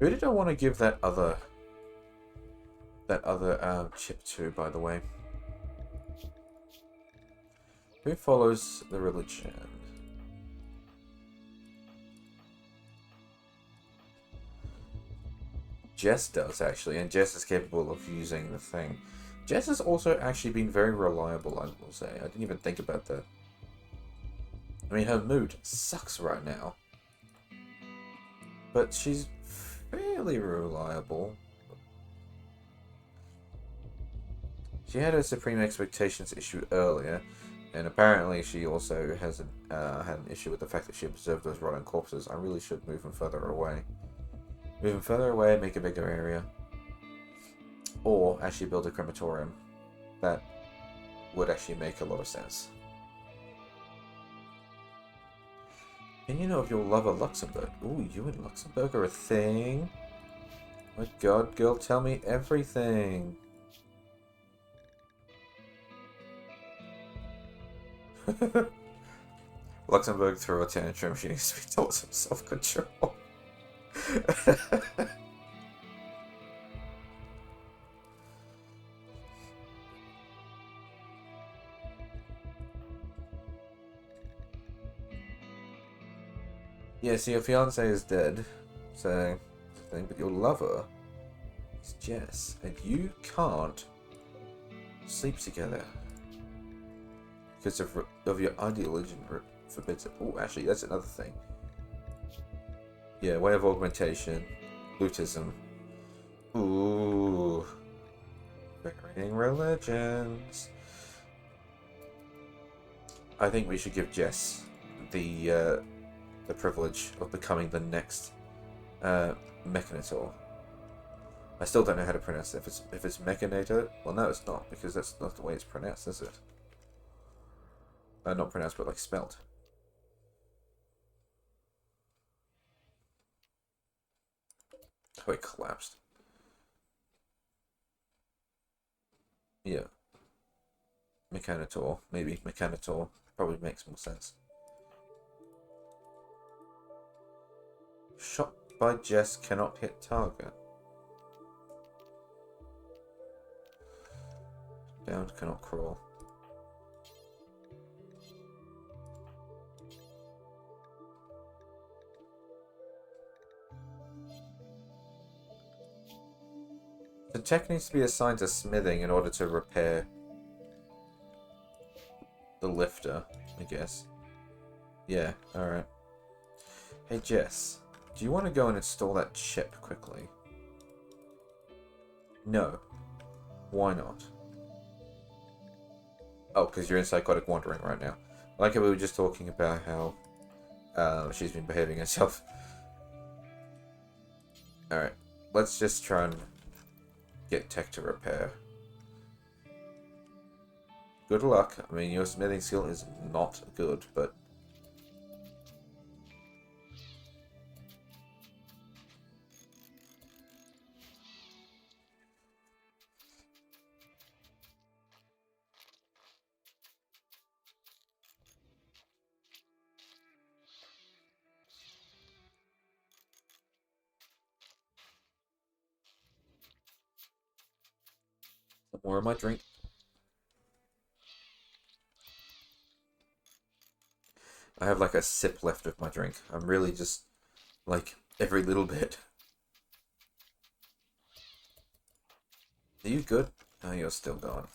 Who did I want to give that other chip to, by the way? Who follows the religion? Jess does, actually, and Jess is capable of using the thing. Jess has also actually been very reliable, I will say. I didn't even think about that. I mean, her mood sucks right now. But she's fairly reliable. She had a Supreme Expectations issue earlier, and apparently she also has had an issue with the fact that she observed those rotting corpses. I really should move them further away. Move them further away and make a bigger area. Or actually build a crematorium. That would actually make a lot of sense. And you know of your lover Luxembourg. Ooh, you and Luxembourg are a thing? My god, girl, tell me everything. Luxembourg threw a tantrum. She needs to be told some self-control. Yeah, see, your fiance is dead, so but your lover is Jess, and you can't sleep together because of your ideology forbids it. Oh, actually, that's another thing. Yeah, way of augmentation, lootism. Ooh, varying religions. I think we should give Jess the privilege of becoming the next Mechanator. I still don't know how to pronounce it. If it's Mechanator, well, no, it's not, because that's not the way it's pronounced, is it? Not pronounced, but like spelt. Oh, it collapsed. Yeah. Mechanator, maybe Mechanator probably makes more sense. Shot by Jess cannot hit target. Down cannot crawl. The tech needs to be assigned to smithing in order to repair the lifter, I guess. Yeah, alright. Hey Jess, do you want to go and install that chip quickly? No. Why not? Oh, because you're in psychotic wandering right now. Like we were just talking about how she's been behaving herself. Alright, let's just try and get tech to repair. Good luck. I mean, your smithing skill is not good, but... more of my drink. I have like a sip left of my drink. I'm really just like every little bit. Are you good? Oh, you're still going.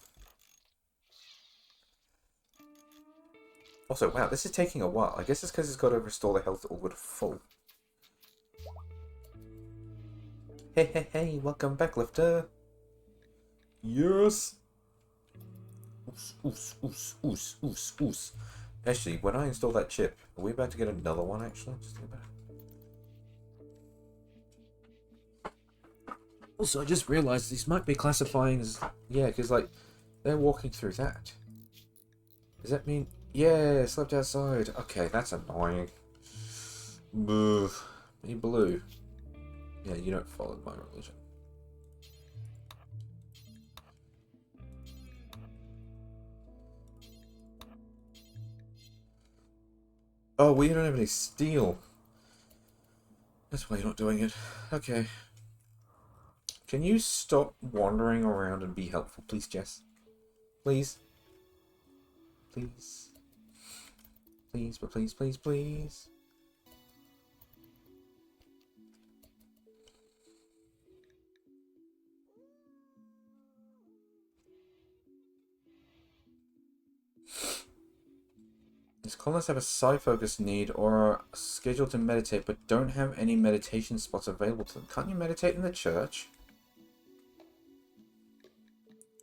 Also, wow, this is taking a while. I guess it's because it's got to restore the health all to full. Hey, hey, hey, welcome back, Lifter. Yes. Oos, oos, oos, oos, oos, oos. Actually, when I install that chip, are we about to get another one, actually? Just think about it. Also, I just realized these might be classifying as... Yeah, because, like, they're walking through that. Does that mean... Yeah, slept outside. Okay, that's annoying. Move. Are you blue? Yeah, you don't follow my religion. Oh, we don't have any steel. That's why you're not doing it. Okay. Can you stop wandering around and be helpful, please, Jess? Please? Please? Please, but please, please, please? These colonists have a psi-focus need or are scheduled to meditate but don't have any meditation spots available to them. Can't you meditate in the church?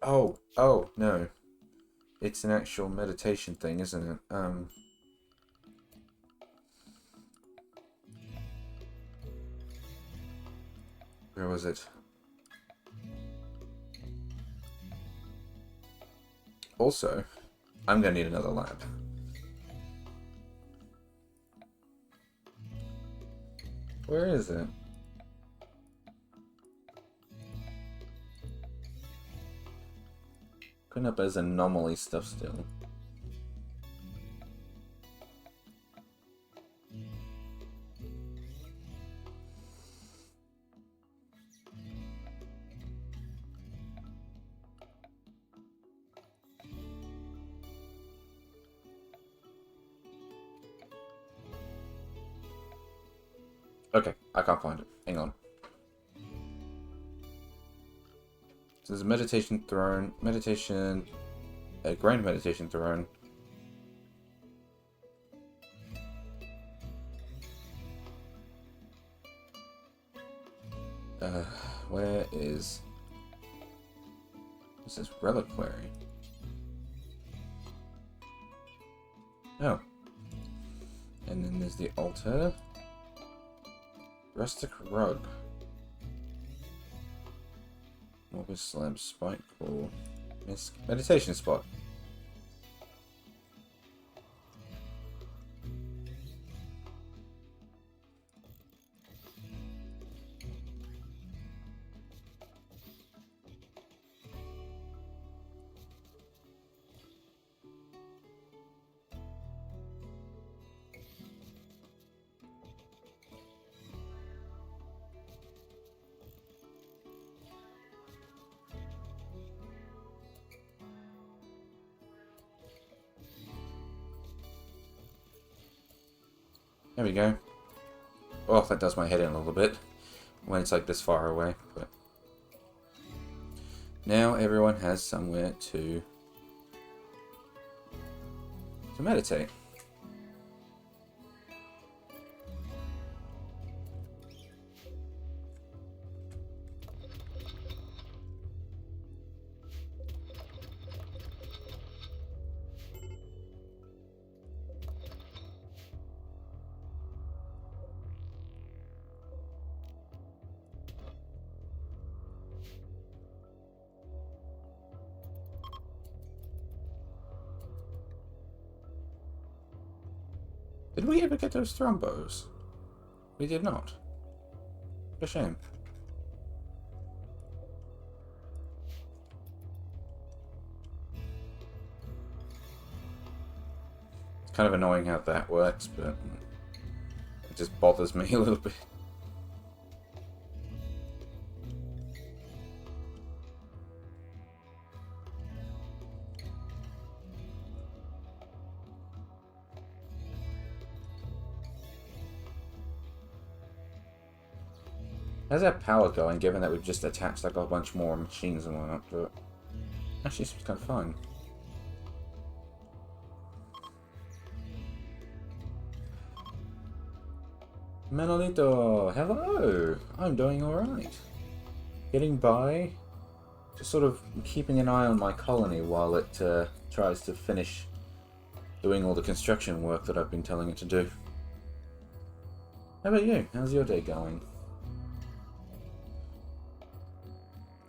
Oh, no. It's an actual meditation thing, isn't it? Where was it? Also, I'm gonna need another lab. Where is it? Going up as anomaly stuff still. Okay, I can't find it. Hang on. So there's a meditation throne, a grand meditation throne. Where is... This is reliquary. Oh. And then there's the altar. Rustic rug. Morbid slab, spike claw. Meditation spot. There we go. Oh, that does my head in a little bit when it's like this far away, but now everyone has somewhere to meditate. Did we ever get those thrombos? We did not. What a shame. It's kind of annoying how that works, but it just bothers me a little bit. How's that power going, given that we've just attached like a bunch more machines and whatnot to it? Actually, seems kind of fun. Manolito, hello! I'm doing alright. Getting by. Just sort of keeping an eye on my colony while it tries to finish doing all the construction work that I've been telling it to do. How about you? How's your day going?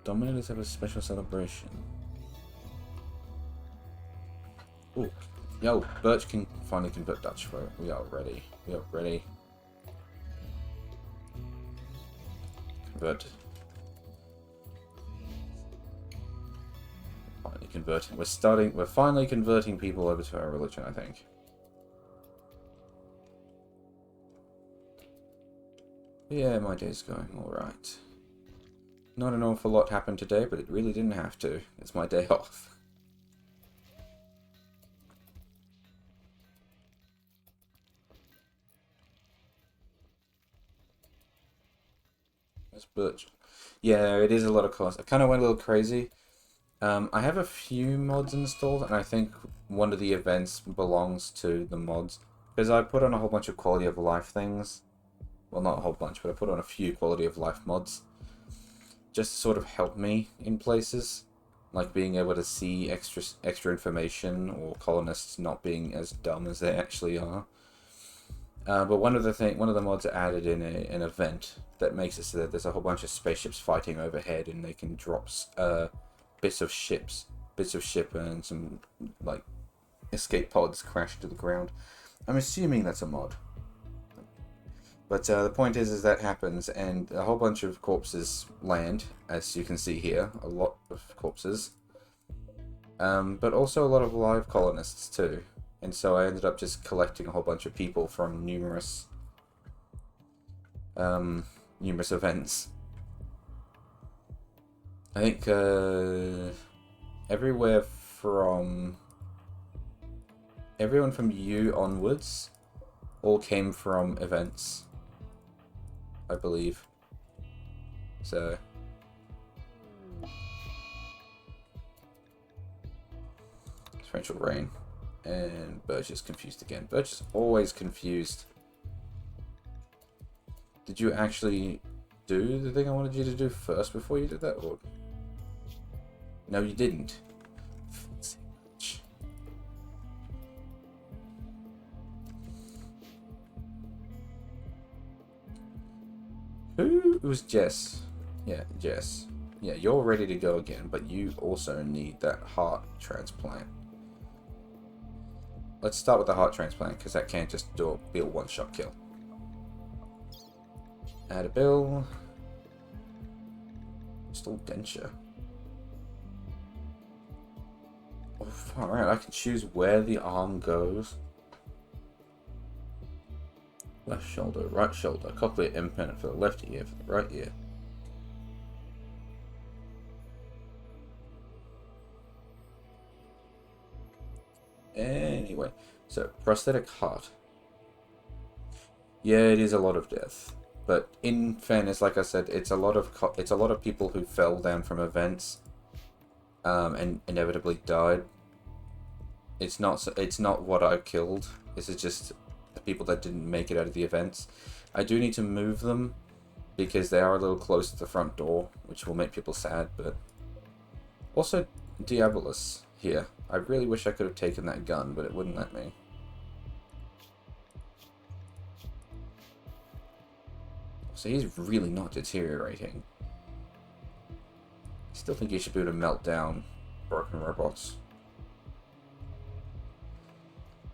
Dominators have a special celebration. Ooh. Yo, Birch can finally convert Dutch for it. We are ready. We are ready. Convert. Finally converting. We're finally converting people over to our religion, I think. Yeah, my day's going alright. Not an awful lot happened today, but it really didn't have to. It's my day off. That's Butch. Yeah, it is a lot of cost. I kind of went a little crazy. I have a few mods installed, and I think one of the events belongs to the mods. Because I put on a whole bunch of quality of life things. Well, not a whole bunch, but I put on a few quality of life mods. Just to sort of help me in places. Like being able to see extra information, or colonists not being as dumb as they actually are. But one of the mods added in an event that makes it so that there's a whole bunch of spaceships fighting overhead, and they can drop bits of ship and some like escape pods crash to the ground. I'm assuming that's a mod. But the point is that happens, and a whole bunch of corpses land, as you can see here, a lot of corpses. But also a lot of live colonists too. And so I ended up just collecting a whole bunch of people from numerous events. I think everyone from you onwards all came from events, I believe. So torrential rain. And Birch is confused again. Birch is always confused. Did you actually do the thing I wanted you to do first before you did that? Or no, you didn't. Who? It was Jess. Yeah, Jess. Yeah, you're ready to go again, but you also need that heart transplant. Let's start with the heart transplant, because that can't just be a one-shot kill. Add a bill. Still denture. Oh, far out. I can choose where the arm goes. Left shoulder, right shoulder. Cochlear implant for the left ear, for the right ear. Anyway, so prosthetic heart. Yeah, it is a lot of death, but in fairness, like I said, it's a lot of people who fell down from events, and inevitably died. It's not what I killed. This is just the people that didn't make it out of the events. I do need to move them because they are a little close to the front door, which will make people sad. But also, Diabolus here. I really wish I could have taken that gun, but it wouldn't let me. So he's really not deteriorating. I still think he should be able to melt down broken robots.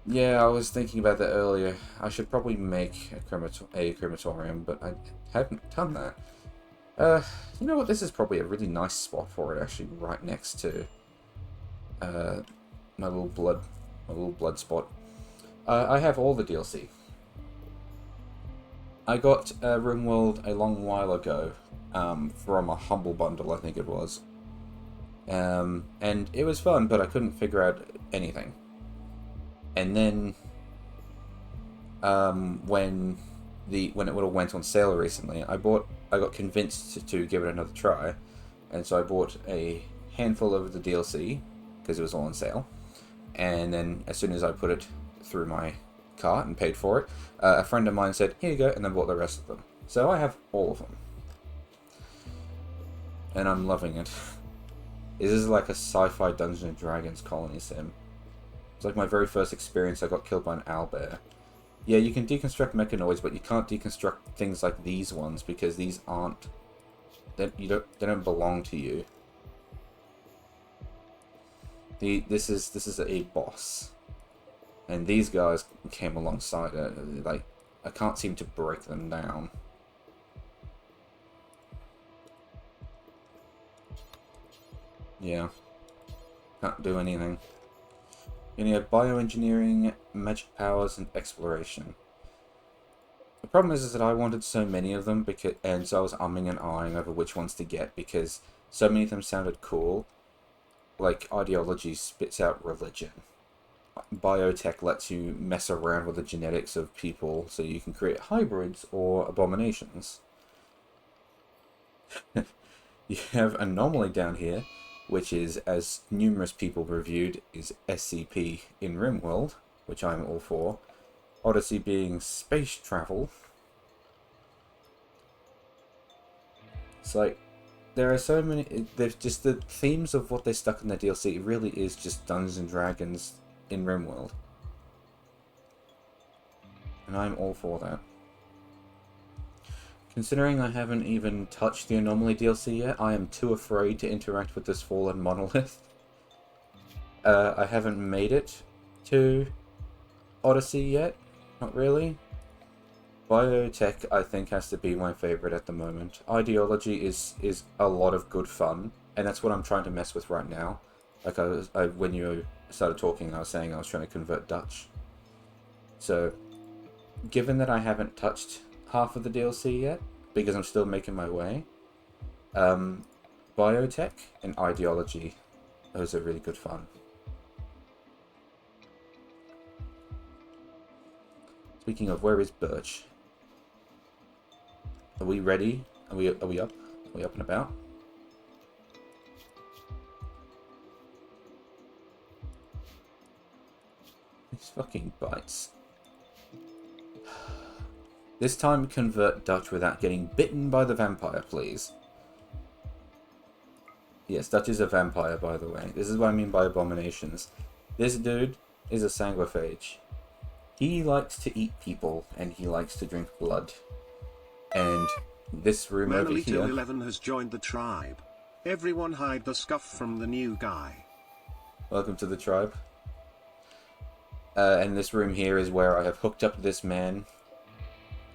Yeah, I was thinking about that earlier. I should probably make a crematorium, but I haven't done that. You know what? This is probably a really nice spot for it, actually, right next to my little blood spot. I have all the DLC. I got RimWorld a long while ago from a Humble Bundle, I think it was. And it was fun, but I couldn't figure out anything. And then when it would have went on sale recently, I got convinced to give it another try, and so I bought a handful of the DLC because it was all on sale. And then as soon as I put it through my cart and paid for it, a friend of mine said, "Here you go," and then bought the rest of them. So I have all of them, and I'm loving it. This is like a sci-fi Dungeons and Dragons colony sim. It's like my very first experience. I got killed by an owlbear. Yeah, you can deconstruct mechanoids, but you can't deconstruct things like these ones because these aren't. They don't belong to you. This is a boss, and these guys came alongside it. Like, I can't seem to break them down. Yeah, can't do anything. You need bioengineering, magic powers, and exploration. The problem is that I wanted so many of them, and so I was umming and ahhing over which ones to get, because so many of them sounded cool. Like, ideology spits out religion. Biotech lets you mess around with the genetics of people so you can create hybrids or abominations. You have Anomaly down here, which is, as numerous people reviewed, is SCP in RimWorld, which I'm all for. Odyssey being space travel. It's like, there are so many, there's just the themes of what they stuck in the DLC, it really is just Dungeons and Dragons in RimWorld. And I'm all for that. Considering I haven't even touched the Anomaly DLC yet, I am too afraid to interact with this fallen monolith. I haven't made it to Odyssey yet, not really. Biotech, I think, has to be my favorite at the moment. Ideology is a lot of good fun, and that's what I'm trying to mess with right now. Like, when you started talking, I was saying I was trying to convert Dutch. So, given that I haven't touched half of the DLC yet, because I'm still making my way, Biotech and Ideology, those are really good fun. Speaking of, where is Birch? Are we ready? Are we up? Are we up and about? These fucking bites. This time convert Dutch without getting bitten by the vampire, please. Yes, Dutch is a vampire, by the way. This is what I mean by abominations. This dude is a sanguiphage. He likes to eat people, and he likes to drink blood. And this room over here... 11 has joined the tribe. Everyone hide the scuff from the new guy. Welcome to the tribe. And this room here is where I have hooked up this man.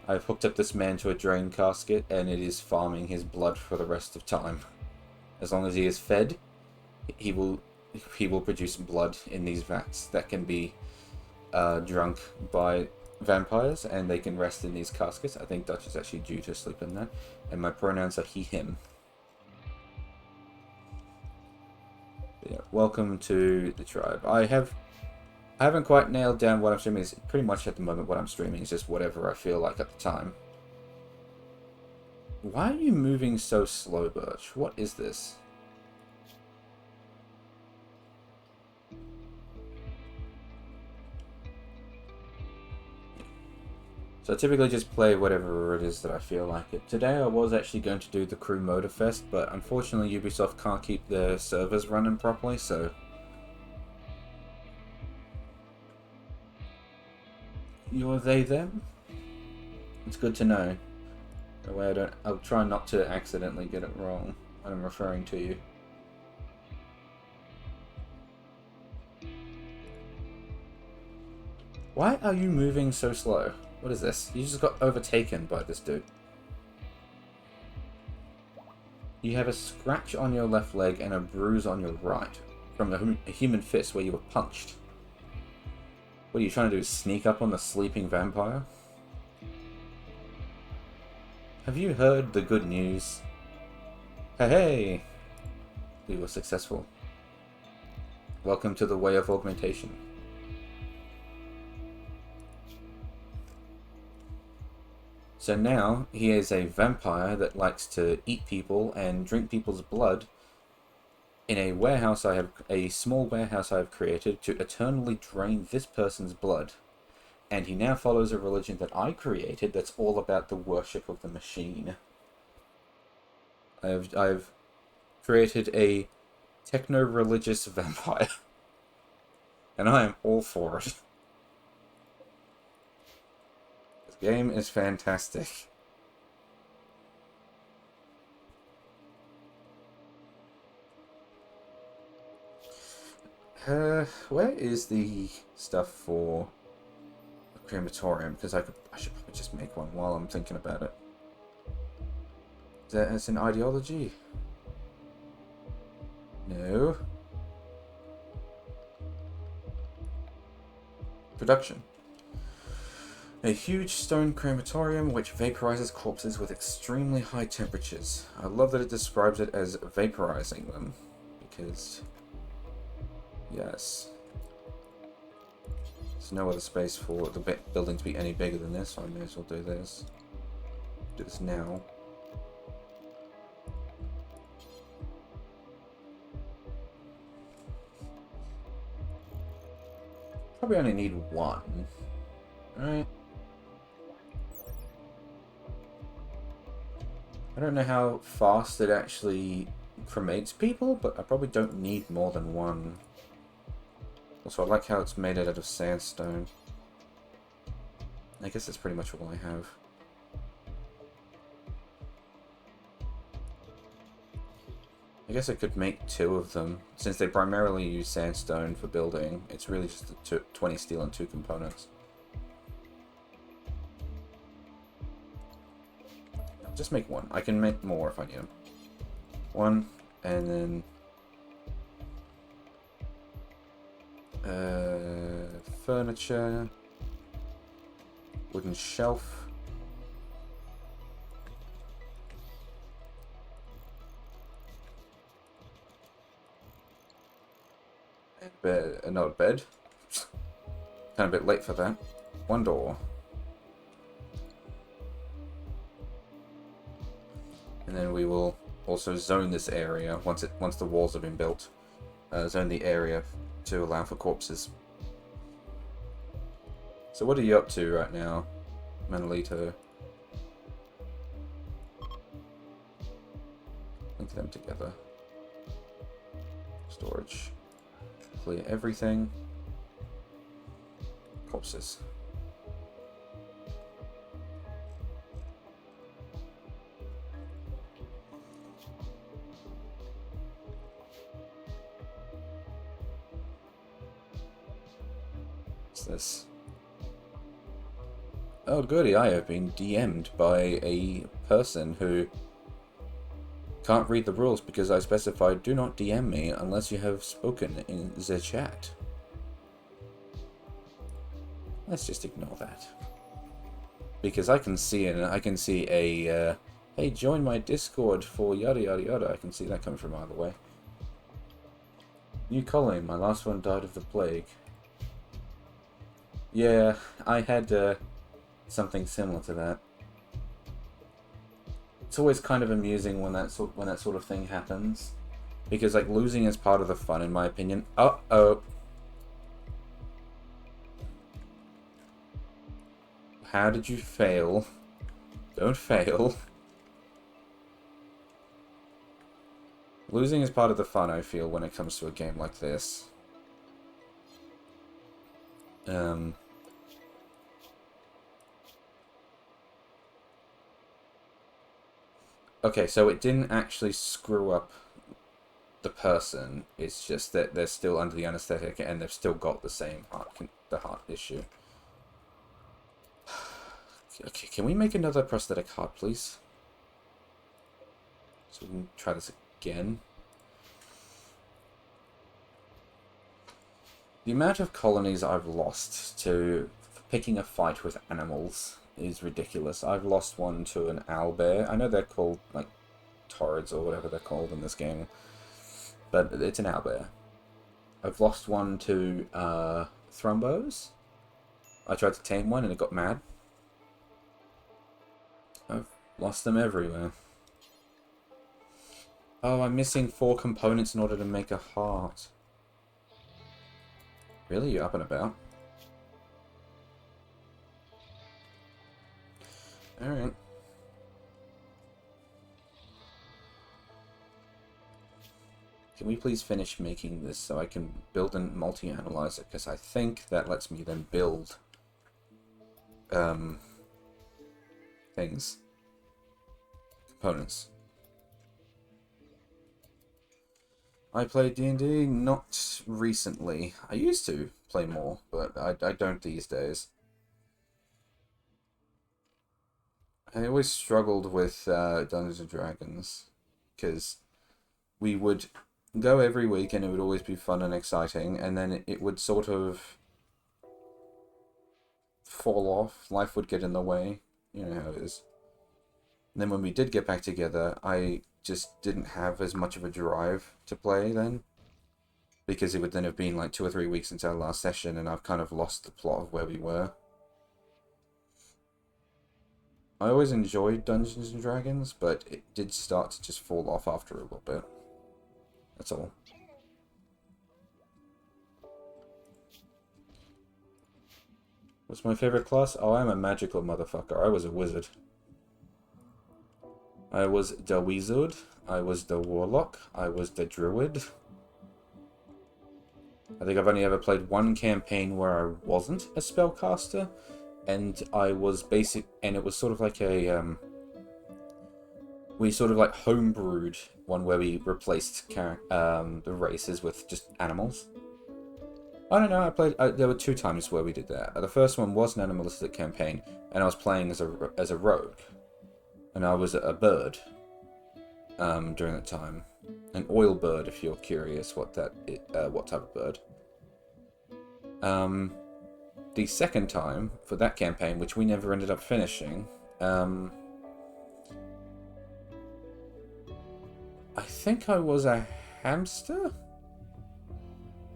I've hooked up this man to a drain casket, and it is farming his blood for the rest of time. As long as he is fed, he will produce blood in these vats that can be drunk by vampires, and they can rest in these caskets. I think Dutch is actually due to sleep in that. And my pronouns are he, him. But yeah, welcome to the tribe. I haven't quite nailed down what I'm streaming. It's pretty much at the moment what I'm streaming is just whatever I feel like at the time. Why are you moving so slow, Birch? What is this? So I typically just play whatever it is that I feel like it. Today I was actually going to do the Crew Motorfest, but unfortunately Ubisoft can't keep their servers running properly, so... You're they, them? It's good to know. That way I'll try not to accidentally get it wrong when I'm referring to you. Why are you moving so slow? What is this? You just got overtaken by this dude. You have a scratch on your left leg and a bruise on your right from a human fist where you were punched. What are you trying to do? Sneak up on the sleeping vampire? Have you heard the good news? Hey! We were successful. Welcome to the way of augmentation. So now, he is a vampire that likes to eat people and drink people's blood in a warehouse a small warehouse I have created to eternally drain this person's blood. And he now follows a religion that I created that's all about the worship of the machine. I've created a techno-religious vampire. And I am all for it. This game is fantastic. Where is the stuff for a crematorium? Because I should probably just make one while I'm thinking about it. It's an ideology? No. Production. A huge stone crematorium which vaporizes corpses with extremely high temperatures. I love that it describes it as vaporizing them, because, yes, there's no other space for the building to be any bigger than this, so I may as well do this. Do this now. Probably only need one, right? I don't know how fast it actually cremates people, but I probably don't need more than one. Also, I like how it's made out of sandstone. I guess that's pretty much all I have. I guess I could make two of them. Since they primarily use sandstone for building, it's really just the 20 steel and 2 components. I'll just make one. I can make more if I need them. One, and then... furniture... wooden shelf... bed, not a bed. Kind of a bit late for that. One door. And then we will also zone this area once the walls have been built. Zone the area to allow for corpses. So what are you up to right now, Manolito? Link them together. Storage. Clear everything. Corpses. What's this? Oh goody, I have been DM'd by a person who can't read the rules because I specified do not DM me unless you have spoken in the chat. Let's just ignore that. Because I can see a hey, join my Discord for yada yada yada. I can see that coming from either way. New colony, my last one died of the plague. Yeah, I had something similar to that. It's always kind of amusing when that sort of thing happens, because like losing is part of the fun, in my opinion. Uh-oh. How did you fail? Don't fail. Losing is part of the fun, I feel, when it comes to a game like this. Okay, so it didn't actually screw up the person. It's just that they're still under the anesthetic and they've still got the same heart issue. Okay, can we make another prosthetic heart, please? So we can try this again. The amount of colonies I've lost to picking a fight with animals is ridiculous. I've lost one to an owlbear. I know they're called, like, torrids or whatever they're called in this game, but it's an owlbear. I've lost one to thrumbos. I tried to tame one and it got mad. I've lost them everywhere. Oh, I'm missing 4 components in order to make a heart. Really? You're up and about? Alright. Can we please finish making this so I can build a multi-analyzer? Because I think that lets me then build things. Components. I play D&D not recently. I used to play more, but I don't these days. I always struggled with Dungeons & Dragons, because we would go every week and it would always be fun and exciting, and then it would sort of fall off. Life would get in the way. You know how it is. And then when we did get back together, I just didn't have as much of a drive to play then. Because it would then have been like 2 or 3 weeks since our last session, and I've kind of lost the plot of where we were. I always enjoyed Dungeons and Dragons, but it did start to just fall off after a little bit. That's all. What's my favorite class? Oh, I'm a magical motherfucker. I was a wizard. I was the wizard. I was the warlock. I was the druid. I think I've only ever played one campaign where I wasn't a spellcaster, and I was basic, and it was sort of like a, we sort of like homebrewed one where we replaced the races with just animals. I don't know, there were 2 times where we did that. The first one was an animalistic campaign, and I was playing as a rogue, and I was a bird during that time. An oil bird, if you're curious what type of bird. The second time for that campaign, which we never ended up finishing, I think I was a hamster?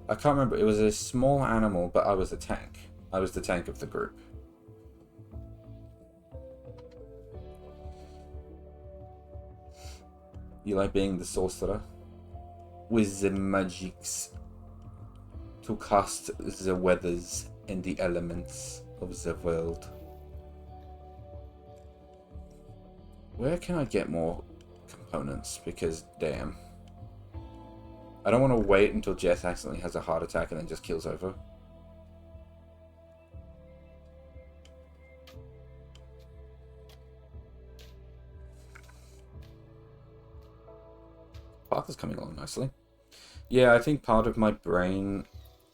I can't remember. It was a small animal, but I was the tank. I was the tank of the group. You like being the sorcerer? With the magics to cast the weathers and the elements of the world. Where can I get more components? Because, damn. I don't want to wait until Jess accidentally has a heart attack and then just kills over. Path is coming along nicely. Yeah, I think part of my brain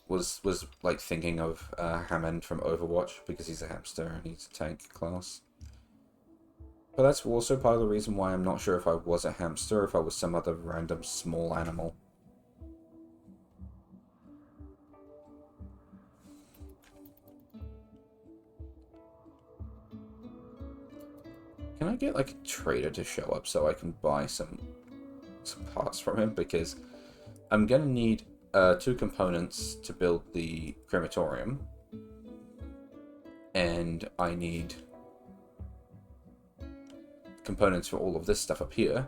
was like thinking of Hammond from Overwatch because he's a hamster and he's a tank class. But that's also part of the reason why I'm not sure if I was a hamster or if I was some other random small animal. Can I get like a trader to show up so I can buy some parts from him? Because I'm gonna need 2 components to build the crematorium, and I need components for all of this stuff up here,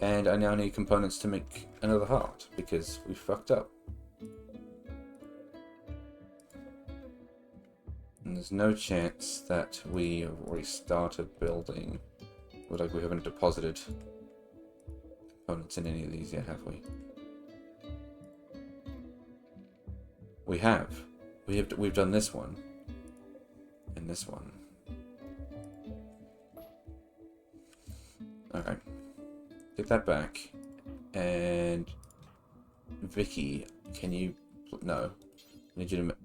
and I now need components to make another heart because we fucked up. And there's no chance that we have already started building, or like we haven't deposited components in any of these yet, have we? We have. We've done this one. And this one. Alright. Get that back. And Vicky, can you... No. I need you to...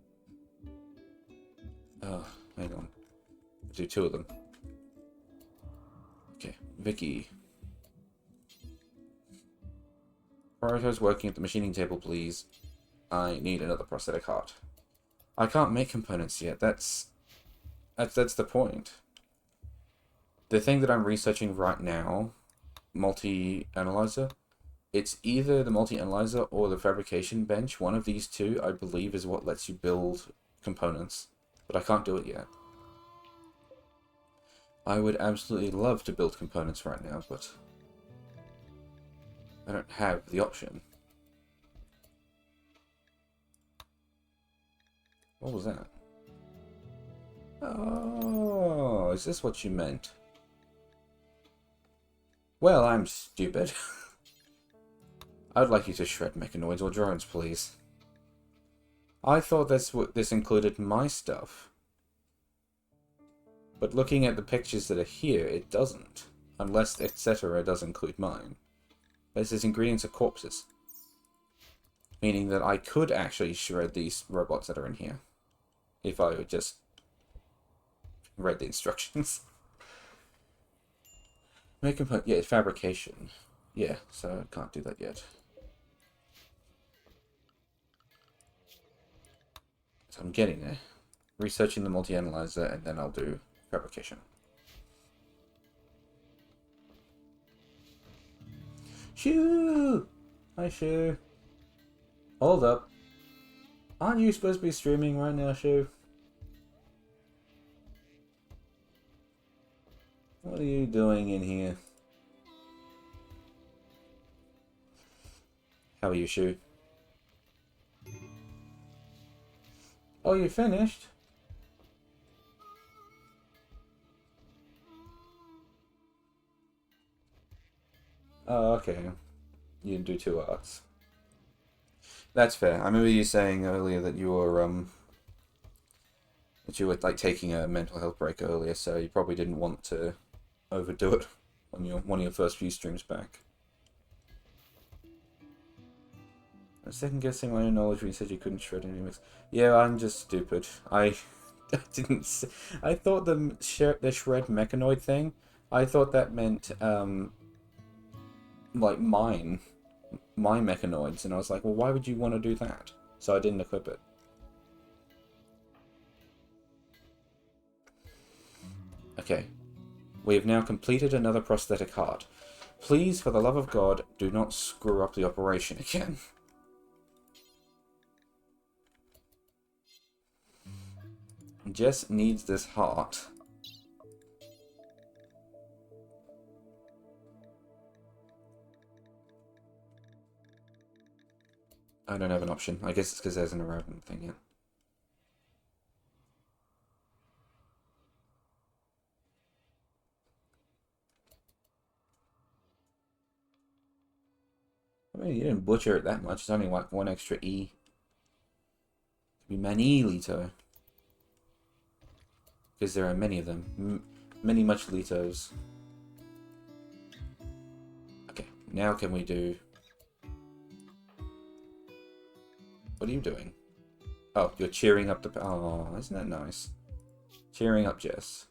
Oh, hang on. Do 2 of them. Okay, Vicky. Prioritize working at the machining table, please. I need another prosthetic heart. I can't make components yet. That's the point. The thing that I'm researching right now, multi-analyzer, it's either the multi-analyzer or the fabrication bench. One of these 2, I believe, is what lets you build components. But I can't do it yet. I would absolutely love to build components right now, but I don't have the option. What was that? Oh, is this what you meant? Well, I'm stupid. I'd like you to shred mechanoids or drones, please. I thought this included my stuff. But looking at the pictures that are here, it doesn't. Unless etc. does include mine. But it says ingredients are corpses. Meaning that I could actually shred these robots that are in here. If I would just read the instructions. Make component, yeah, fabrication. Yeah, so I can't do that yet. So I'm getting there. researching the multi-analyzer, and then I'll do fabrication. Shoo! Hi, Shoo. Hold up. Aren't you supposed to be streaming right now, Shoo? What are you doing in here? How are you, Shoo? Oh, you finished? Oh, okay. You do 2 arts. That's fair. I remember you saying earlier that you were like taking a mental health break earlier, so you probably didn't want to overdo it on one of your first few streams back. I'm second guessing my own knowledge when you said you couldn't shred any mix. Yeah, I'm just stupid. I didn't. I thought the shred mechanoid thing. I thought that meant like my mechanoids, and I was like, well, why would you want to do that? So I didn't equip it. Okay. We have now completed another prosthetic heart. Please, for the love of God, do not screw up the operation again. Jess needs this heart. I don't have an option. I guess it's because there's an irrelevant thing here. I mean, you didn't butcher it that much. It's only like 1 extra E. Could be Manilito. Because there are many of them. Many much litos. Okay, now can we do... What are you doing? Oh, you're cheering up the... Oh, isn't that nice? Cheering up Jess.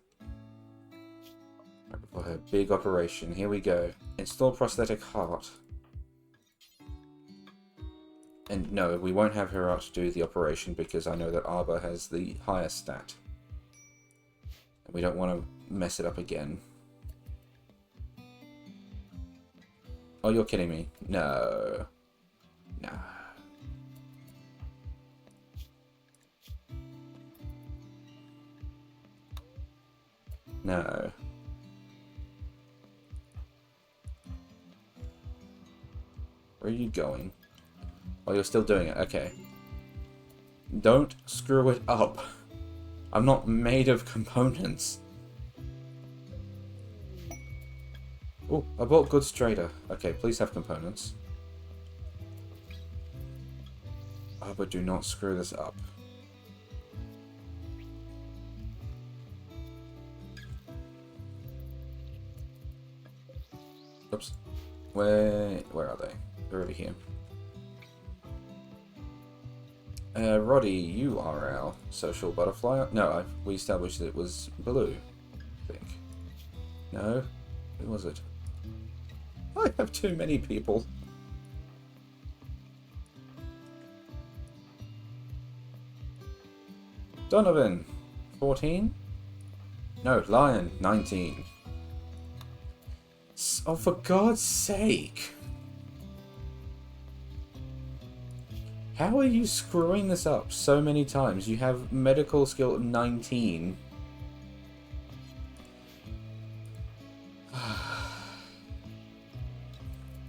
Right before her big operation. Here we go. Install prosthetic heart. And no, we won't have her out to do the operation because I know that Arbor has the highest stat. And we don't want to mess it up again. Oh, you're kidding me. No. No. No. Where are you going? Oh, you're still doing it. Okay. Don't screw it up. I'm not made of components. Oh, I bought Goods Trader. Okay, please have components. Oh, but do not screw this up. Oops. Where are they? They're over here. Roddy, you are our social butterfly. No, we established that it was Blue, I think. No? Who was it? I have too many people. Donovan, 14? No, Lion, 19. Oh, for God's sake! How are you screwing this up so many times? You have medical skill 19.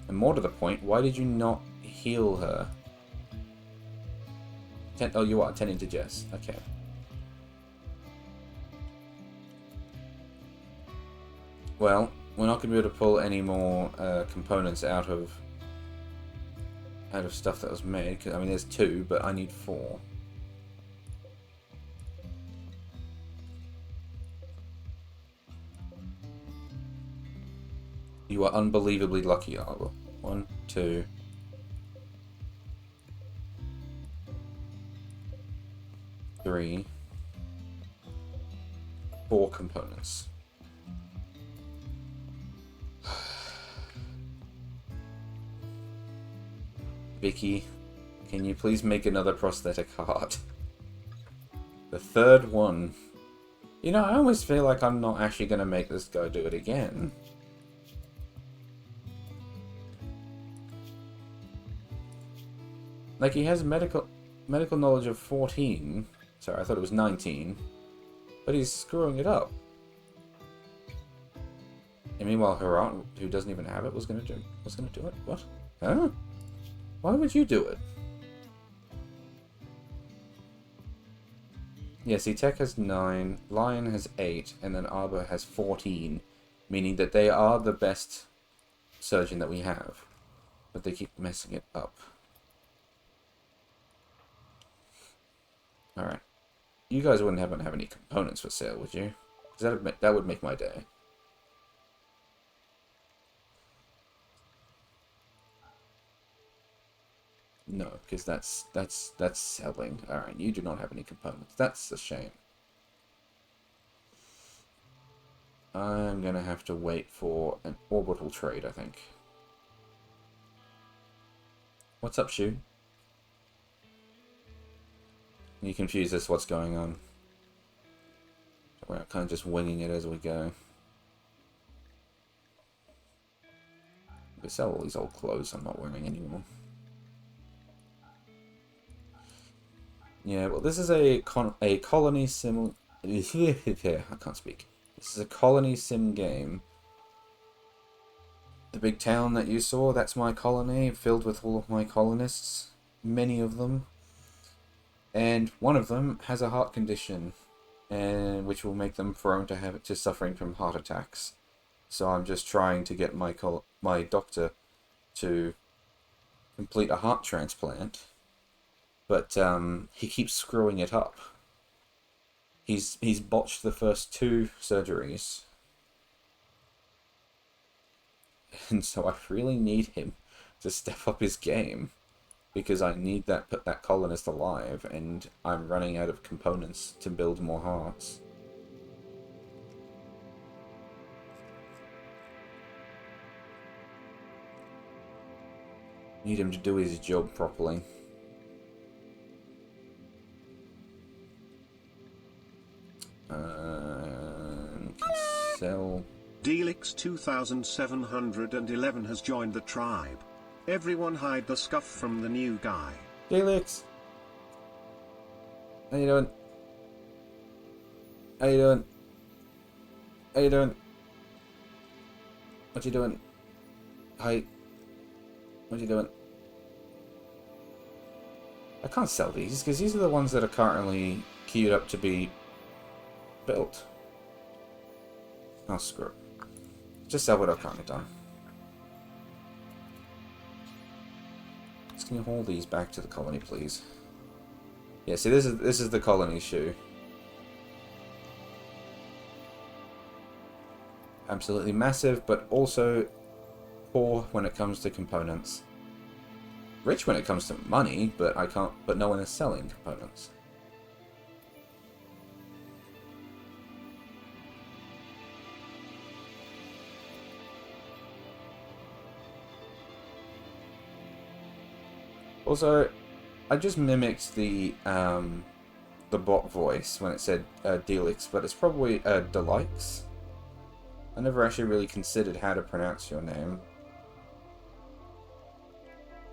And more to the point, why did you not heal her? Oh, you are tending to Jess. Okay. Well, we're not going to be able to pull any more components out of stuff that was made. I mean, there's 2, but I need 4. You are unbelievably lucky, Arbor. 1, 2. 3. 4 components. Vicky, can you please make another prosthetic heart? The third one. You know, I almost feel like I'm not actually going to make this guy do it again. Like, he has medical knowledge of 14. Sorry, I thought it was 19. But he's screwing it up. And meanwhile, Herat, who doesn't even have it, was gonna do it? What? Huh? Why would you do it? Yeah, see, Tech has 9, Lion has 8, and then Arbor has 14. Meaning that they are the best surgeon that we have. But they keep messing it up. Alright. You guys wouldn't happen to have any components for sale, would you? Because that would make my day. No, because that's selling. Alright, you do not have any components. That's a shame. I'm gonna have to wait for an orbital trade, I think. What's up, Shu? You confuse us what's going on. We're kind of just winging it as we go. We sell all these old clothes I'm not wearing anymore. Yeah, well, this is a colony sim. I can't speak. This is a colony sim game. The big town that you saw, that's my colony, filled with all of my colonists. Many of them. And one of them has a heart condition, and which will make them prone to suffering from heart attacks. So I'm just trying to get my doctor to complete a heart transplant, but he keeps screwing it up. He's botched the first 2 surgeries, and so I really need him to step up his game. Because I need that colonist alive, and I'm running out of components to build more hearts. Need him to do his job properly. Sell. Delix 2711 has joined the tribe. Everyone hide the scuff from the new guy. Felix! How you doing? How you doing? How you doing? What you doing? Hi. What you doing? I can't sell these, because these are the ones that are currently queued up to be built. Oh, screw it. Just sell what I've currently done. Can you haul these back to the colony, please? Yeah, see, this is the colony shoe. Absolutely massive, but also poor when it comes to components. Rich when it comes to money, but no one is selling components. Also, I just mimicked the bot voice when it said Delix, but it's probably Delix. I never actually really considered how to pronounce your name.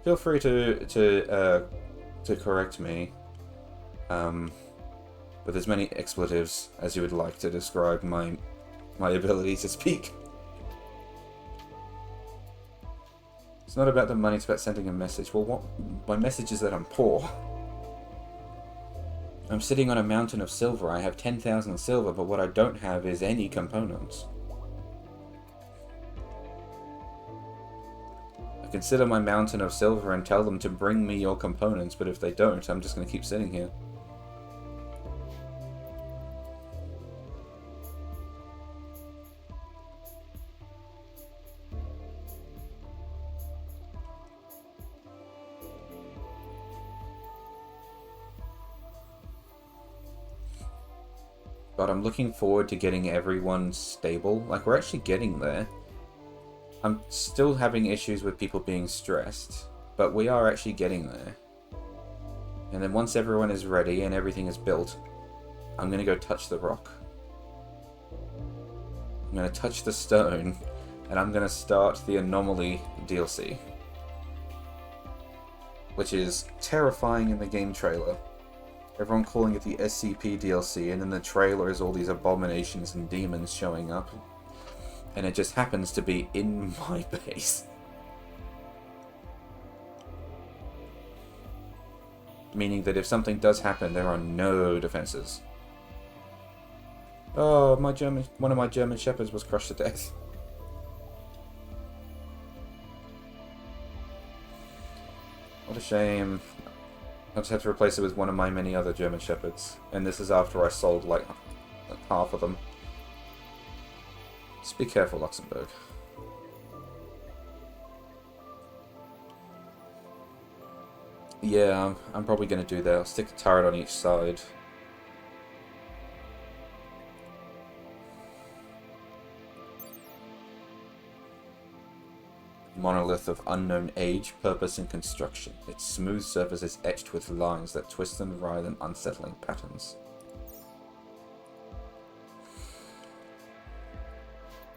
Feel free to correct me with as many expletives as you would like to describe my ability to speak. It's not about the money, it's about sending a message. Well, my message is that I'm poor. I'm sitting on a mountain of silver. I have 10,000 silver, but what I don't have is any components. I consider my mountain of silver and tell them to bring me your components, but if they don't, I'm just going to keep sitting here. But I'm looking forward to getting everyone stable. Like, we're actually getting there. I'm still having issues with people being stressed, but we are actually getting there. And then once everyone is ready and everything is built, I'm gonna go touch the rock. I'm gonna touch the stone, and I'm gonna start the Anomaly DLC. Which is terrifying in the game trailer. Everyone calling it the SCP DLC, and in the trailer is all these abominations and demons showing up. And it just happens to be in my base. Meaning that if something does happen, there are no defenses. Oh, one of my German shepherds was crushed to death. What a shame. I just have to replace it with one of my many other German shepherds. And this is after I sold like half of them. Just be careful, Luxembourg. Yeah, I'm probably going to do that. I'll stick a turret on each side. Monolith of unknown age, purpose, and construction. Its smooth surface is etched with lines that twist and writhe in unsettling patterns.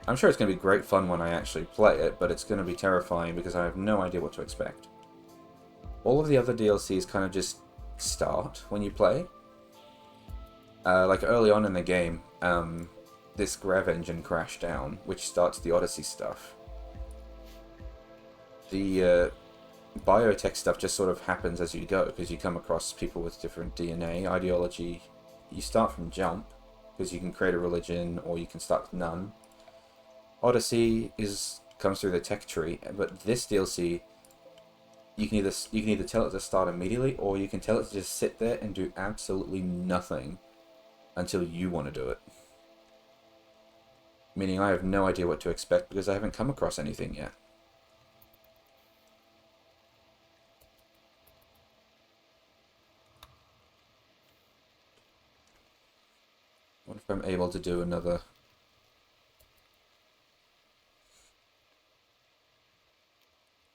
I'm sure it's going to be great fun when I actually play it, but it's going to be terrifying because I have no idea what to expect. All of the other DLCs kind of just start when you play. Like early on in the game, this grav engine crashed down, which starts the Odyssey stuff. The biotech stuff just sort of happens as you go, because you come across people with different DNA, ideology. You start from jump, because you can create a religion, or you can start with none. Odyssey comes through the tech tree, but this DLC, you can either tell it to start immediately, or you can tell it to just sit there and do absolutely nothing until you want to do it. Meaning I have no idea what to expect because I haven't come across anything yet. What if I'm able to do another...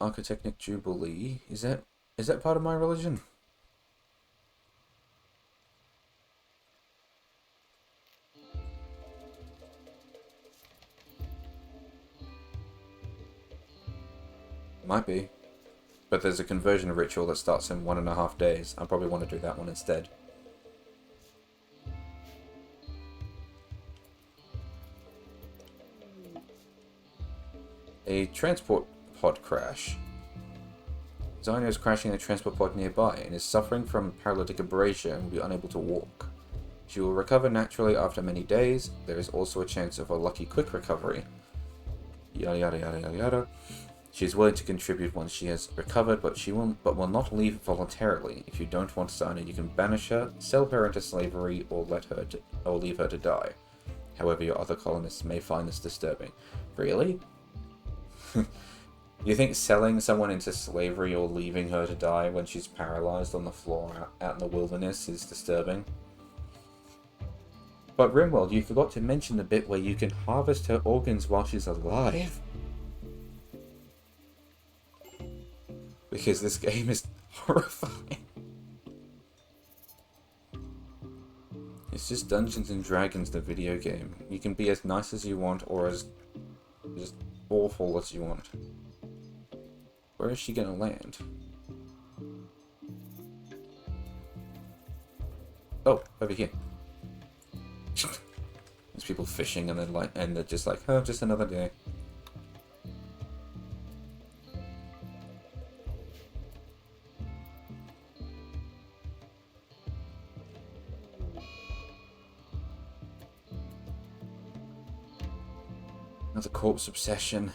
Architectic Jubilee? Is that part of my religion? Might be. But there's a conversion ritual that starts in 1.5 days. I probably want to do that one instead. A transport pod crash. Zyno is crashing a transport pod nearby and is suffering from paralytic abrasion and will be unable to walk. She will recover naturally after many days. There is also a chance of a lucky quick recovery. Yada yada yada yada yada. She is willing to contribute once she has recovered, but will not leave voluntarily. If you don't want Zyno, you can banish her, sell her into slavery, or leave her to die. However, your other colonists may find this disturbing. Really? You think selling someone into slavery or leaving her to die when she's paralyzed on the floor out in the wilderness is disturbing? But RimWorld, you forgot to mention the bit where you can harvest her organs while she's alive. Because this game is horrifying. It's just Dungeons and Dragons, the video game. You can be as nice as you want or as just awful as you want. Where is she gonna land? Oh, over here. There's people fishing and they're just like, oh, just another day. Another corpse obsession.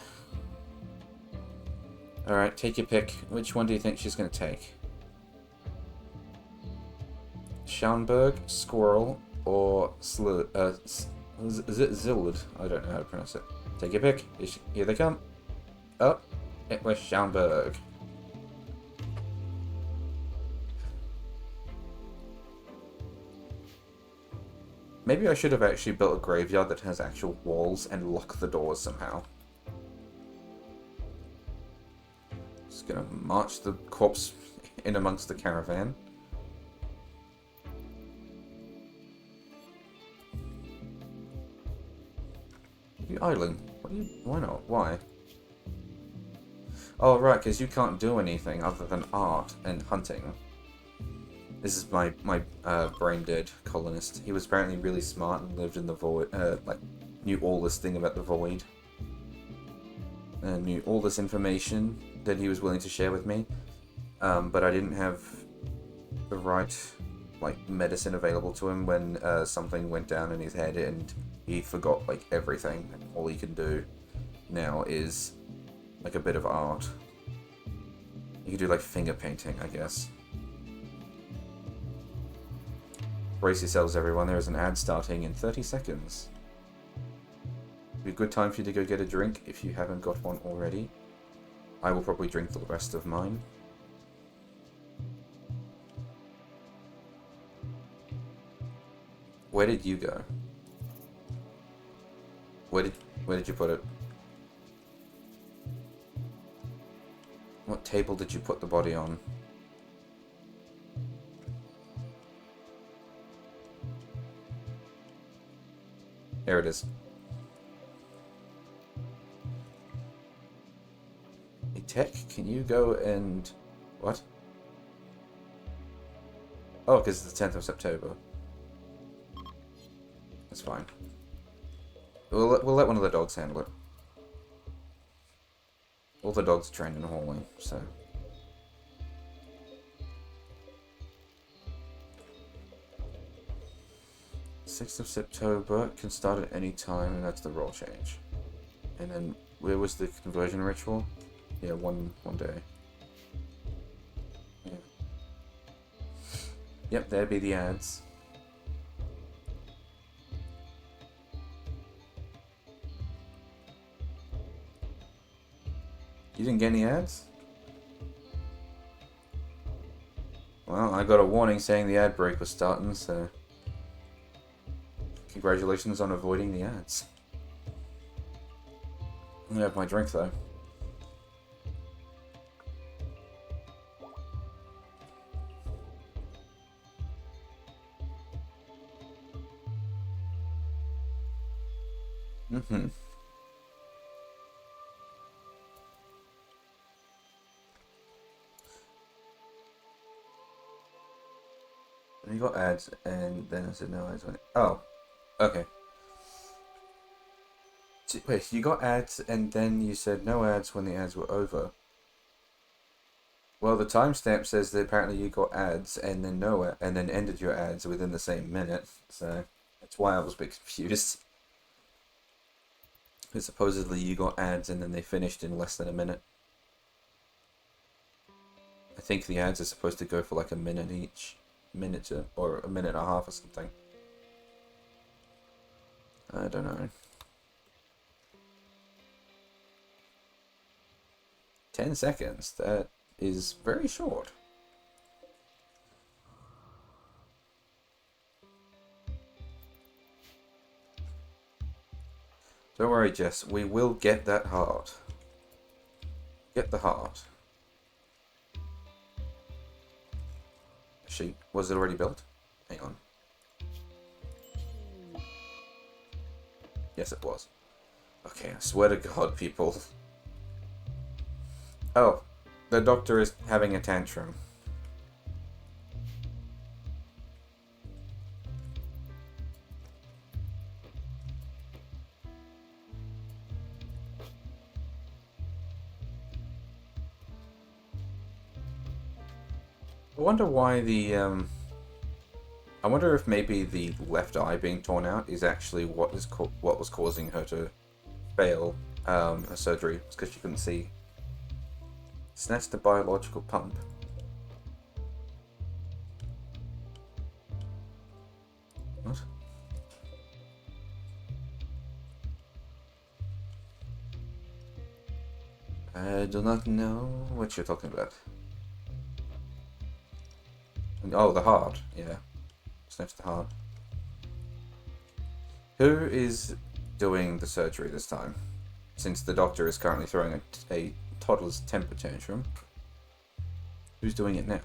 Alright, take your pick. Which one do you think she's going to take? Schaumburg, Squirrel, or is it Zillard? I don't know how to pronounce it. Take your pick. Here they come. Oh, it was Schaumburg. Maybe I should have actually built a graveyard that has actual walls and lock the doors somehow. Just gonna march the corpse in amongst the caravan. You idling? What do you? Why not? Why? Oh, right, because you can't do anything other than art and hunting. This is my brain dead colonist. He was apparently really smart and lived in the void, like, knew all this thing about the void. And knew all this information that he was willing to share with me. But I didn't have the right, like, medicine available to him when something went down in his head and he forgot, like, everything. And all he can do now is, like, a bit of art. You can do, like, finger painting, I guess. Brace yourselves, everyone. There is an ad starting in 30 seconds. Be a good time for you to go get a drink if you haven't got one already. I will probably drink the rest of mine. Where did you go? Where did you put it? What table did you put the body on? Here it is. Hey, Tech, can you go and... What? Oh, because it's the 10th of September. That's fine. We'll let one of the dogs handle it. All the dogs are trained in hauling, so... 6th of September can start at any time, and that's the role change. And then, where was the conversion ritual? Yeah, one day. Yeah. Yep, there'd be the ads. You didn't get any ads? Well, I got a warning saying the ad break was starting, so... Congratulations on avoiding the ads. I'm gonna have my drink, though. Mm-hmm. And you got ads, and then I said no ads. Oh, okay. So, wait, you got ads, and then you said no ads when the ads were over. Well, the timestamp says that apparently you got ads, and then and then ended your ads within the same minute. So that's why I was a bit confused. Because supposedly you got ads, and then they finished in less than a minute. I think the ads are supposed to go for like a minute each. Or a minute and a half or something. I don't know. 10 seconds. That is very short. Don't worry, Jess. We will get that heart. Get the heart. Was it already built? Hang on. Yes, it was. Okay, I swear to God, people. Oh, the doctor is having a tantrum. I wonder why the, I wonder if maybe the left eye being torn out is actually what was causing her to fail her surgery. It's because she couldn't see. Snatched the biological pump. What? I do not know what you're talking about. Oh, the heart. Yeah. Snatch the heart. Who is doing the surgery this time? Since the doctor is currently throwing a toddler's temper tantrum. Who's doing it now?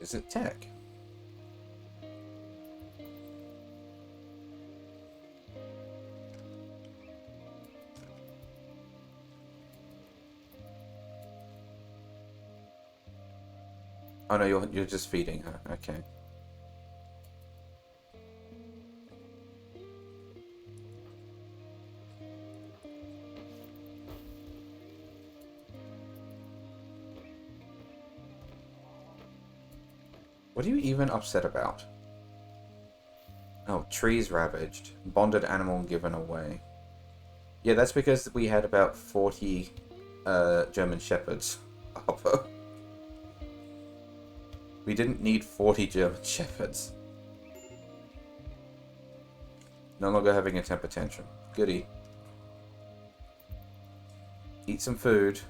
Is it tech? Oh no, you're just feeding her. Okay. What are you even upset about? Oh, trees ravaged. Bonded animal given away. Yeah, that's because we had about 40 German Shepherds. We didn't need 40 German Shepherds. No longer having a temper tantrum. Goody. Eat some food.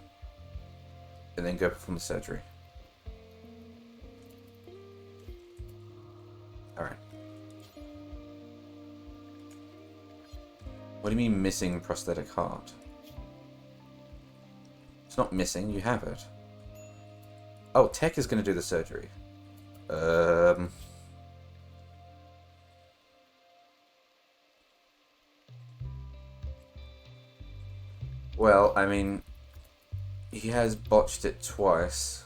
And then go perform the surgery. Alright. What do you mean missing prosthetic heart? It's not missing, you have it. Oh, Tech is going to do the surgery. Well, I mean, he has botched it twice.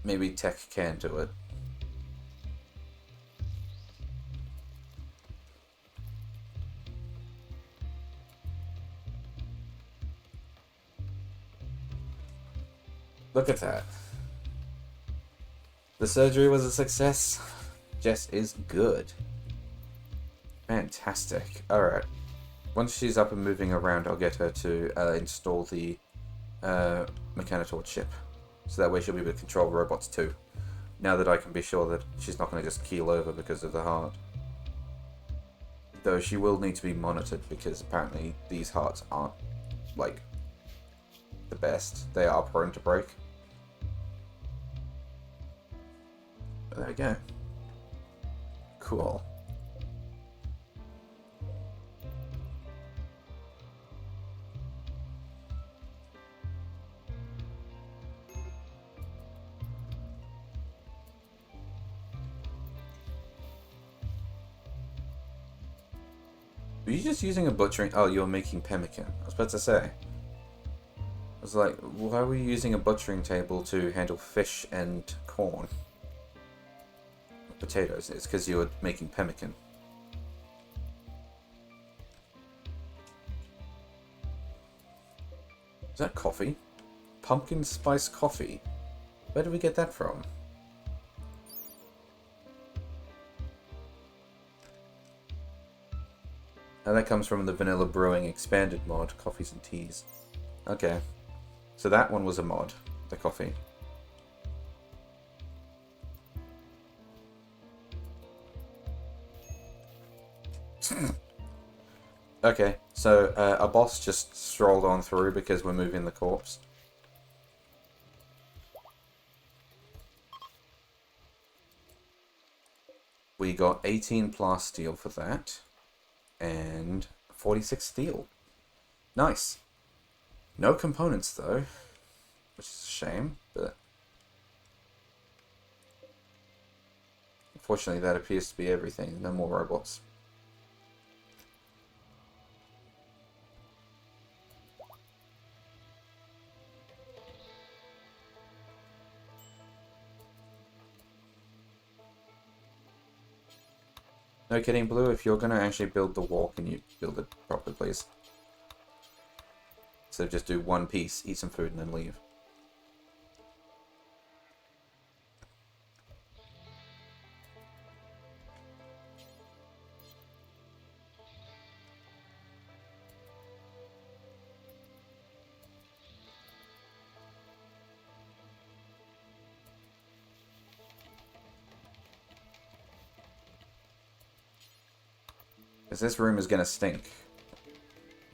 Maybe Tech can do it. Look at that. The surgery was a success. Jess is good. Fantastic. Alright. Once she's up and moving around, I'll get her to install the Mechanitor chip. So that way she'll be able to control robots too. Now that I can be sure that she's not going to just keel over because of the heart. Though she will need to be monitored because apparently these hearts aren't, like, the best. They are prone to break. But there we go. Cool. Were you just using a butchering? Oh, you're making pemmican. I was about to say. I was like, why were you using a butchering table to handle fish and corn? Potatoes. It's because you were making pemmican. Is that coffee? Pumpkin spice coffee? Where did we get that from? And that comes from the Vanilla Brewing Expanded mod, Coffees and Teas. Okay. So that one was a mod, the coffee. Okay, so a boss just strolled on through because we're moving the corpse. We got 18 plus steel for that. And 46 steel. Nice. No components though, which is a shame, but unfortunately that appears to be everything. No more robots. No kidding, Blue, if you're going to actually build the wall, can you build it properly, please? So just do one piece, eat some food, and then leave. Because this room is going to stink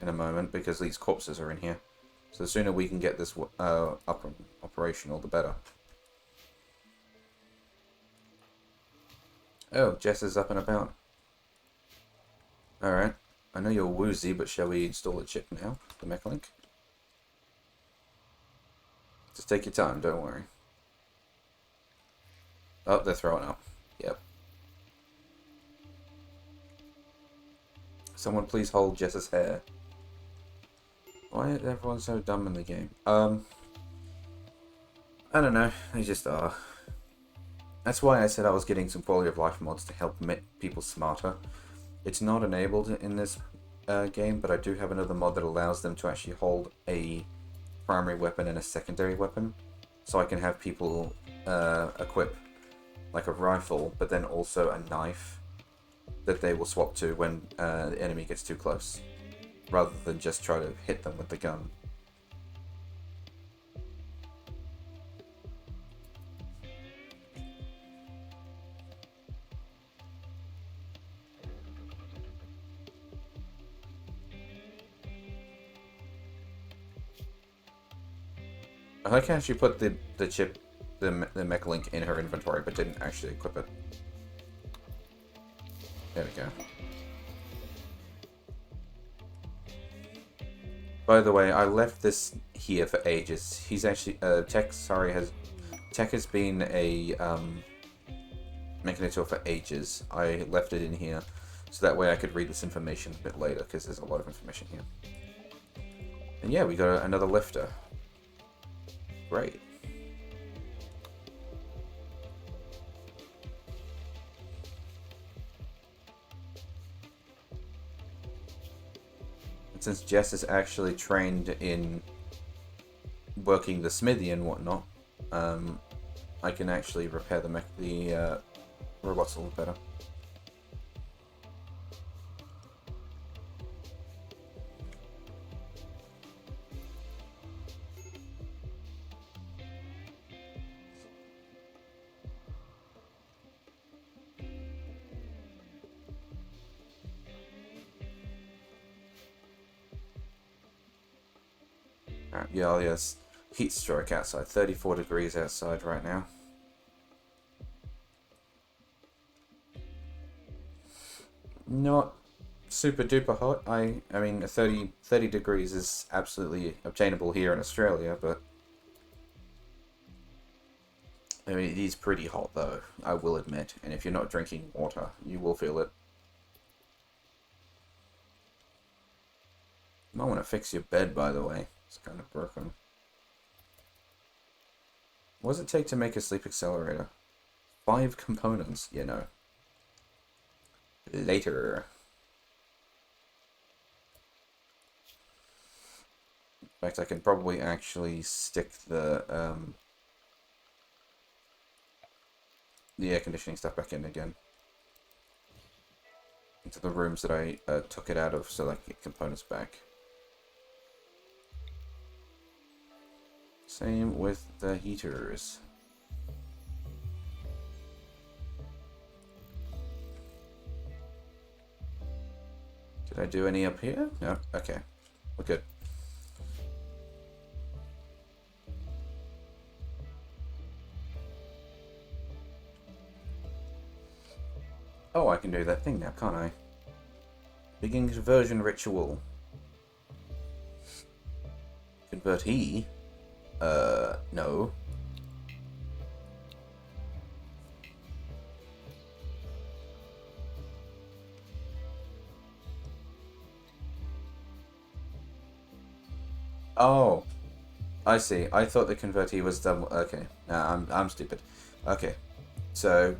in a moment because these corpses are in here. So the sooner we can get this up and operational, the better. Oh, Jess is up and about. Alright. I know you're woozy, but shall we install the chip now? The mech link? Just take your time, don't worry. Oh, they're throwing up. Yep. Someone please hold Jess's hair. Why is everyone so dumb in the game? I don't know. They just are. That's why I said I was getting some quality of life mods to help make people smarter. It's not enabled in this game, but I do have another mod that allows them to actually hold a primary weapon and a secondary weapon. So I can have people equip like a rifle, but then also a knife that they will swap to when the enemy gets too close, rather than just try to hit them with the gun. I like how she put the chip, the mech link in her inventory, but didn't actually equip it. There we go. By the way, I left this here for ages. He's actually Tech has been a Mechanitor for ages. I left it in here so that way I could read this information a bit later, because there's a lot of information here. And yeah, we got another lifter. Great. And since Jess is actually trained in working the smithy and whatnot, I can actually repair the robots a little better. Yeah, yes. Heat stroke outside. 34 degrees outside right now. Not super duper hot. I mean, 30 degrees is absolutely obtainable here in Australia, but I mean, it is pretty hot though, I will admit. And if you're not drinking water, you will feel it. You might want to fix your bed, by the way. It's kind of broken. What does it take to make a sleep accelerator? 5 components, you know. Later. In fact, I can probably actually stick the air conditioning stuff back in again. Into the rooms that I took it out of, so I can get components back. Same with the heaters. Did I do any up here? No? Okay. We're good. Oh, I can do that thing now, can't I? Begin conversion ritual. Convert he? No. Oh, I see. I thought the convertee was double. Okay, nah, I'm stupid. Okay, so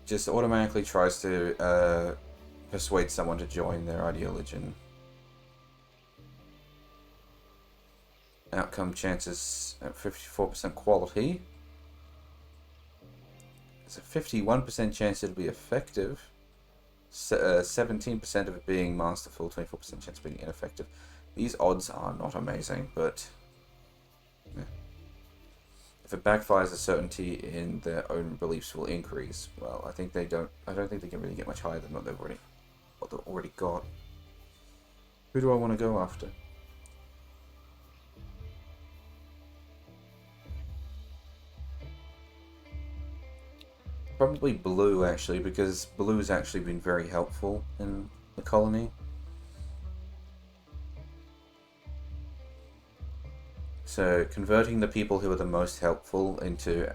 just automatically tries to persuade someone to join their ideology. Outcome chances at 54% quality. There's a 51% chance it'll be effective. 17% of it being masterful, 24% chance of being ineffective. These odds are not amazing, but yeah. If it backfires, the certainty in their own beliefs will increase. Well, I think they don't. I don't think they can really get much higher than what they've already got. Who do I want to go after? Probably Blue, actually, because Blue has actually been very helpful in the colony. So converting the people who are the most helpful into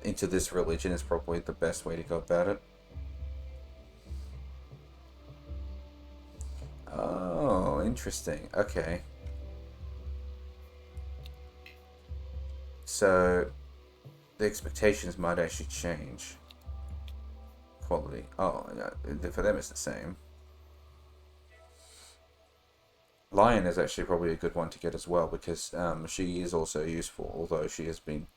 into this religion is probably the best way to go about it. Oh, interesting. Okay. So, the expectations might actually change. Quality. Oh, yeah, for them it's the same. Lion is actually probably a good one to get as well, because she is also useful, although she has been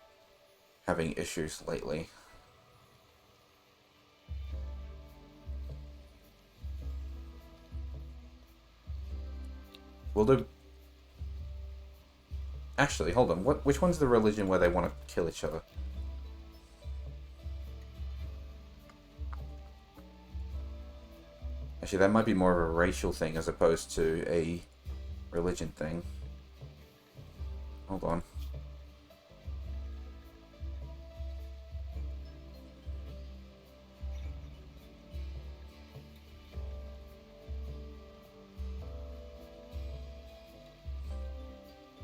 having issues lately. We'll do... Actually, hold on. Which one's the religion where they want to kill each other? Actually, that might be more of a racial thing as opposed to a religion thing. Hold on.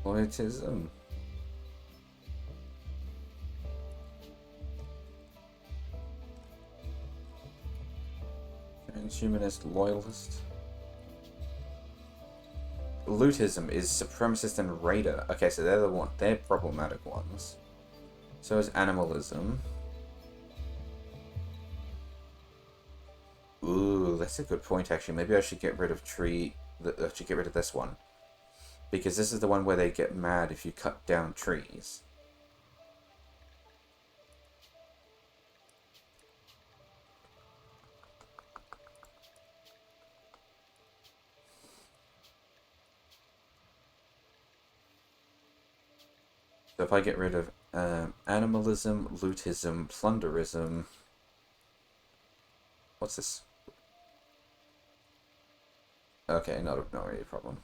Autism. Transhumanist loyalist. Lootism is supremacist and raider. Okay, so they're problematic ones. So is animalism. Ooh, that's a good point actually. Maybe I should get rid of I should get rid of this one. Because this is the one where they get mad if you cut down trees. So if I get rid of animalism, lootism, plunderism... What's this? Okay, not really a problem.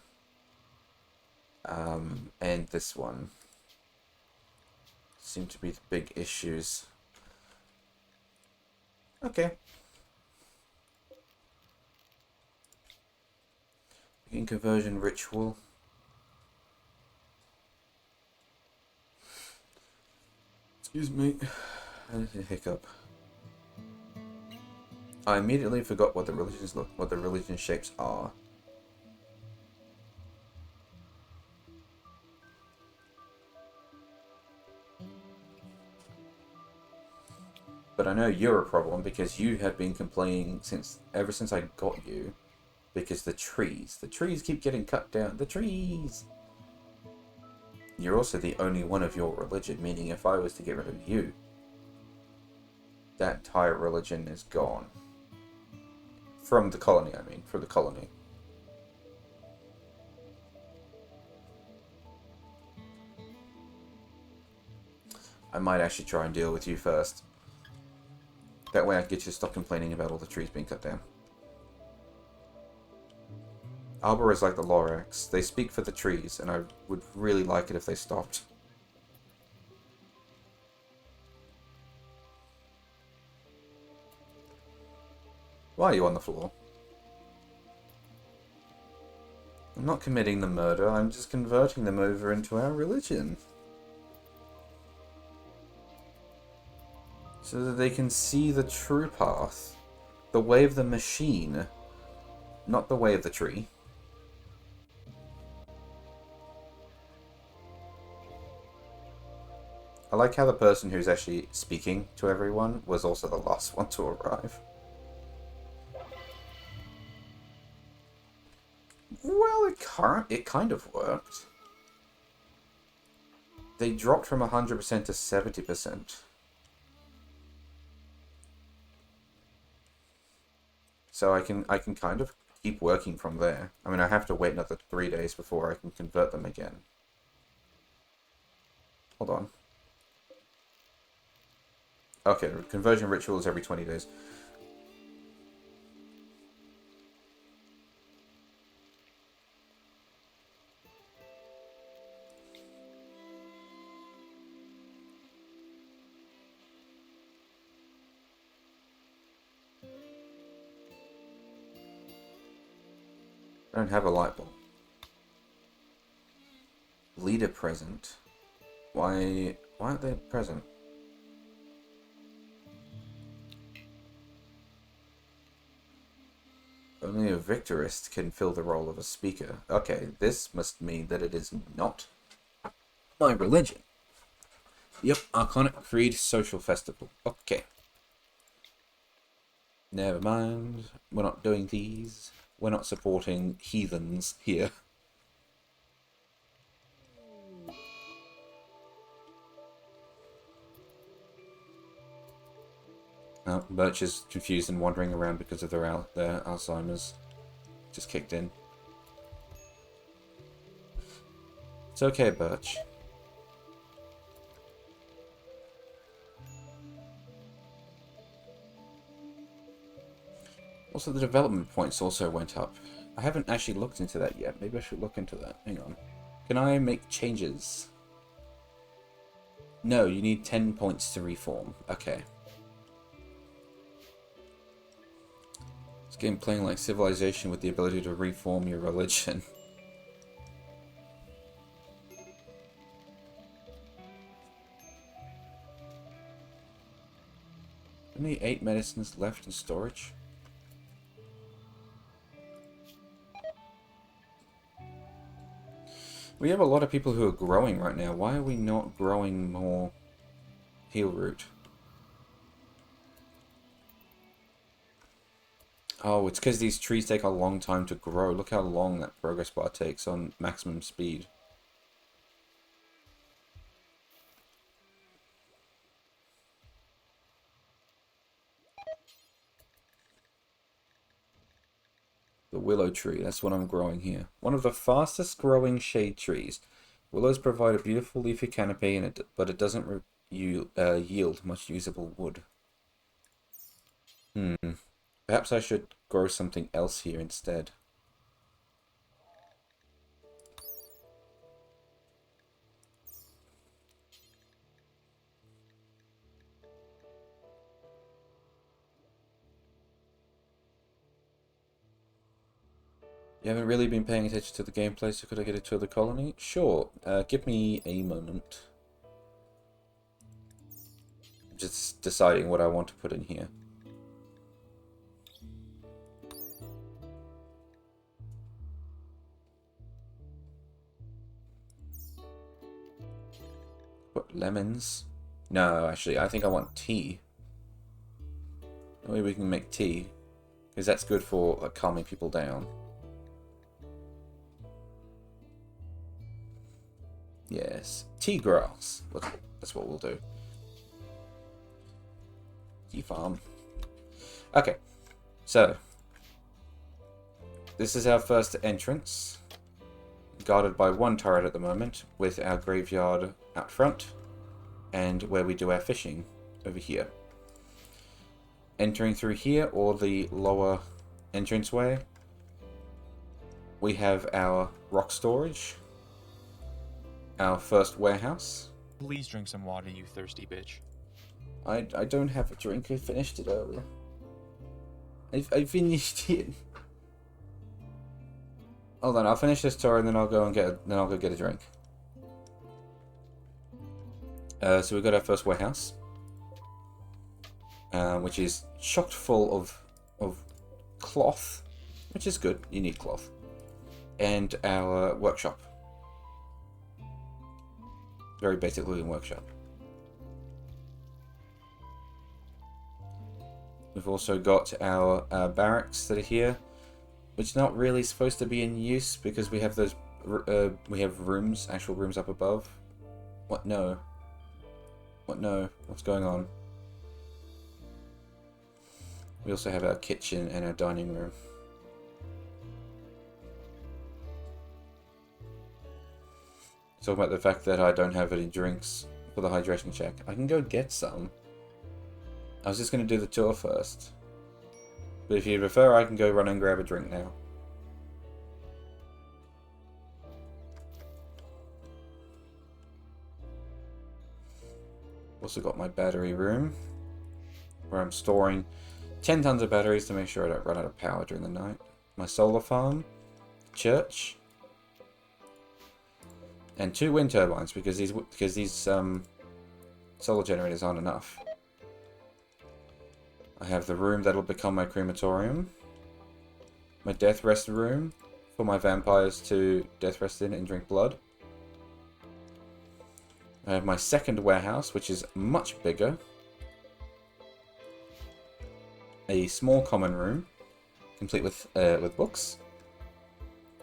And this one seem to be the big issues. Okay. Begin conversion ritual. Excuse me. I had a hiccup. I immediately forgot what the religion shapes are. But I know you're a problem because you have been complaining ever since I got you, because the trees keep getting cut down. The trees. You're also the only one of your religion, meaning if I was to get rid of you, that entire religion is gone. From the colony, I mean, from the colony. I might actually try and deal with you first. That way I can get you to stop complaining about all the trees being cut down. Arbor is like the Lorax. They speak for the trees, and I would really like it if they stopped. Why are you on the floor? I'm not committing the murder, I'm just converting them over into our religion. So that they can see the true path. The way of the machine. Not the way of the tree. I like how the person who's actually speaking to everyone was also the last one to arrive. Well, it kind of worked. They dropped from 100% to 70%. So I can kind of keep working from there. I mean, I have to wait another 3 days before I can convert them again. Hold on. Okay, conversion rituals every 20 days. I don't have a light bulb. Leader present. Why aren't they present? Only a victorist can fill the role of a speaker. Okay, this must mean that it is not my religion. Yep, Arconic Creed Social Festival. Okay. Never mind. We're not doing these. We're not supporting heathens here. Oh, Birch is confused and wandering around because of their Alzheimer's. Just kicked in. It's okay, Birch. Also, the development points also went up. I haven't actually looked into that yet. Maybe I should look into that. Hang on. Can I make changes? No, you need 10 points to reform. Okay. This game playing like Civilization with the ability to reform your religion. Only 8 medicines left in storage. We have a lot of people who are growing right now. Why are we not growing more heal root? Oh, it's because these trees take a long time to grow. Look how long that progress bar takes on maximum speed. The willow tree, that's what I'm growing here. One of the fastest growing shade trees. Willows provide a beautiful leafy canopy, but it doesn't yield much usable wood. Perhaps I should grow something else here instead. You haven't really been paying attention to the gameplay, so could I get a tour of the colony? Sure. Give me a moment. Just deciding what I want to put in here. Put lemons. No, actually, I think I want tea. Maybe we can make tea, because that's good for calming people down. Yes, tea grass. That's what we'll do. Tea farm. Okay, so this is our first entrance, guarded by one turret at the moment, with our graveyard out front, and where we do our fishing over here. Entering through here, or the lower entranceway, we have our rock storage, our first warehouse. Please drink some water, you thirsty bitch. I don't have a drink. I finished it earlier. I finished it. Hold on, I'll finish this tour and then I'll go get a drink. So we've got our first warehouse, which is chock full of cloth, which is good. You need cloth, and our workshop. Very basic looking workshop. We've also got our barracks that are here, which are not really supposed to be in use because we have those rooms, actual rooms up above. What? No. What? No. What's going on? We also have our kitchen and our dining room. Talk about the fact that I don't have any drinks for the hydration check. I can go get some. I was just going to do the tour first. But if you prefer, I can go run and grab a drink now. Also got my battery room, where I'm storing 10 tons of batteries to make sure I don't run out of power during the night. My solar farm, church, and 2 wind turbines because these solar generators aren't enough. I have the room that'll become my crematorium. my death rest room for my vampires to death rest in and drink blood. I have my second warehouse, which is much bigger. A small common room, complete with books.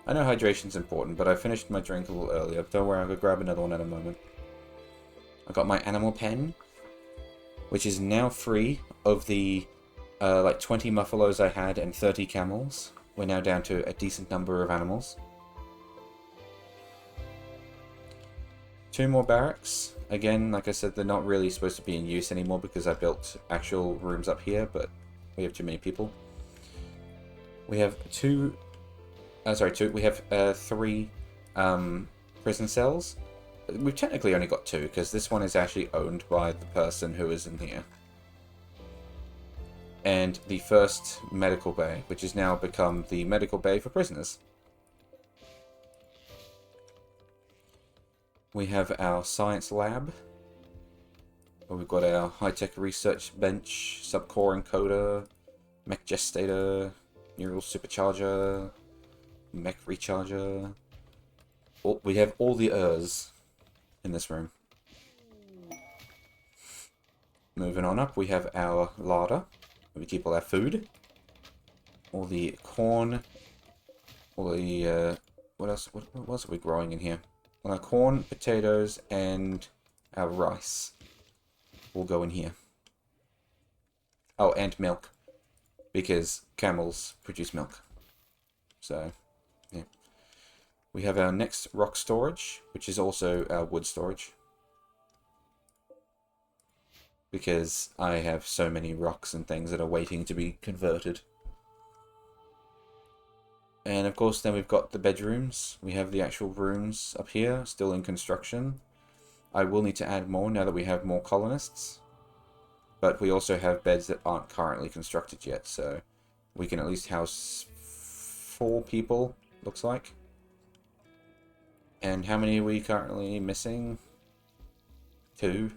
I know hydration's important, but I finished my drink a little earlier. Don't worry, I'll go grab another one in a moment. I got my animal pen, which is now free of the like 20 muffalos I had and 30 camels. We're now down to a decent number of animals. 2 more barracks. Again, like I said, they're not really supposed to be in use anymore because I built actual rooms up here, but we have too many people. We have 3 prison cells. We've technically only got 2 because this one is actually owned by the person who is in here. And the first medical bay, which has now become the medical bay for prisoners. We have our science lab, where we've got our high-tech research bench, subcore encoder, mech gestator, neural supercharger, mech recharger. We have all the ERs in this room. Moving on up, we have our larder, where we keep all our food. All the corn, all the, what else are we growing in here? Well, our corn, potatoes, and our rice will go in here. Oh, and milk, because camels produce milk. So, yeah. We have our next rock storage, which is also our wood storage. Because I have so many rocks and things that are waiting to be converted. And of course then we've got the bedrooms. We have the actual rooms up here, still in construction. I will need to add more now that we have more colonists. But we also have beds that aren't currently constructed yet, so we can at least house 4 people, looks like. And how many are we currently missing? 2.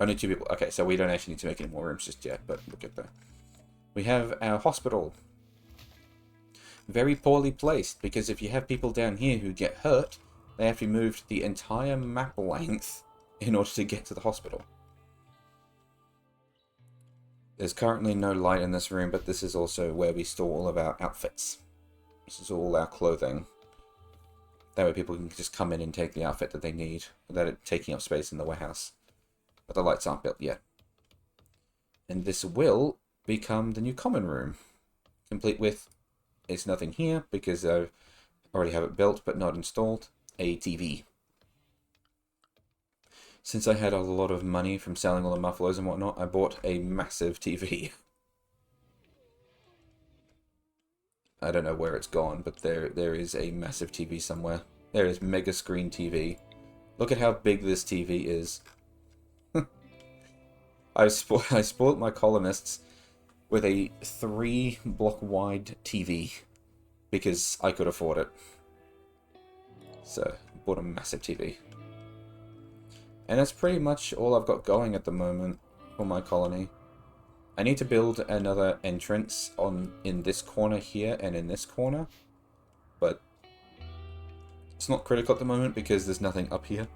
Only 2 people. Okay, so we don't actually need to make any more rooms just yet, but we'll get there. We have our hospital. Very poorly placed, because if you have people down here who get hurt, they have to be moved the entire map length in order to get to the hospital. There's currently no light in this room, but this is also where we store all of our outfits. This is all our clothing. That way people can just come in and take the outfit that they need, without it taking up space in the warehouse. But the lights aren't built yet. And this will become the new common room, complete with, it's nothing here because I already have it built but not installed, a TV. Since I had a lot of money from selling all the muffalos and whatnot, I bought a massive TV. I don't know where it's gone, but there is a massive TV somewhere. There is mega screen TV. Look at how big this TV is. I spoiled my colonists with a 3-block wide TV because I could afford it. So, bought a massive TV. And that's pretty much all I've got going at the moment for my colony. I need to build another entrance in this corner here and in this corner, but it's not critical at the moment because there's nothing up here.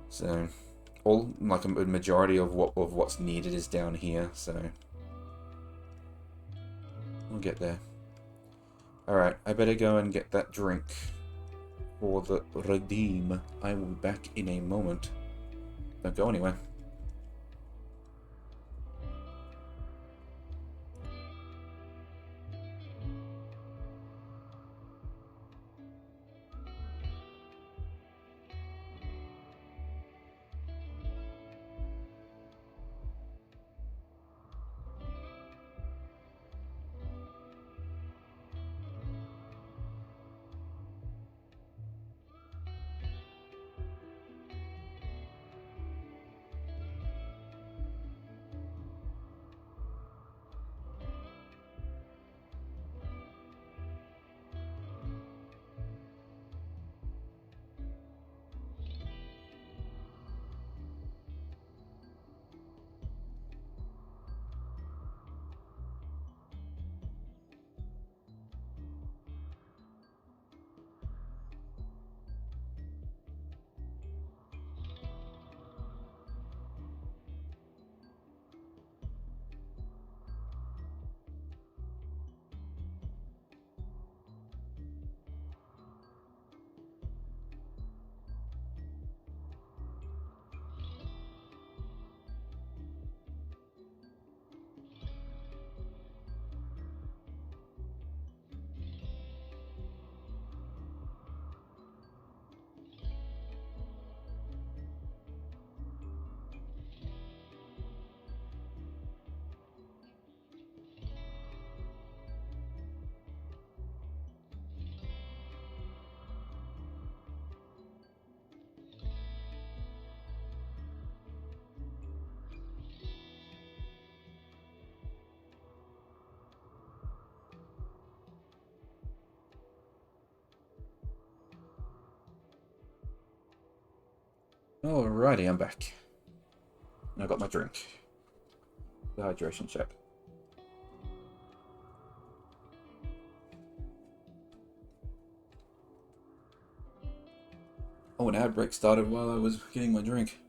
So, like a majority of what's needed is down here, so we'll get there. Alright, I better go and get that drink for the redeem. I will be back in a moment. Don't go anywhere. Alrighty, I'm back. And I got my drink. The hydration check. Oh, an ad break started while I was getting my drink.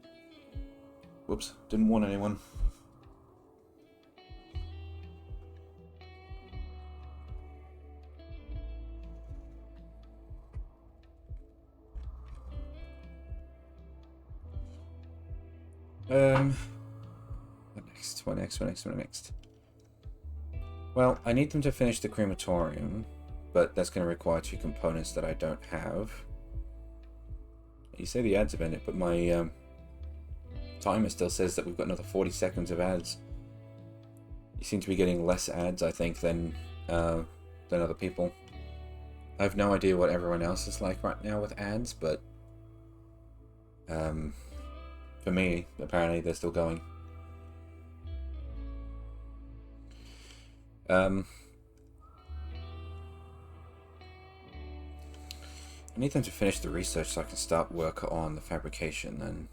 Whoops, didn't warn anyone. What next? Well, I need them to finish the crematorium, but that's going to require 2 components that I don't have. You say the ads have ended, but my timer still says that we've got another 40 seconds of ads. You seem to be getting less ads, I think, than other people. I have no idea what everyone else is like right now with ads, but for me, apparently they're still going. I need them to finish the research so I can start work on the fabrication then.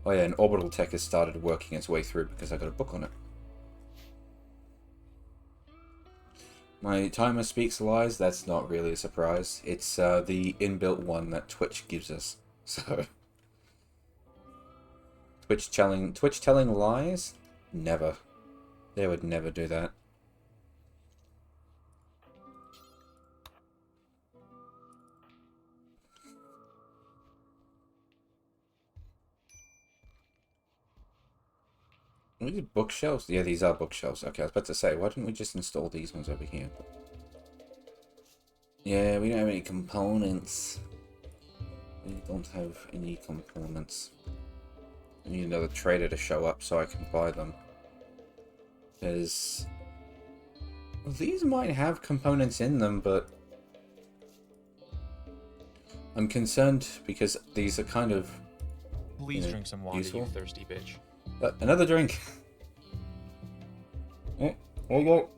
Oh yeah, and Orbital Tech has started working its way through because I got a book on it. My timer speaks lies, that's not really a surprise. It's the inbuilt one that Twitch gives us. So Twitch telling lies? Never. They would never do that. Are these bookshelves? Yeah, these are bookshelves. Okay, I was about to say, why didn't we just install these ones over here? Yeah, we don't have any components. We don't have any components. I need another trader to show up so I can buy them. Because well, these might have components in them, but I'm concerned because these are kind of Please drink some water, useful. you thirsty bitch. Another drink. Oh, there you go.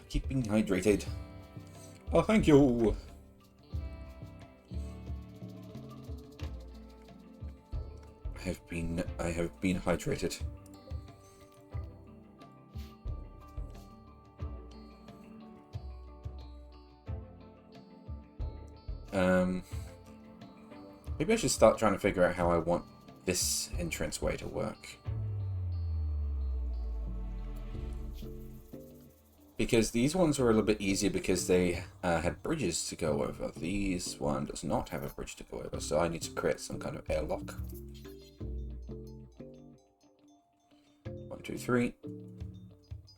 Keeping hydrated. Oh, thank you. I have been hydrated. Maybe I should start trying to figure out how I want this entranceway to work. Because these ones were a little bit easier because they had bridges to go over. These one does not have a bridge to go over, so I need to create some kind of airlock. 1, 2, 3.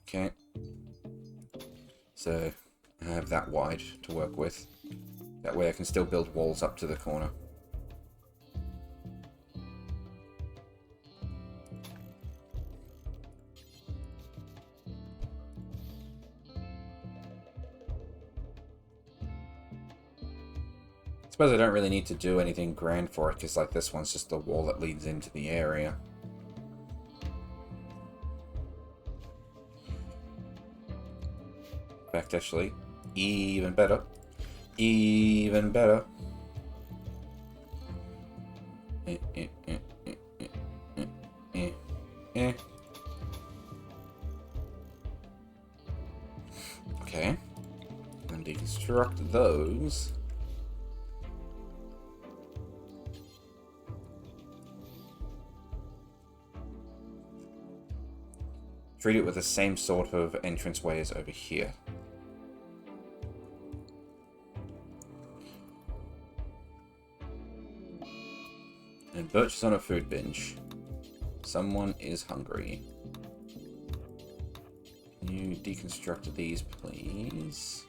Okay. So I have that wide to work with. That way I can still build walls up to the corner. I suppose I don't really need to do anything grand for it, because like this one's just the wall that leads into the area. In fact, actually, even better. Even better. Okay. And deconstruct those. Treat it with the same sort of entranceway as over here. And Birch is on a food binge. Someone is hungry. Can you deconstruct these, please?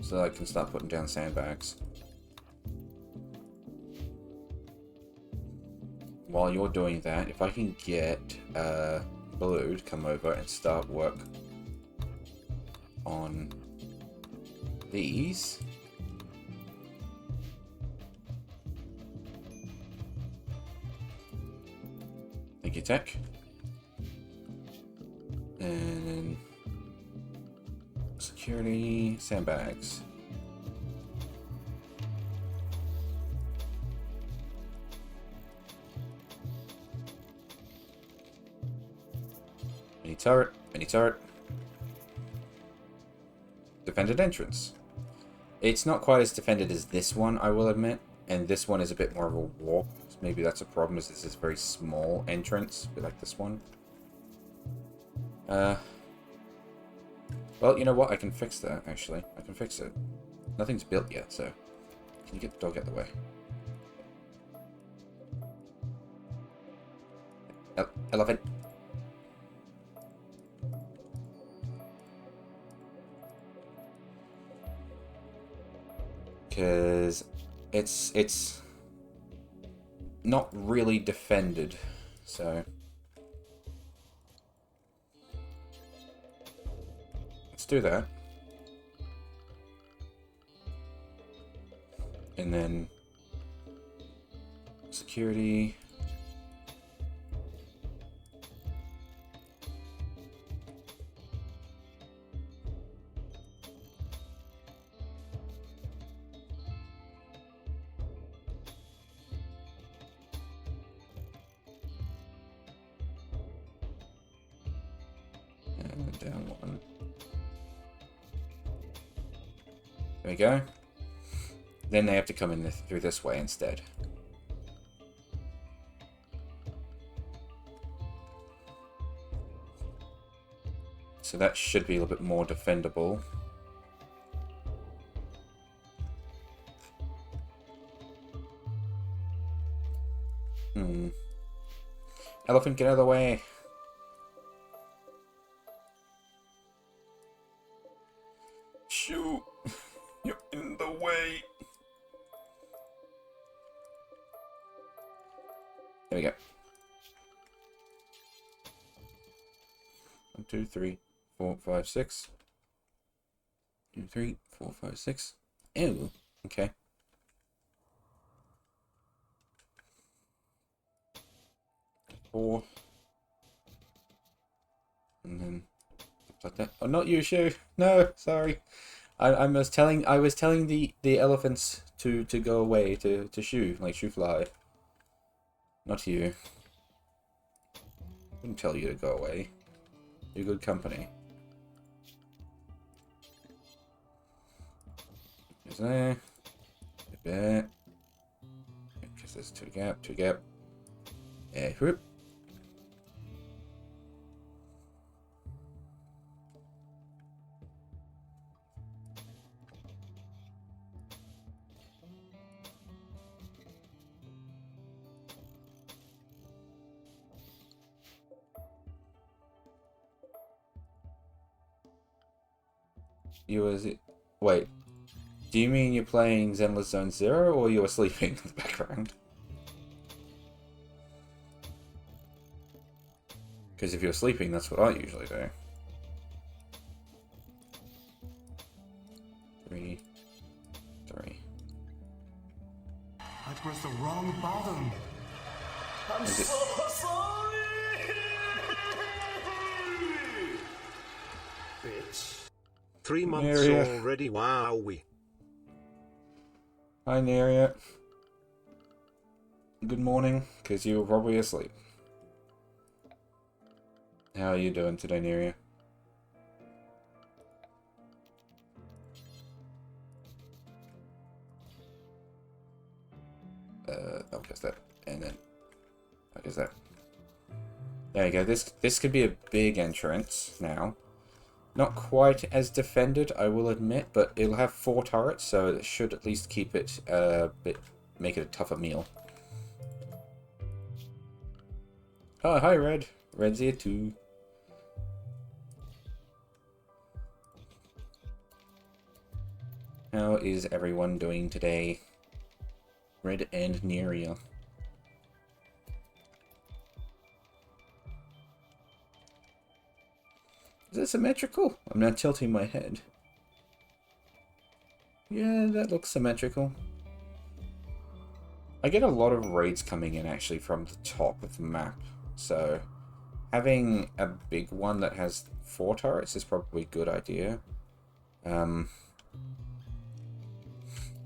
So I can start putting down sandbags. While you're doing that, if I can get Blue to come over and start work on these. Thank you, Tech. And security, sandbags. Mini turret, mini turret. Defended entrance. It's not quite as defended as this one, I will admit. And this one is a bit more of a walk. So maybe that's a problem, is this is a very small entrance, a bit like this one. Well, you know what? I can fix that, actually. I can fix it. Nothing's built yet, so... Can you get the dog out of the way? Elephant. Because it's not really defended, so... Let's do that. And then security. And down one. There we go. Then they have to come in through this way instead. So that should be a little bit more defendable. Elephant, get out of the way. Shoot. You're in the way. There we go. 1, 2, 3, 4, 5, 6. 2, 3, 4, 5, 6. Ew. Okay. Four. And then like that. Oh, not you, Shu. No, sorry. I was telling the elephants to go away to shoo, like shoo fly. Not you. I wouldn't tell you to go away. You're good company. There's there. There. Because there's two gap. Yeah, whoop. Wait. Do you mean you're playing Zenless Zone Zero, or you were sleeping in the background? Because if you're sleeping, that's what I usually do. 3. I pressed the wrong button. I'm Is it- so sorry! Bitch. 3 months Area. already, wowie. Hi, Neria. Good morning, because you were probably asleep. How are you doing today, Neria? I'll guess that, and then I'll guess that. There you go. This could be a big entrance now. Not quite as defended, I will admit, but it'll have 4 turrets, so it should at least keep it make it a tougher meal. Oh, hi, Red. Red's here too. How is everyone doing today? Red and Neria. Is it symmetrical? I'm not tilting my head. Yeah, that looks symmetrical. I get a lot of raids coming in actually from the top of the map, so having a big one that has 4 turrets is probably a good idea.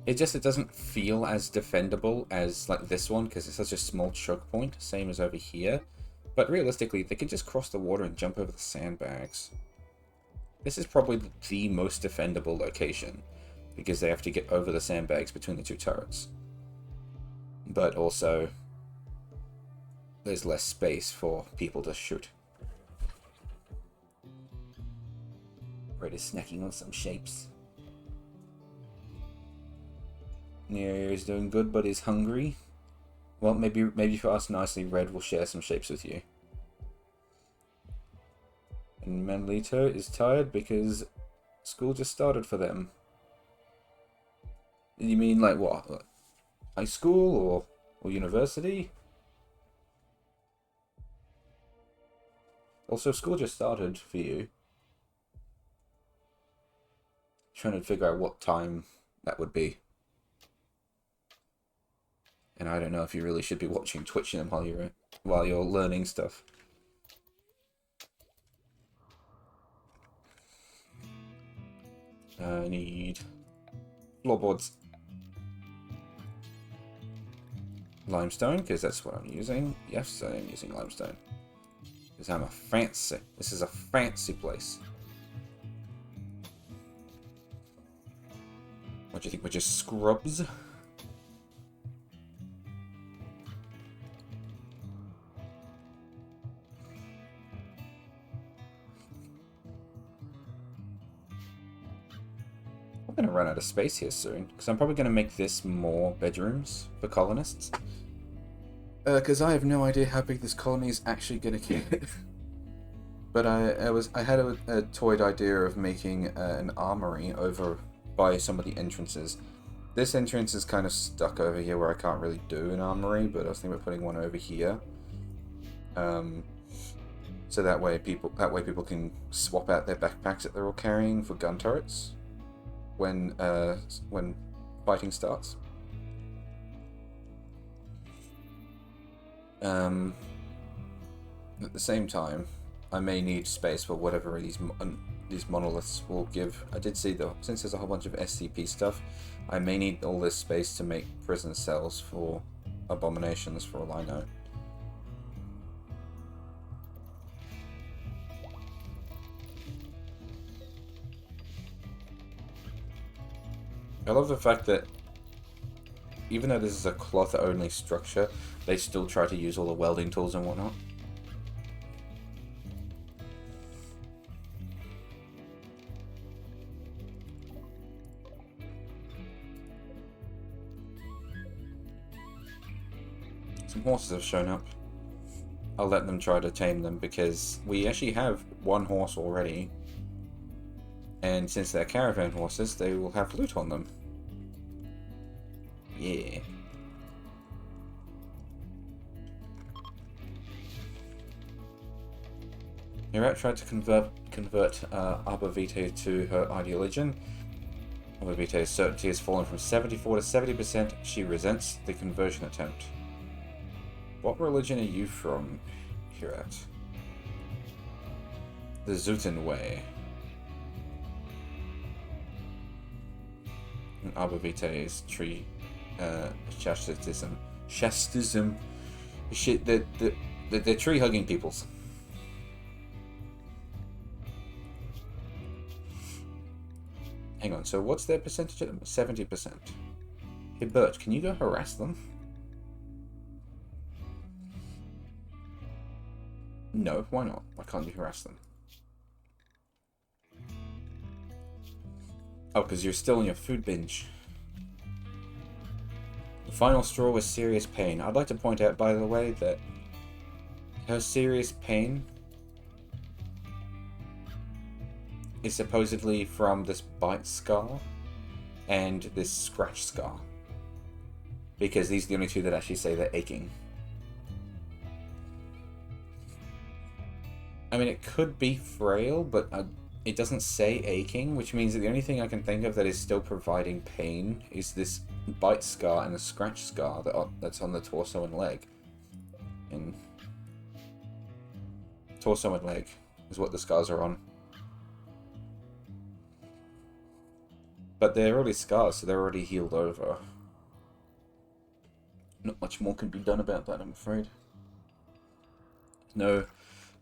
It doesn't feel as defendable as like this one because it's such a small choke point, same as over here. But realistically, they can just cross the water and jump over the sandbags. This is probably the most defendable location because they have to get over the sandbags between the 2 turrets. But also, there's less space for people to shoot. Red is snacking on some shapes. Nero is doing good, but is hungry. Well, maybe if you ask nicely, Red will share some shapes with you. And Manlito is tired because school just started for them. You mean like what? Like high school or university? Also, school just started for you. Trying to figure out what time that would be. And I don't know if you really should be watching Twitch them while you're learning stuff. I need floorboards. Limestone, because that's what I'm using. Yes, I am using limestone. Because I'm a fancy. This is a fancy place. What do you think? We're just scrubs? I'm going to run out of space here soon, because I'm probably going to make this more bedrooms for colonists. Because I have no idea how big this colony is actually going to get. But I had a toyed idea of making an armory over by some of the entrances. This entrance is kind of stuck over here where I can't really do an armory, but I was thinking about putting one over here. So that way people can swap out their backpacks that they're all carrying for gun turrets when fighting starts. At the same time, I may need space for whatever these monoliths will give. I did see though, since there's a whole bunch of SCP stuff, I may need all this space to make prison cells for abominations for all I know. I love the fact that even though this is a cloth-only structure, they still try to use all the welding tools and whatnot. Some horses have shown up. I'll let them try to tame them because we actually have one horse already. And since they're caravan horses, they will have loot on them. Yeah. Mirat tried to convert Arbor Vitae to her ideology. Arbor Vitae's certainty has fallen from 74 to 70%. She resents the conversion attempt. What religion are you from, Mirat? The Zuten way. And Arbor Vitae's tree Shastism. Shastism. Shit, they're tree-hugging peoples. Hang on, so what's their percentage at them? 70%. Hey Bert, can you go harass them? No, why not? Why can't you harass them? Oh, because you're still on your food binge. The final straw was serious pain. I'd like to point out, by the way, that her serious pain is supposedly from this bite scar and this scratch scar. Because these are the only two that actually say they're aching. I mean, it could be frail, but it doesn't say aching, which means that the only thing I can think of that is still providing pain is this bite scar and the scratch scar that's on the torso and leg. And Torso and leg is what the scars are on. But they're already scars, so they're already healed over. Not much more can be done about that, I'm afraid. No,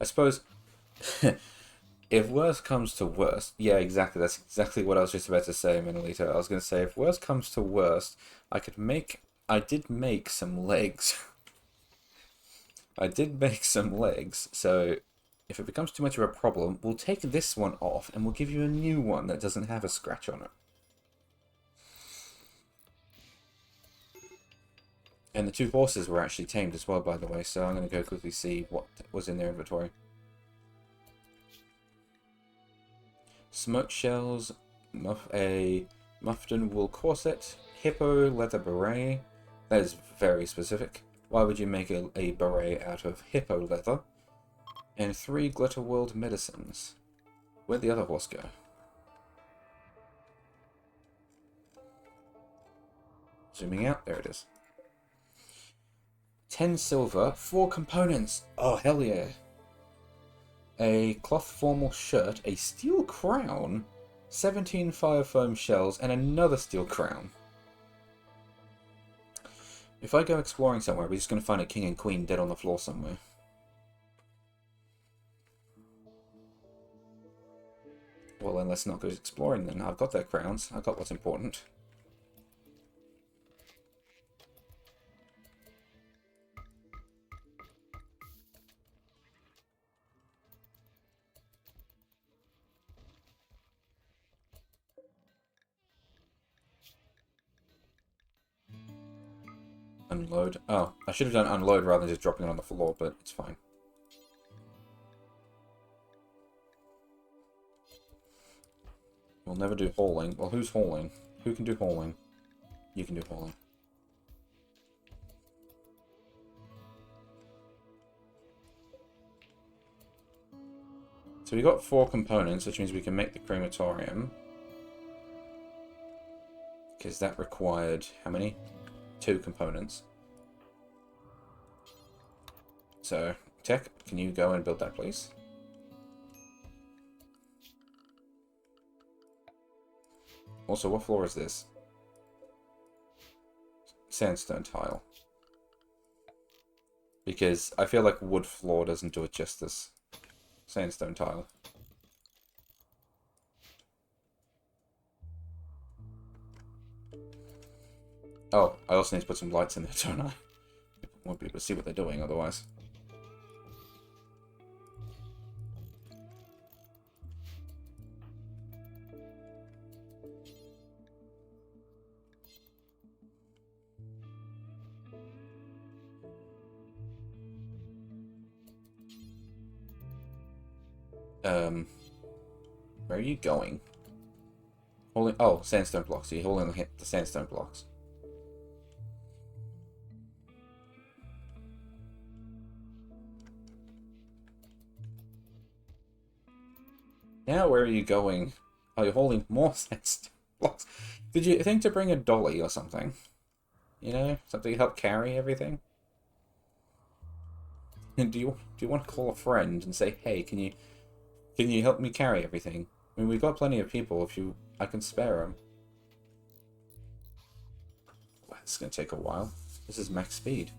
I suppose if worst comes to worst, yeah, exactly. That's exactly what I was just about to say, Manolito. I was going to say if worst comes to worst, I did make some legs. I did make some legs, so if it becomes too much of a problem, we'll take this one off and we'll give you a new one that doesn't have a scratch on it. And the 2 horses were actually tamed as well, by the way, so I'm going to go quickly see what was in their inventory. Smoke shells, a mufton wool corset, hippo leather beret. That is very specific. Why would you make a beret out of hippo leather? And 3 glitter world medicines. Where'd the other horse go? Zooming out, there it is. 10 silver, 4 components. Oh, hell yeah. A cloth formal shirt, a steel crown, 17 fire foam shells, and another steel crown. If I go exploring somewhere, we're just going to find a king and queen dead on the floor somewhere. Well, then let's not go exploring then. I've got their crowns. I've got what's important. Unload. Oh, I should have done unload rather than just dropping it on the floor, but it's fine. We'll never do hauling. Well, who's hauling? Who can do hauling? You can do hauling. So we got 4 components, which means we can make the crematorium. Because that required how many? 2 components. So, Tech, can you go and build that, please? Also, what floor is this? Sandstone tile. Because I feel like wood floor doesn't do it justice. Sandstone tile. Oh, I also need to put some lights in there, don't I? People won't be able to see what they're doing otherwise. Where are you going? Holding, oh, sandstone blocks. You're holding the sandstone blocks. Now where are you going? Oh, you're holding more sandstone blocks. Did you think to bring a dolly or something? You know, something to help carry everything? And do you want to call a friend and say, hey, can you help me carry everything? I mean, we've got plenty of people. I can spare them. Wow, this is going to take a while. This is max speed.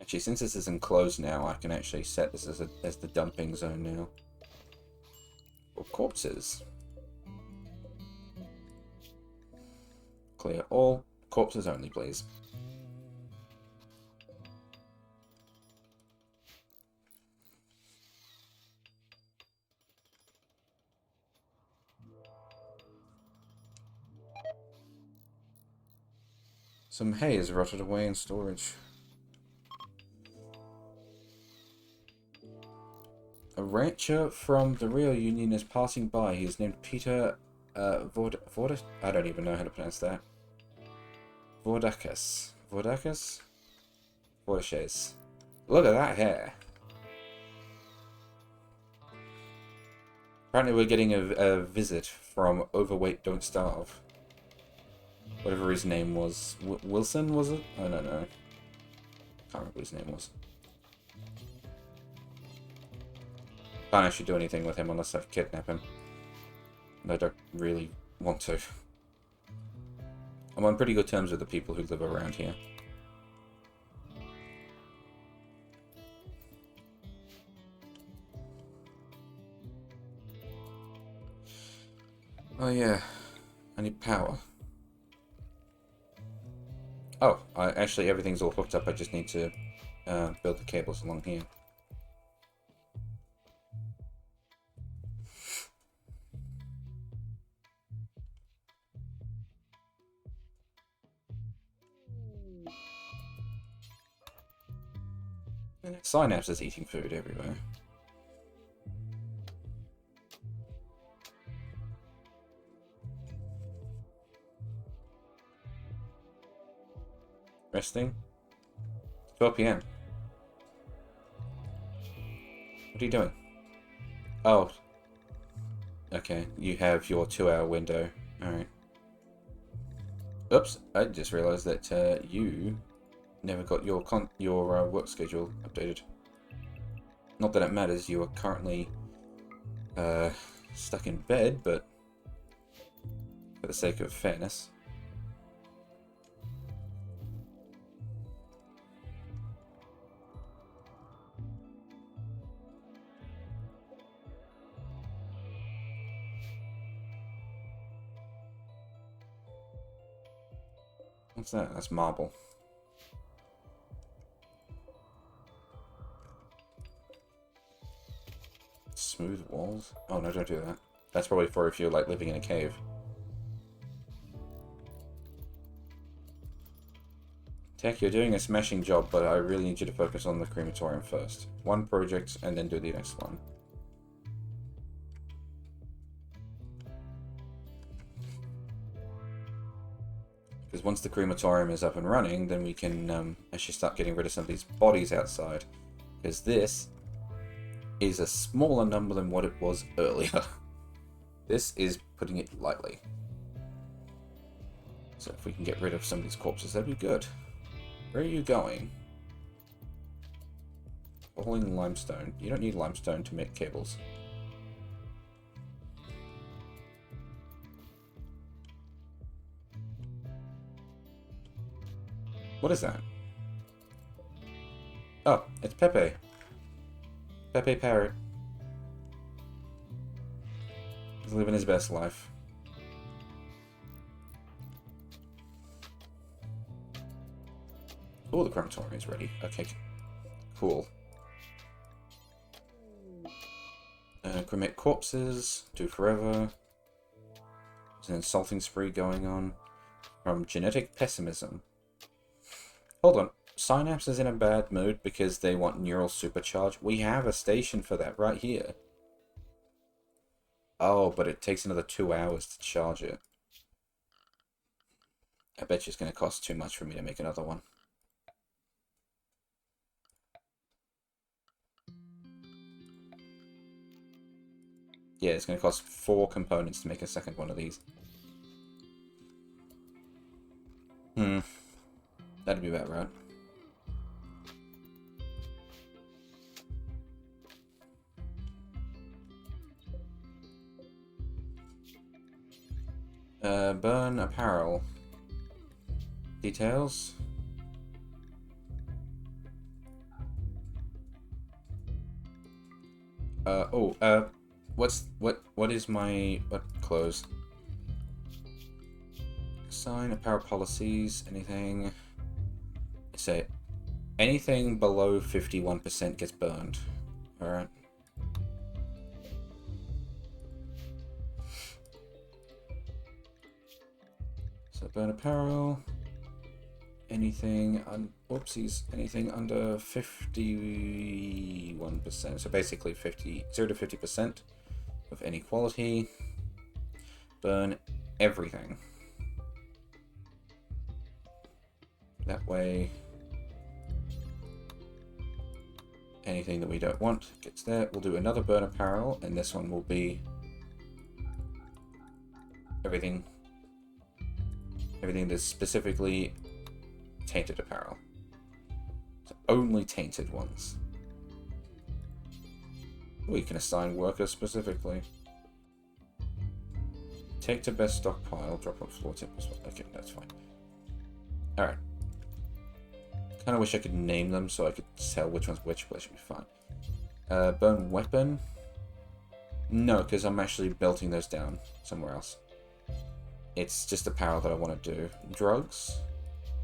Actually, since this is enclosed now, I can actually set this as the dumping zone now. For corpses. Clear all corpses only, please. Some hay is rotted away in storage. A rancher from the Rio Union is passing by. He is named Peter Vorda. I don't even know how to pronounce that. Vordakas. Vordakas? Vordaches. Look at that hair. Apparently we're getting a visit from Overweight Don't Starve. Whatever his name was. Wilson, was it? I don't know. Can't remember what his name was. Can't actually do anything with him unless I kidnap him. And I don't really want to. I'm on pretty good terms with the people who live around here. Oh yeah, I need power. Oh, actually everything's all hooked up, I just need to build the cables along here. And Synapse is eating food everywhere. Resting? 12 PM. What are you doing? Oh. Okay, you have your 2-hour window. Alright. Oops, I just realized that you never got your work schedule updated. Not that it matters, you are currently stuck in bed, but for the sake of fairness. What's that? That's marble. Smooth walls? Oh no, don't do that. That's probably for if you're like living in a cave. Tech, you're doing a smashing job, but I really need you to focus on the crematorium first. One project and then do the next one. Because once the crematorium is up and running, then we can actually start getting rid of some of these bodies outside. Because this is a smaller number than what it was earlier. This is putting it lightly. So if we can get rid of some of these corpses, that'd be good. Where are you going? Hauling limestone. You don't need limestone to make cables. What is that? Oh, it's Pepe. Pepe Parrot. He's living his best life. Oh, the crematorium is ready. Okay, cool. Cremate corpses. Do forever. There's an insulting spree going on. From genetic pessimism. Hold on. Synapse is in a bad mood because they want neural supercharge. We have a station for that right here. Oh, but it takes another 2 hours to charge it. I bet you it's going to cost too much for me to make another one. Yeah, it's going to cost 4 components to make a second one of these. That'd be about right. Burn apparel. Details. What is my clothes? Sign apparel policies. Anything? Say anything below 51% gets burned. All right. So burn apparel. Anything oopsies. Anything under 51%. So basically 0 to 50% of any quality. Burn everything. That way, anything that we don't want gets there. We'll do another burn apparel, and this one will be everything that's specifically tainted apparel. So only tainted ones. We can assign workers specifically. Take to best stockpile, drop on floor tip as well. Okay, that's fine. Alright. Kinda wish I could name them so I could tell which one's which, but it should be fine. Burn weapon? No, because I'm actually belting those down somewhere else. It's just apparel that I want to do. Drugs?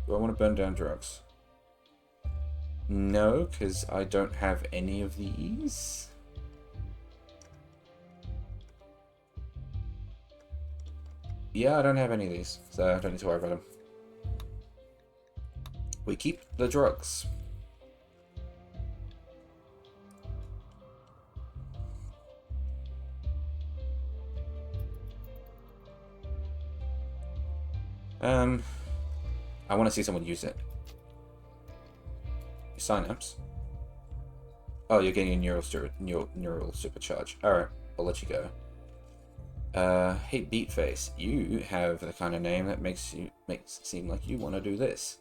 Do I want to burn down drugs? No, because I don't have any of these. Yeah, I don't have any of these, so I don't need to worry about them. We keep the drugs. I want to see someone use it. Synapse. Oh, you're getting a neural supercharge. Alright, I'll let you go. Hey Beatface, you have the kind of name that makes it seem like you want to do this.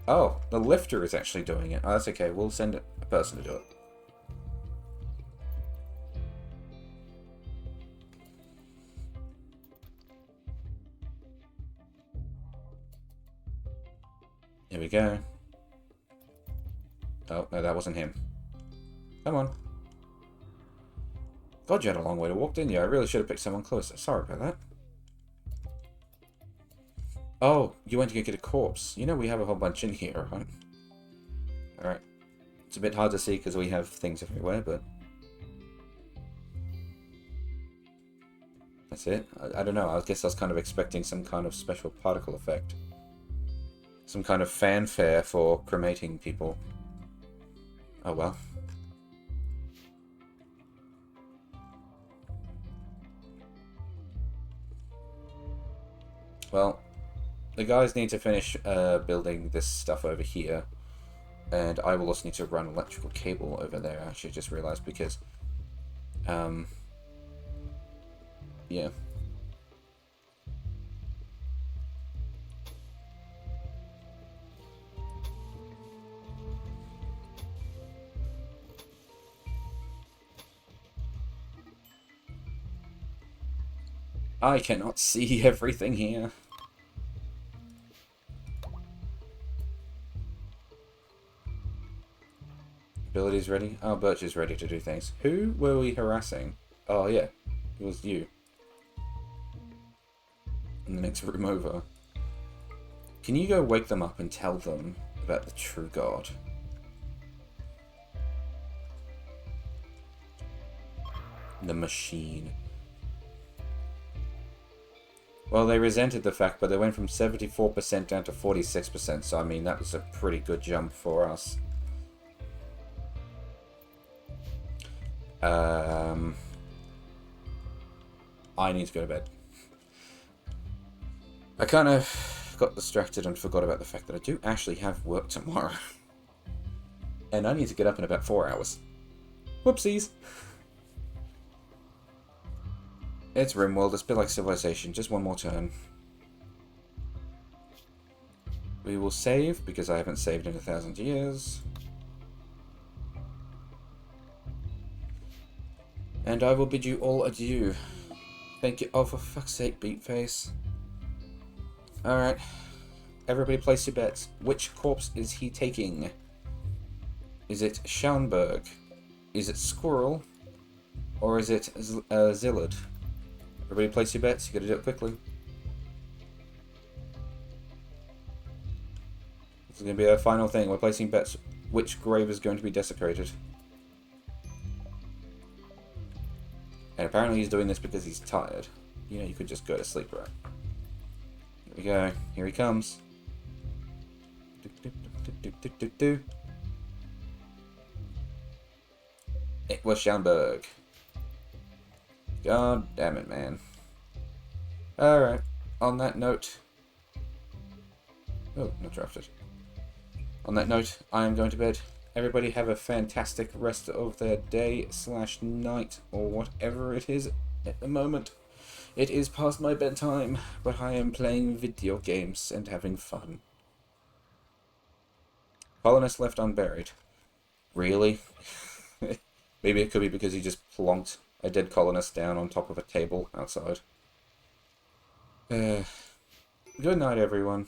Oh, the lifter is actually doing it. Oh, that's okay. We'll send a person to do it. Here we go. Oh, no, that wasn't him. Come on. God, you had a long way to walk, didn't you? I really should have picked someone closer. Sorry about that. Oh, you went to go get a corpse. You know we have a whole bunch in here, right? Alright. It's a bit hard to see because we have things everywhere, but... That's it. I don't know. I guess I was kind of expecting some kind of special particle effect. Some kind of fanfare for cremating people. Oh well. Well, the guys need to finish building this stuff over here. And I will also need to run electrical cable over there, I actually just realized, because... yeah. I cannot see everything here. Abilities ready? Oh, Birch is ready to do things. Who were we harassing? Oh, yeah. It was you. In the next room over. Can you go wake them up and tell them about the true God? The machine. Well, they resented the fact, but they went from 74% down to 46%, so I mean, that was a pretty good jump for us. I need to go to bed. I kind of got distracted and forgot about the fact that I do actually have work tomorrow. And I need to get up in about 4 hours. Whoopsies! It's RimWorld, it's a bit like Civilization, just one more turn. We will save, because I haven't saved in 1,000 years. And I will bid you all adieu. Thank you. Oh, for fuck's sake, Beatface. Alright. Everybody place your bets. Which corpse is he taking? Is it Schaunberg? Is it Squirrel? Or is it Zillard? Everybody place your bets. You gotta do it quickly. This is gonna be our final thing. We're placing bets. Which grave is going to be desecrated? And apparently he's doing this because he's tired. You know, you could just go to sleep, right? Here we go. Here he comes. It was Schaunberg. God damn it, man. Alright. On that note... Oh, not drafted. On that note, I am going to bed. Everybody have a fantastic rest of their day / night, or whatever it is at the moment. It is past my bedtime, but I am playing video games and having fun. Colonist left unburied. Really? Maybe it could be because he just plonked a dead colonist down on top of a table outside. Good night, everyone.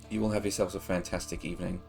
You will have yourselves a fantastic evening.